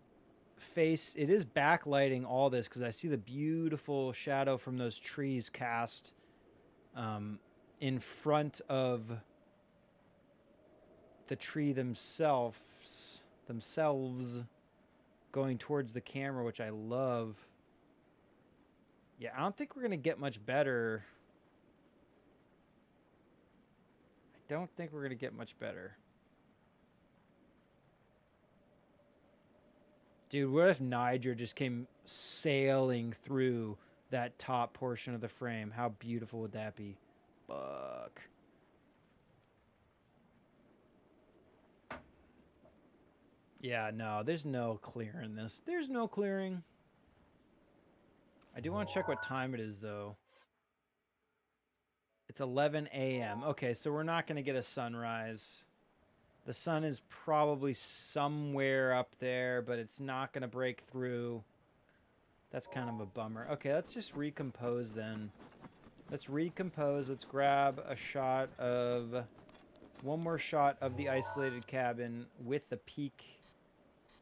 backlighting all this because I see the beautiful shadow from those trees cast in front of the tree themselves going towards the camera, which I love. Yeah, I don't think we're going to get much better. I don't think we're going to get much better. Dude, what if Niger just came sailing through that top portion of the frame? How beautiful would that be? Fuck. Yeah, no, there's no clearing this. There's no clearing. I do want to check what time it is, though. It's 11 a.m. Okay, so we're not going to get a sunrise. The sun is probably somewhere up there, but it's not going to break through. That's kind of a bummer. Okay, let's just recompose then. Let's recompose. Let's grab a shot of... One more shot of the isolated cabin with the peak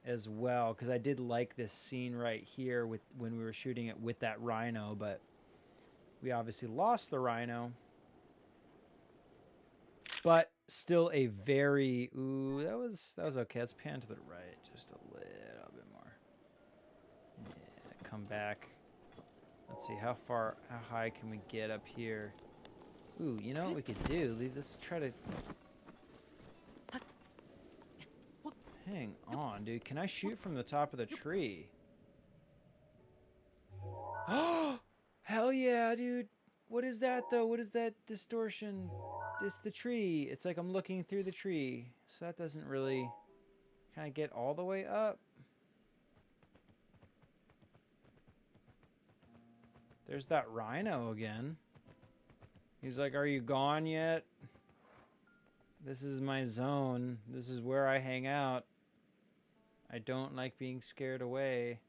as well, because I did like this scene right here with when we were shooting it with that rhino, but we obviously lost the rhino. But still a very... Ooh, that was okay. Let's pan to the right just a little bit more. Yeah, come back. Let's see, how high can we get up here? Ooh, you know what we could do? Let's try to... Hang on, dude. Can I shoot from the top of the tree? Oh, hell yeah, dude. What is that, though? What is that distortion? It's the tree. It's like I'm looking through the tree. So that doesn't really... Can I get all the way up? There's that rhino again. He's like, are you gone yet? This is my zone. This is where I hang out. I don't like being scared away.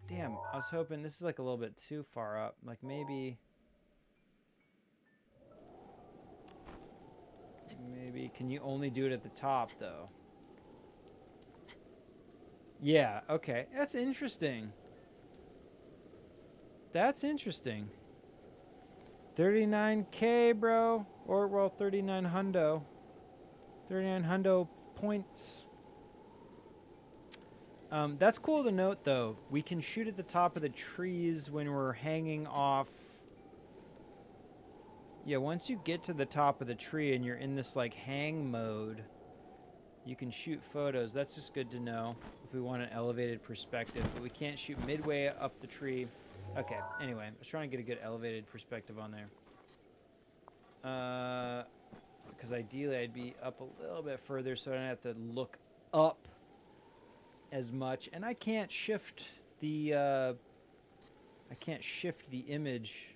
Damn, I was hoping this is like a little bit too far up. Like maybe... Maybe, can you only do it at the top though? Yeah, okay. That's interesting. That's interesting. 39K, bro. Or, well, 39 hundo. 39 hundo points. That's cool to note, though. We can shoot at the top of the trees when we're hanging off. Yeah, once you get to the top of the tree and you're in this, like, hang mode, you can shoot photos. That's just good to know if we want an elevated perspective. But we can't shoot midway up the tree. Okay, anyway, I was trying to get a good elevated perspective on there. Because ideally I'd be up a little bit further so I don't have to look up as much. And I can't shift the image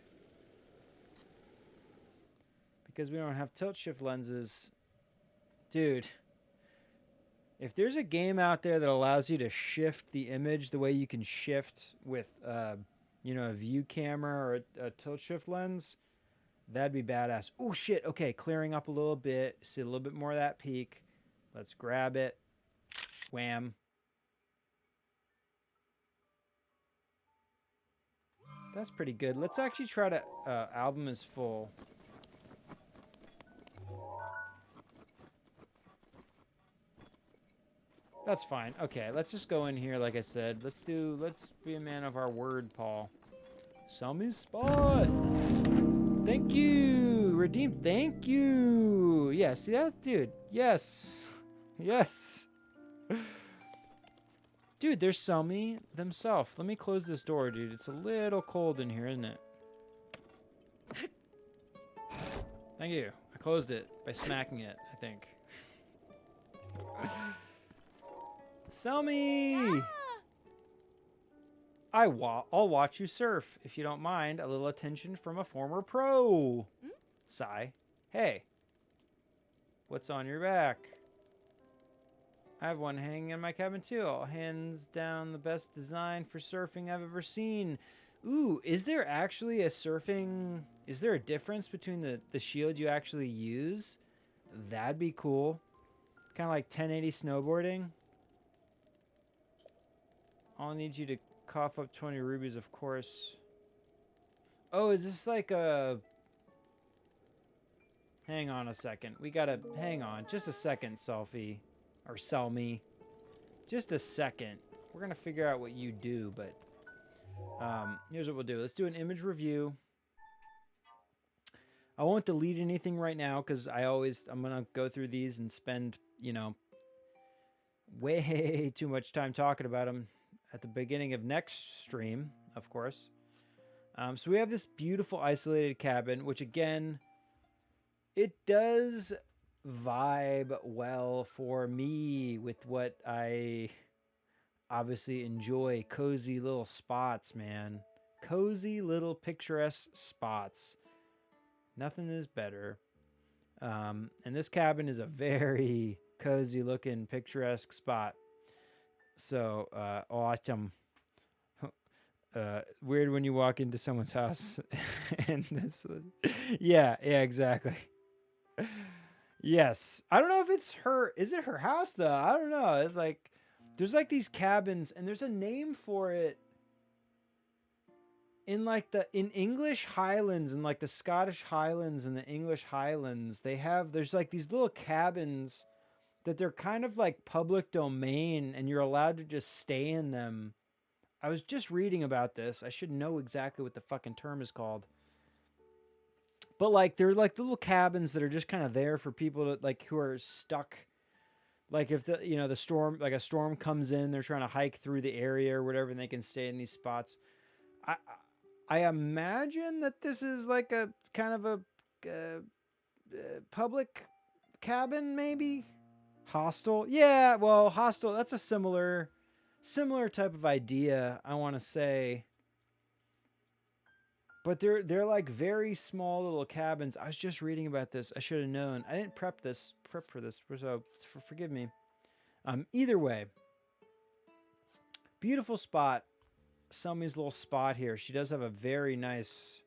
because we don't have tilt shift lenses. Dude, If there's a game out there that allows you to shift the image the way you can shift with, you know, a view camera or a tilt shift lens, that'd be badass. Oh shit! Okay, clearing up a little bit. See a little bit more of that peak. Let's grab it. Wham. That's pretty good. Let's actually try to... album is full. That's fine. Okay, let's just go in here like I said. Let's be a man of our word, Paul. Selmie's spot! Thank you! Redeemed, thank you! Yeah, see that? Dude, yes. Yes. Dude, there's Selmie themselves. Let me close this door, dude. It's a little cold in here, isn't it? Thank you. I closed it by smacking it, I think. Selmie! I'll watch you surf, if you don't mind. A little attention from a former pro. Sigh. Hey. What's on your back? I have one hanging in my cabin too. All hands down the best design for surfing I've ever seen. Ooh, is there actually a surfing... Is there a difference between the shield you actually use? That'd be cool. Kind of like 1080 snowboarding. I'll need you to cough up 20 rubies, of course. Oh, is this like a... Hang on a second. We gotta... Hang on. Just a second, Selfie. Or Selmie. Just a second. We're gonna figure out what you do, but... here's what we'll do. Let's do an image review. I won't delete anything right now, because I'm gonna go through these and spend, you know... way too much time talking about them at the beginning of next stream, of course. So we have this beautiful isolated cabin, which again, it does vibe well for me with what I obviously enjoy. Cozy little spots, man. Cozy little picturesque spots. Nothing is better. And this cabin is a very cozy looking picturesque spot. So awesome. Weird when you walk into someone's house and this. Yeah, exactly. Yes, I don't know if it's her. Is it her house though? I don't know. It's like there's like these cabins, and there's a name for it in like in English Highlands and like the Scottish Highlands and the English Highlands. There's like these little cabins that they're kind of like public domain, and you're allowed to just stay in them. I was just reading about this. I should know exactly what the fucking term is called. But like they're like the little cabins that are just kind of there for people to like who are stuck. Like if the storm, like a storm comes in, they're trying to hike through the area or whatever, and they can stay in these spots. I imagine that this is like a kind of a public cabin, maybe. Hostel? Yeah, well, hostel, that's a similar type of idea, I want to say. But they're like very small little cabins. I was just reading about this. I should have known. I didn't prep for this, so forgive me. Either way, beautiful spot. Selmie's little spot here. She does have a very nice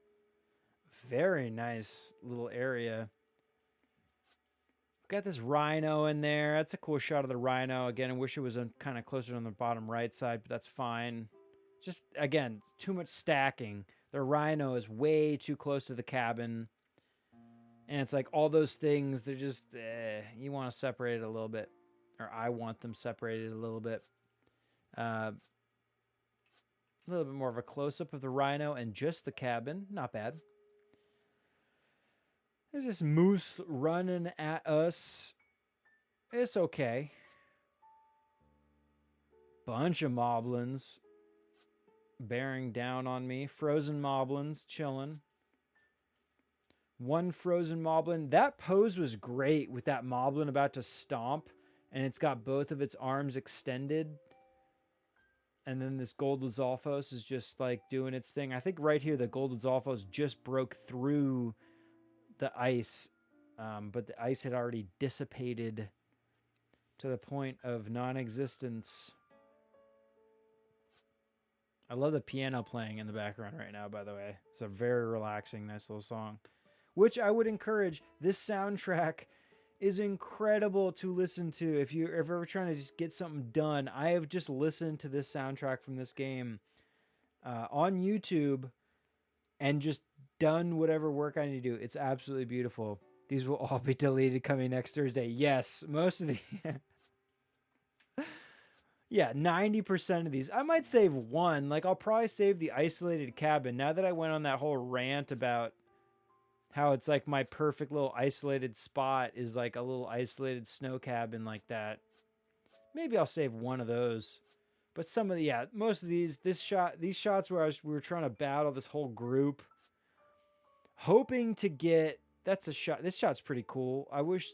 little area. Got this rhino in there. That's a cool shot of the rhino. Again, I wish it was kind of closer on the bottom right side, but that's fine. Just, again, too much stacking. The rhino is way too close to the cabin. And it's like all those things, they're just, you want to separate it a little bit. Or I want them separated a little bit. A little bit more of a close-up of the rhino and just the cabin. Not bad. There's this moose running at us. It's okay. Bunch of moblins bearing down on me. Frozen moblins chilling. One frozen moblin. That pose was great with that moblin about to stomp. And it's got both of its arms extended. And then this gold Lizalfos is just like doing its thing. I think right here the gold Lizalfos just broke through the ice, but the ice had already dissipated to the point of non-existence. I love the piano playing in the background right now, by the way. It's a very relaxing, nice little song, which I would encourage. This soundtrack is incredible to listen to if you're ever trying to just get something done. I have just listened to this soundtrack from this game on YouTube and just done whatever work I need to do. It's absolutely beautiful. These will all be deleted coming next Thursday. Yes, most of the... Yeah, 90% of these. I might save one. Like, I'll probably save the isolated cabin. Now that I went on that whole rant about how it's like my perfect little isolated spot is like a little isolated snow cabin like that. Maybe I'll save one of those. But some of the, yeah, most of these shots where we were trying to battle this whole group, hoping to get, that's a shot. This shot's pretty cool. I wish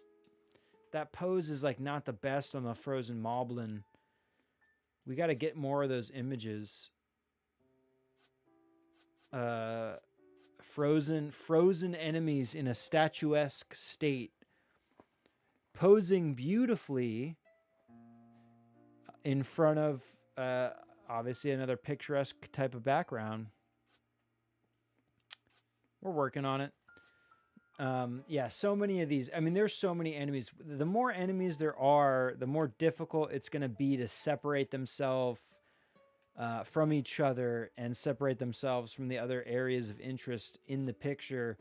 that pose is like not the best on the frozen moblin. We got to get more of those images. Frozen enemies in a statuesque state, posing beautifully in front of obviously another picturesque type of background. We're working on it. Yeah, so many of these. I mean, there's so many enemies. The more enemies there are, the more difficult it's going to be to separate themselves from each other and separate themselves from the other areas of interest in the picture.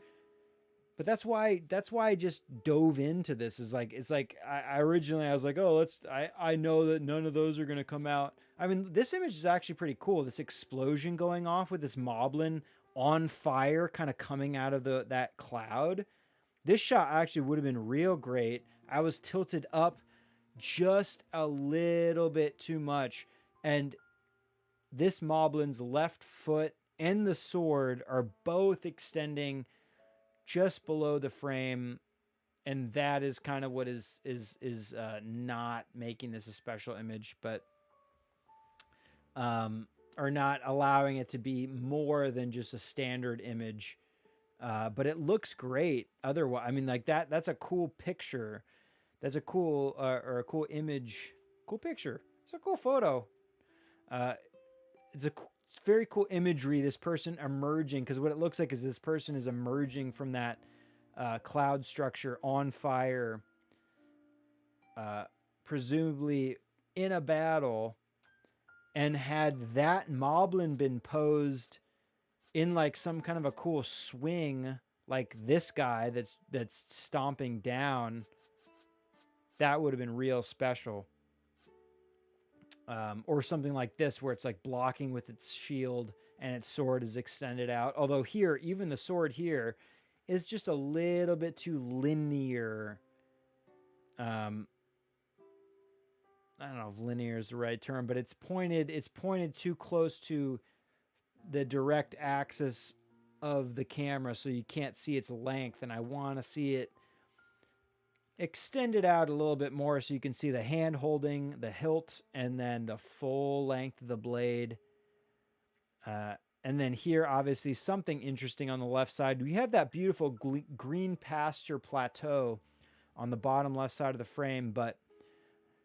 But that's why I just dove into this. It's like I originally I was like, oh, I know that none of those are going to come out. I mean, this image is actually pretty cool. This explosion going off with this moblin on fire kind of coming out of that cloud. This shot actually would have been real great. I was tilted up just a little bit too much, and this moblin's left foot and the sword are both extending just below the frame, and that is kind of what is not making this a special image, but or not allowing it to be more than just a standard image. But it looks great otherwise. I mean, like that's a cool picture. That's a cool or a cool image. Cool picture. It's a cool photo. It's very cool imagery. This person emerging, because what it looks like is this person is emerging from that cloud structure on fire, presumably in a battle. And had that moblin been posed in like some kind of a cool swing, like this guy that's stomping down, that would have been real special. Or something like this where it's like blocking with its shield and its sword is extended out. Although here, even the sword here is just a little bit too linear. I don't know if linear is the right term, but it's pointed too close to the direct axis of the camera, so you can't see its length, and I want to see it extended out a little bit more so you can see the hand holding the hilt and then the full length of the blade. And then here, obviously, something interesting on the left side. We have that beautiful green pasture plateau on the bottom left side of the frame, but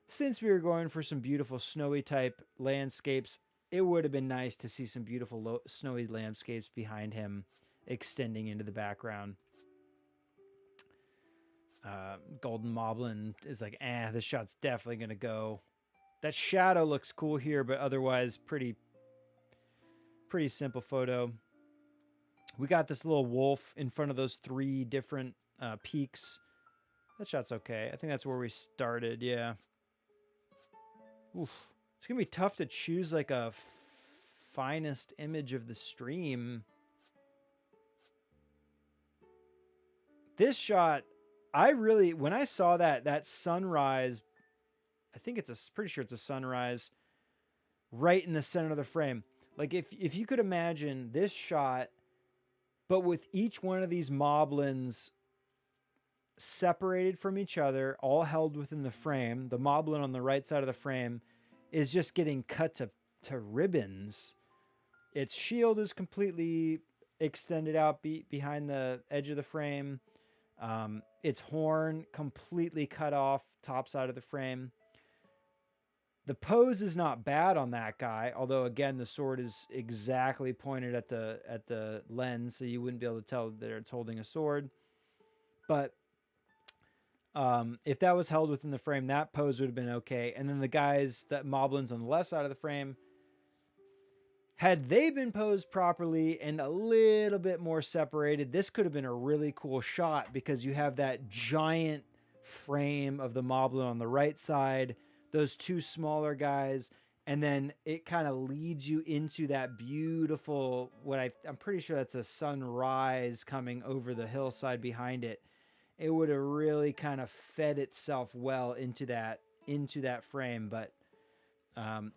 since we were going for some beautiful snowy type landscapes, it would have been nice to see some beautiful snowy landscapes behind him extending into the background. Golden Moblin is like, this shot's definitely going to go. That shadow looks cool here, but otherwise pretty simple photo. We got this little wolf in front of those three different peaks. That shot's okay. I think that's where we started, yeah. Oof. It's going to be tough to choose like a finest image of the stream. This shot, when I saw that sunrise, I think pretty sure it's a sunrise right in the center of the frame. Like if you could imagine this shot, but with each one of these moblins separated from each other, all held within the frame. The moblin on the right side of the frame is just getting cut to ribbons. Its shield is completely extended out behind the edge of the frame. Its horn completely cut off top side of the frame. The pose is not bad on that guy, although again the sword is exactly pointed at the lens, so you wouldn't be able to tell that it's holding a sword. But if that was held within the frame, that pose would have been okay. And then the guys, that moblins on the left side of the frame, had they been posed properly and a little bit more separated, this could have been a really cool shot, because you have that giant frame of the moblin on the right side, those two smaller guys, and then it kind of leads you into that beautiful, I'm pretty sure that's a sunrise coming over the hillside behind it. It would have really kind of fed itself well into that frame. But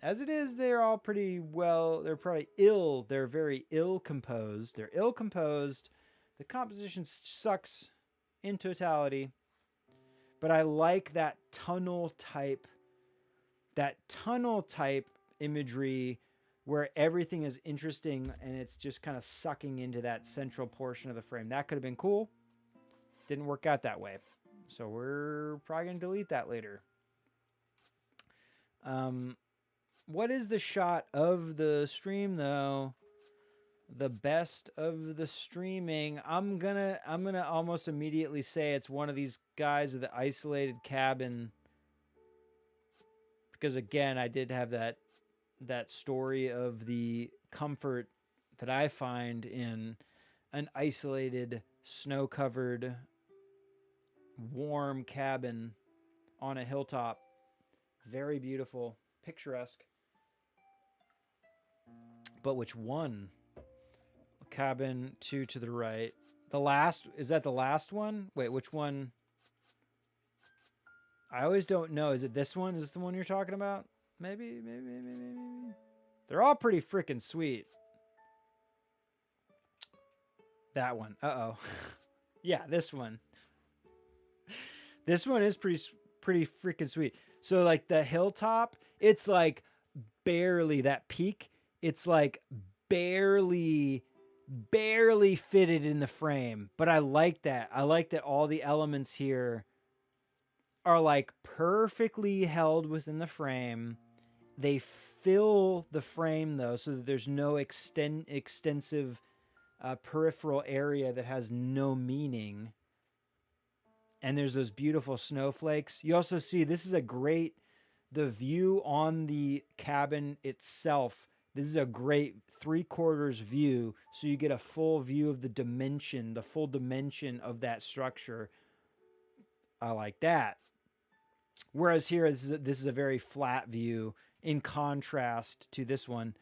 as it is, they're all pretty well. They're probably ill. They're very ill composed. They're ill composed. The composition sucks in totality. But I like that tunnel type imagery where everything is interesting and it's just kind of sucking into that central portion of the frame. That could have been cool. Didn't work out that way. So we're probably going to delete that later. What is the shot of the stream though? The best of the streaming. I'm gonna almost immediately say it's one of these guys of the isolated cabin. Because again, I did have that story of the comfort that I find in an isolated, snow-covered, warm cabin on a hilltop. Very beautiful, picturesque. But which one? Cabin 2 to the right. The last, is that the last one? Wait, which one? I always don't know. Is it this one? Is this the one you're talking about? Maybe. They're all pretty freaking sweet. That one. Uh-oh. Yeah, this one. This one is pretty freaking sweet. So like the hilltop, it's like barely that peak. It's like barely fitted in the frame. But I like that. I like that all the elements here are like perfectly held within the frame. They fill the frame though, so that there's no extensive peripheral area that has no meaning. And there's those beautiful snowflakes. You also see, this is the view on the cabin itself. This is a great 3/4 view. So you get a full view of the full dimension of that structure. I like that. Whereas here, this is a very flat view in contrast to this one.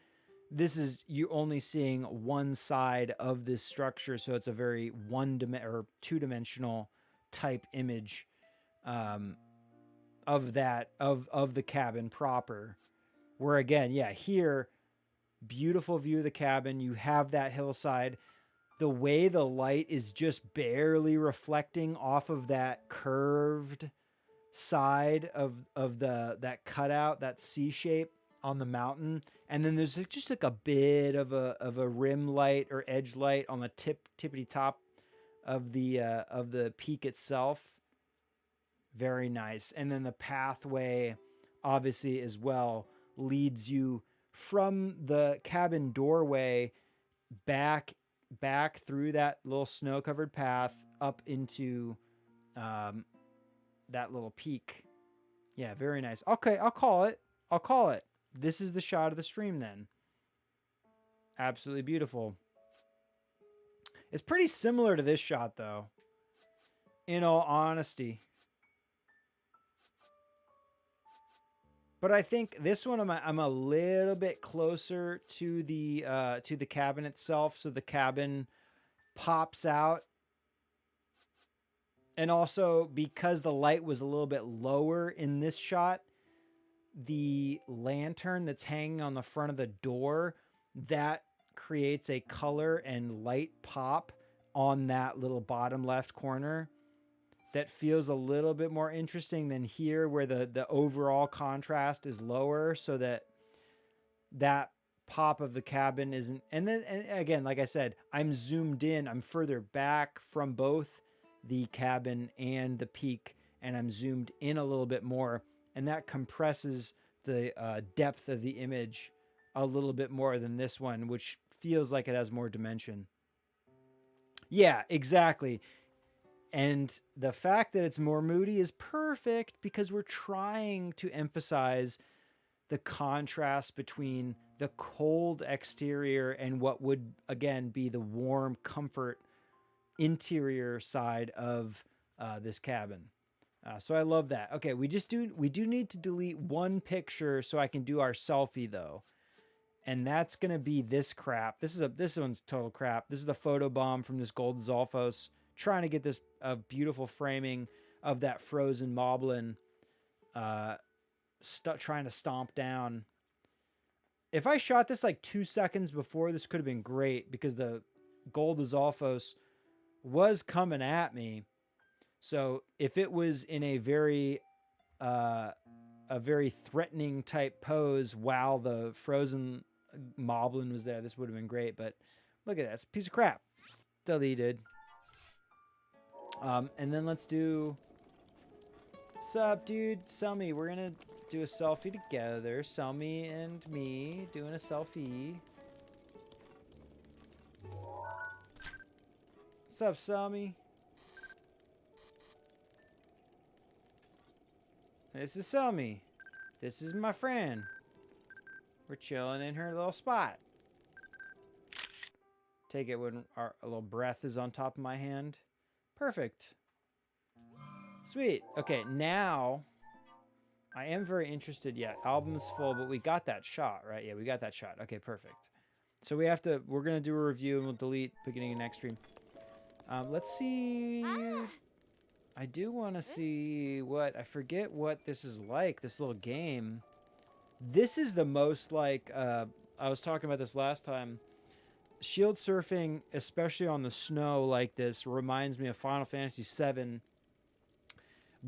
This is you only seeing one side of this structure. So it's a very two-dimensional type image of the cabin proper. Where again, yeah, here, beautiful view of the cabin. You have that hillside. The way the light is just barely reflecting off of that curved side of that cutout, that C shape on the mountain, and then there's just like a bit of a rim light or edge light on the tippity top of the peak itself. Very nice. And then the pathway, obviously as well, leads you from the cabin doorway back through that little snow-covered path up into that little peak. Yeah, very nice. Okay, I'll call it. This is the shot of the stream then. Absolutely beautiful. It's pretty similar to this shot though, in all honesty. But I think this one I'm a little bit closer to the cabin itself, so the cabin pops out. And also because the light was a little bit lower in this shot, the lantern that's hanging on the front of the door, that creates a color and light pop on that little bottom left corner that feels a little bit more interesting than here, where the overall contrast is lower, so that pop of the cabin isn't. And again, like I said, I'm zoomed in. I'm further back from both the cabin and the peak, and I'm zoomed in a little bit more, and that compresses the depth of the image a little bit more than this one, which feels like it has more dimension. Yeah, exactly. And the fact that it's more moody is perfect because we're trying to emphasize the contrast between the cold exterior and what would, again, be the warm comfort interior side of this cabin. So I love that. Okay, we do need to delete one picture so I can do our selfie though. And that's gonna be this crap. This one's total crap. This is the photo bomb from this Golden Zolfos, trying to get this beautiful framing of that frozen moblin, trying to stomp down. If I shot this like 2 seconds before, this could have been great because the Golden Zolfos was coming at me. So if it was in a very threatening type pose while the frozen moblin was there, this would have been great. But look at that, it's a piece of crap. Deleted. And then let's do. Sup, dude? Selmie, we're gonna do a selfie together. Selmie and me doing a selfie. Sup, Selmie? This is Selmie. This is my friend. We're chilling in her little spot. Take it when a little breath is on top of my hand. Perfect. Sweet. Okay, now I am very interested. Yeah, album's full, but we got that shot, right? Yeah, we got that shot. Okay, perfect. So we're going to do a review and we'll delete beginning of next stream. Let's see. I do want to see I forget what this is like, this little game. This is the most like, I was talking about this last time. Shield surfing, especially on the snow like this, reminds me of Final Fantasy VII.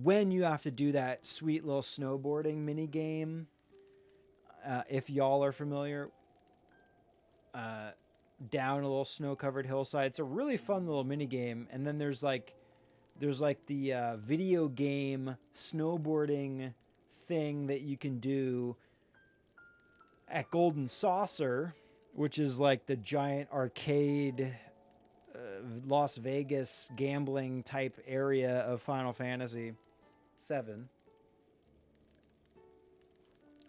When you have to do that sweet little snowboarding mini game, if y'all are familiar, down a little snow-covered hillside. It's a really fun little mini game. And then there's like the video game snowboarding thing that you can do at Golden Saucer, which is like the giant arcade Las Vegas gambling type area of Final Fantasy VII.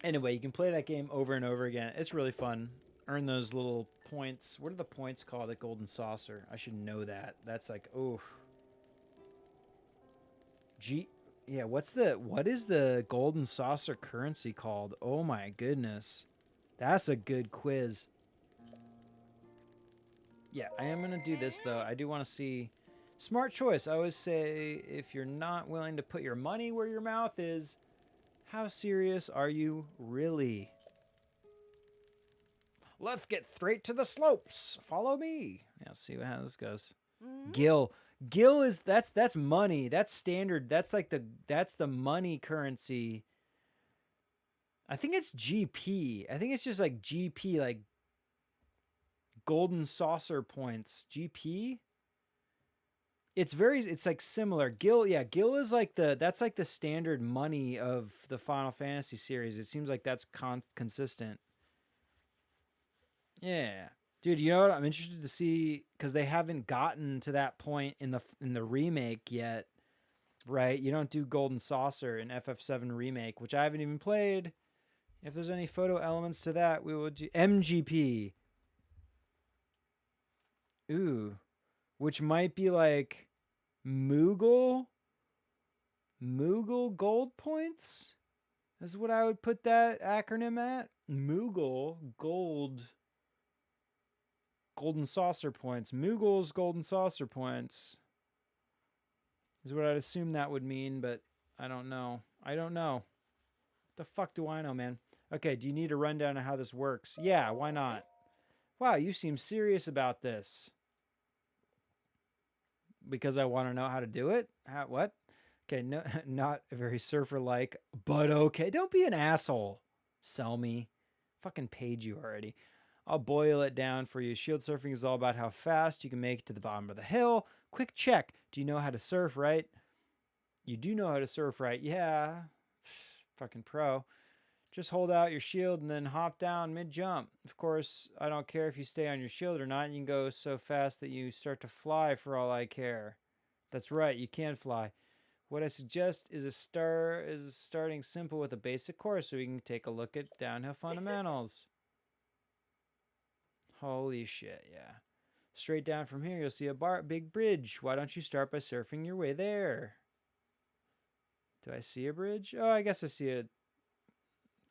Anyway, you can play that game over and over again. It's really fun. Earn those little points. What are the points called at Golden Saucer? I should know that. That's like, oh. Yeah, what is the Golden Saucer currency called? Oh my goodness. That's a good quiz. Yeah, I am going to do this though. I do want to see. Smart choice. I always say if you're not willing to put your money where your mouth is, how serious are you really? Let's get straight to the slopes. Follow me. Yeah, see how this goes. Gil is that's money. That's standard. That's the money currency. I think it's GP. I think it's just like GP, like Golden Saucer points. GP. It's like similar. Gil is like that's like the standard money of the Final Fantasy series. It seems like that's consistent. Yeah. Dude, you know what? I'm interested to see because they haven't gotten to that point in the remake yet, right? You don't do Golden Saucer in FF7 remake, which I haven't even played. If there's any photo elements to that, we will do MGP. Ooh, which might be like Moogle gold points. Is what I would put that acronym at. Moogle Golden Saucer points. Moogle's Golden Saucer points is what I'd assume that would mean, but I don't know. What the fuck do I know, man? Okay, do you need a rundown of how this works? Yeah, why not? Wow, you seem serious about this. Because I want to know how to do it? What? Okay, no, not very surfer-like, but okay. Don't be an asshole, Selmie. Fucking paid you already. I'll boil it down for you. Shield surfing is all about how fast you can make it to the bottom of the hill. Quick check. Do you know how to surf, right? You do know how to surf, right? Yeah. Fucking pro. Just hold out your shield and then hop down mid-jump. Of course, I don't care if you stay on your shield or not. You can go so fast that you start to fly for all I care. That's right, you can fly. What I suggest is starting simple with a basic course so we can take a look at downhill fundamentals. Holy shit, yeah. Straight down from here, you'll see a big bridge. Why don't you start by surfing your way there? Do I see a bridge? Oh, I guess I see a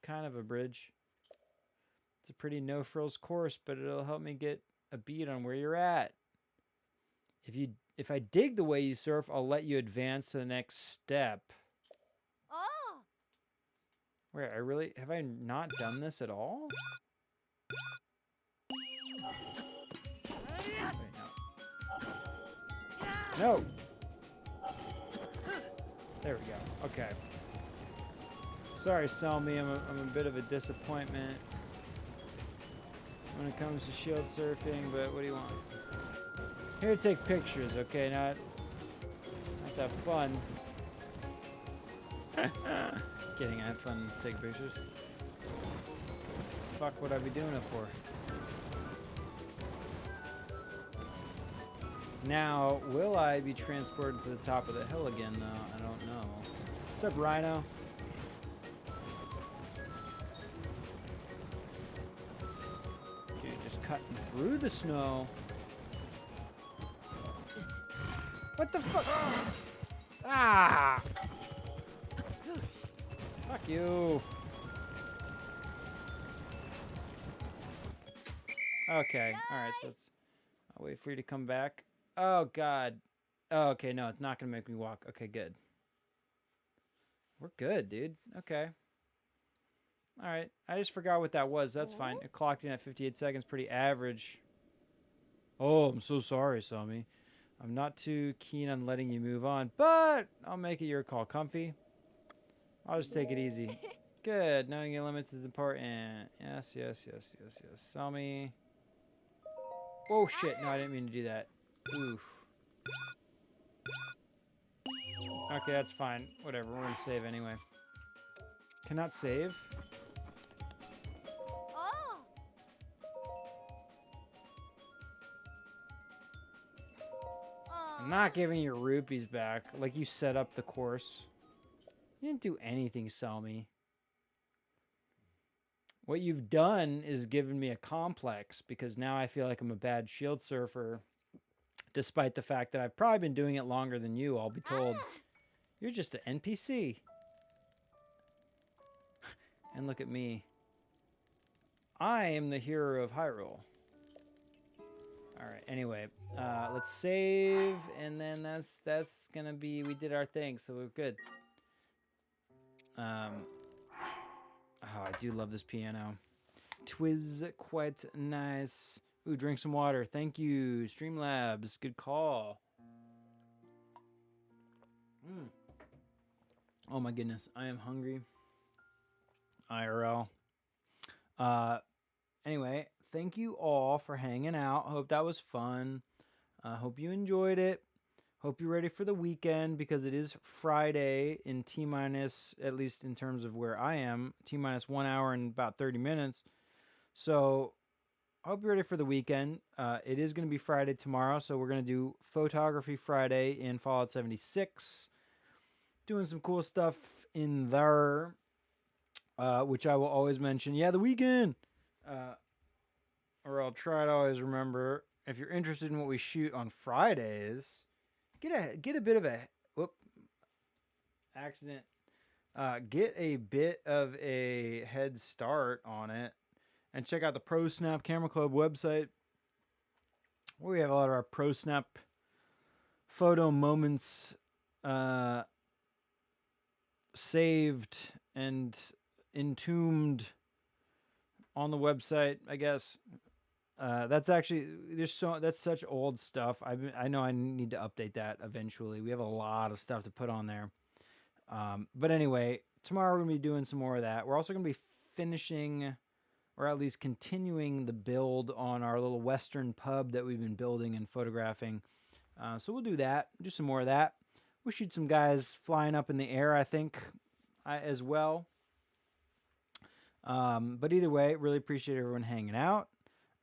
kind of a bridge. It's a pretty no-frills course, but it'll help me get a beat on where you're at. If I dig the way you surf, I'll let you advance to the next step. Oh! Where have I not done this at all? Wait, no. No! There we go. Okay. Sorry, Selmie, I'm a bit of a disappointment when it comes to shield surfing, but what do you want? Here to take pictures, okay? Not to have fun. Kidding, I have fun taking pictures. Fuck would I be doing it for? Now, will I be transported to the top of the hill again, though? I don't know. What's up, Rhino? Okay, just cutting through the snow. What the fuck? Ah! Fuck you. Okay, alright, so I'll wait for you to come back. Oh, God. Oh, okay, no, it's not going to make me walk. Okay, good. We're good, dude. Okay. Alright, I just forgot what that was. That's fine. It clocked in at 58 seconds, pretty average. Oh, I'm so sorry, Selmie. I'm not too keen on letting you move on, but I'll make it your call. Comfy? I'll just take it easy. Good. Knowing your limits is important. Yes. Selmie. Oh, shit. No, I didn't mean to do that. Oof. Okay, that's fine. Whatever. We're going to save anyway. Cannot save? I'm not giving your rupees back. Like you set up the course. You didn't do anything, Selmie. What you've done is given me a complex because now I feel like I'm a bad shield surfer, despite the fact that I've probably been doing it longer than you, I'll be told. You're just an NPC. And look at me. I am the hero of Hyrule. Alright, anyway, let's save, and then that's gonna be, we did our thing, so we're good. Oh, I do love this piano. 'Twiz quite nice. Ooh, drink some water. Thank you, Streamlabs. Good call. Oh my goodness, I am hungry. IRL. Anyway, thank you all for hanging out. Hope that was fun. Hope you enjoyed it. Hope you're ready for the weekend because it is Friday in T-minus, at least in terms of where I am, T-minus 1 hour and about 30 minutes. So I hope you're ready for the weekend. It is going to be Friday tomorrow, so we're going to do Photography Friday in Fallout 76. Doing some cool stuff in there, which I will always mention. Yeah, the weekend! Or I'll try to always remember. If you're interested in what we shoot on Fridays, get a bit of a accident. Get a bit of a head start on it, and check out the Pro Snap Camera Club website, where we have a lot of our Pro Snap photo moments saved and entombed on the website, I guess. That's actually, that's such old stuff. I know I need to update that eventually. We have a lot of stuff to put on there. But anyway, tomorrow we're going to be doing some more of that. We're also going to be finishing, or at least continuing the build on our little Western pub that we've been building and photographing. So we'll do that, do some more of that. We'll shoot some guys flying up in the air, I think, as well. But either way, really appreciate everyone hanging out.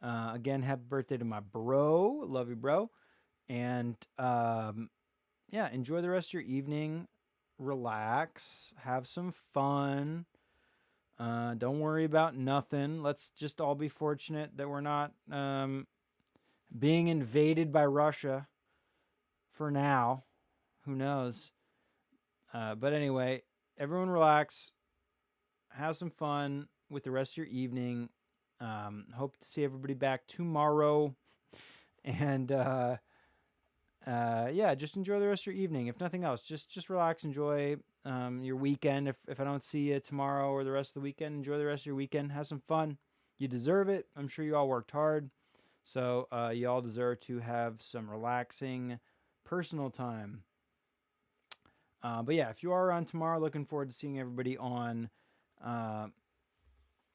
Again, happy birthday to my bro. Love you, bro. And yeah, enjoy the rest of your evening. Relax. Have some fun. Don't worry about nothing. Let's just all be fortunate that we're not being invaded by Russia for now. Who knows? But anyway, everyone relax. Have some fun with the rest of your evening. Hope to see everybody back tomorrow. And yeah, just enjoy the rest of your evening. If nothing else, just relax, enjoy your weekend. If I don't see you tomorrow or the rest of the weekend, enjoy the rest of your weekend. Have some fun. You deserve it. I'm sure you all worked hard. So you all deserve to have some relaxing personal time. But yeah, if you are around tomorrow, looking forward to seeing everybody on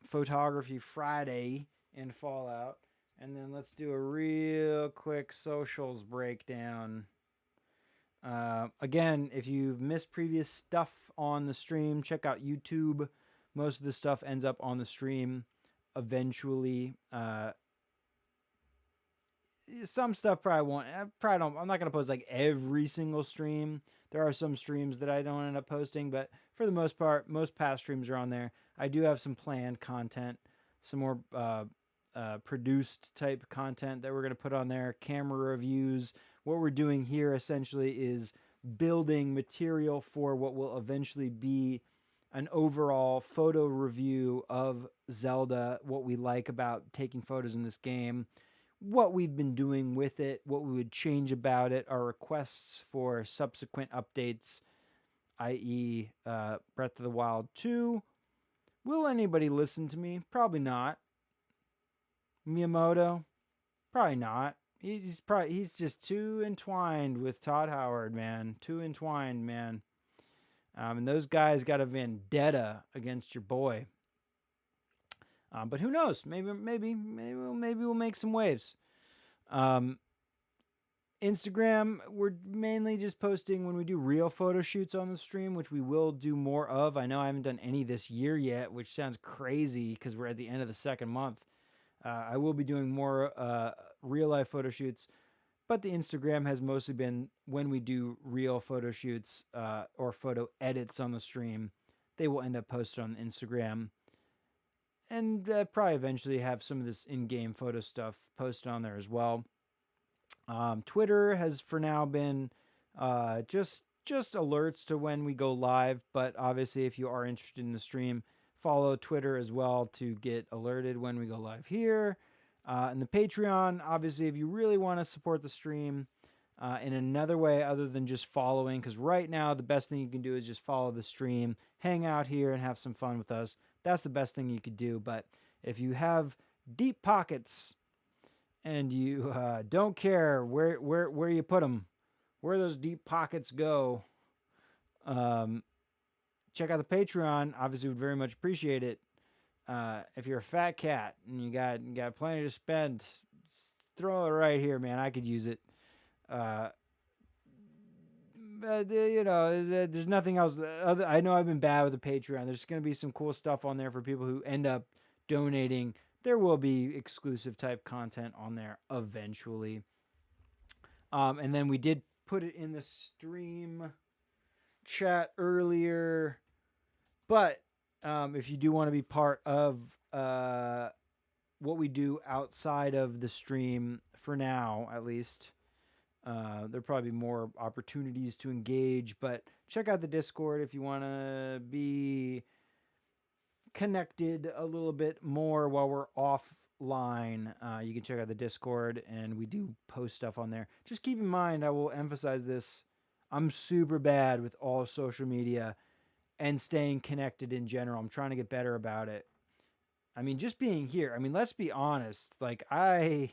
Photography Friday in Fallout. And then let's do a real quick socials breakdown. Again, if you've missed previous stuff on the stream, check out YouTube. Most of the stuff ends up on the stream eventually. Some stuff probably won't. I'm not gonna post like every single stream. There are some streams that I don't end up posting, but for the most part, most past streams are on there. I do have some planned content, some more produced type content that we're gonna put on there. Camera reviews. What we're doing here essentially is building material for what will eventually be an overall photo review of Zelda. What we like about taking photos in this game, what we've been doing with it, what we would change about it, our requests for subsequent updates, i.e., Breath of the Wild 2. Will anybody listen to me? Probably not. Miyamoto? Probably not. He's just too entwined with Todd Howard, man. Too entwined, man. And those guys got a vendetta against your boy. But who knows? Maybe we'll make some waves. Instagram, we're mainly just posting when we do real photo shoots on the stream, which we will do more of. I know I haven't done any this year yet, which sounds crazy because we're at the end of the second month. I will be doing more real life photo shoots, but the Instagram has mostly been when we do real photo shoots or photo edits on the stream. They will end up posted on Instagram. And probably eventually have some of this in-game photo stuff posted on there as well. Twitter has for now been just alerts to when we go live, but obviously if you are interested in the stream, follow Twitter as well to get alerted when we go live here. And the Patreon, obviously, if you really want to support the stream in another way other than just following, because right now the best thing you can do is just follow the stream, hang out here, and have some fun with us. That's the best thing you could do. But if you have deep pockets and you don't care where you put them, where those deep pockets go, check out the Patreon. Obviously, would very much appreciate it. If you're a fat cat and you got plenty to spend, throw it right here, man. I could use it. But there's nothing else. I know I've been bad with the Patreon. There's going to be some cool stuff on there for people who end up donating. There will be exclusive type content on there eventually. And then we did put it in the stream chat earlier. But if you do want to be part of what we do outside of the stream, for now at least, there'll probably be more opportunities to engage, but check out the Discord if you want to be connected a little bit more while we're offline. You can check out the Discord, and we do post stuff on there. Just keep in mind, I will emphasize this, I'm super bad with all social media and staying connected in general. I'm trying to get better about it. I mean, just being here. I mean, let's be honest. Like I'm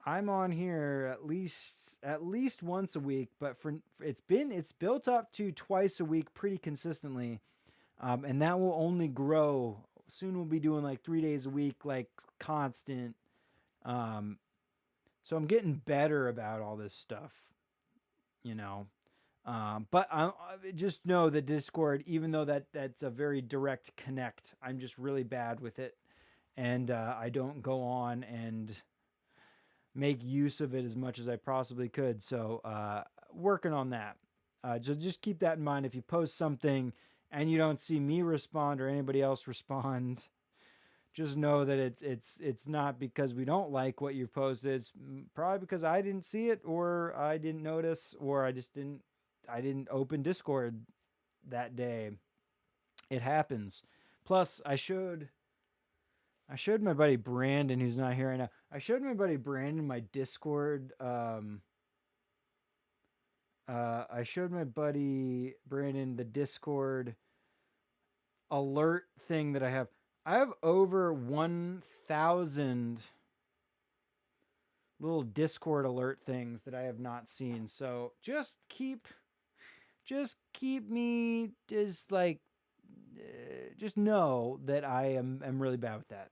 on here at least once a week, but it's built up to twice a week pretty consistently, and that will only grow. Soon we'll be doing like 3 days a week, like constant. So I'm getting better about all this stuff, you know. But just know that Discord, even though that's a very direct connect, I'm just really bad with it, and I don't go on and make use of it as much as I possibly could. So working on that. Just keep that in mind. If you post something and you don't see me respond or anybody else respond, just know that it's not because we don't like what you've posted. It's probably because I didn't see it, or I didn't notice, or I didn't open Discord that day. It happens. Plus, I showed my buddy Brandon, who's not here right now. I showed my buddy Brandon my Discord. I showed my buddy Brandon the Discord alert thing that I have. I have over 1,000 little Discord alert things that I have not seen. So just keep me just know that I am really bad with that,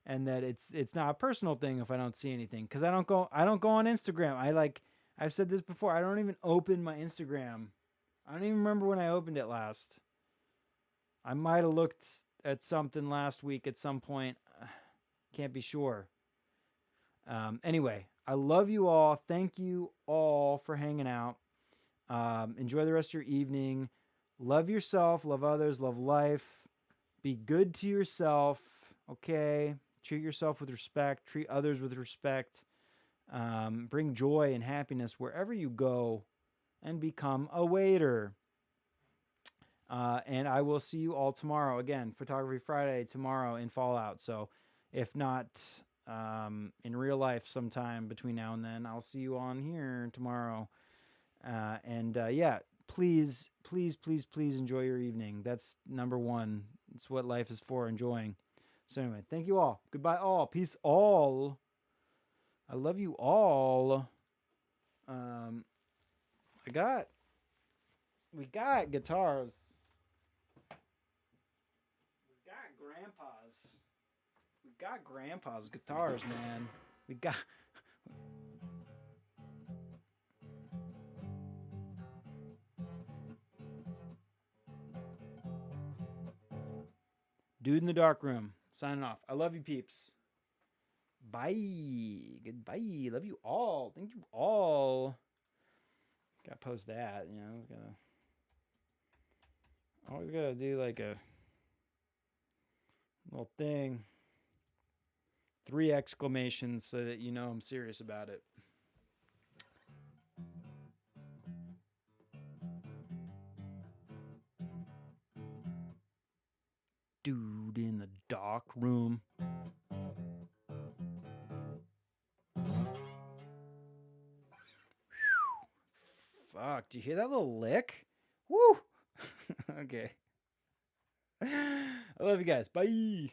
and that it's not a personal thing if I don't see anything, because I don't go on Instagram. I've said this before. I don't even open my Instagram. I don't even remember when I opened it last. I might have looked at something last week at some point. Can't be sure. Anyway, I love you all. Thank you all for hanging out. Enjoy the rest of your evening. Love yourself, love others, love life. Be good to yourself, okay? Treat yourself with respect. Treat others with respect. Bring joy and happiness wherever you go, and become a waiter. And I will see you all tomorrow. Again, Photography Friday tomorrow in Fallout. So if not in real life sometime between now and then, I'll see you on here tomorrow. Yeah, please enjoy your evening. That's number one. It's what life is for, enjoying. So anyway, thank you all. Goodbye all. Peace all. I love you all. We got guitars. We got grandpa's guitars, man. We got Dude in the Dark Room, signing off. I love you, peeps. Bye. Goodbye. Love you all. Thank you all. Gotta post that, always gotta do like a little thing. 3 exclamations so that you know I'm serious about it. Dude in the Dark Room. Fuck, do you hear that little lick? Woo! Okay. I love you guys. Bye.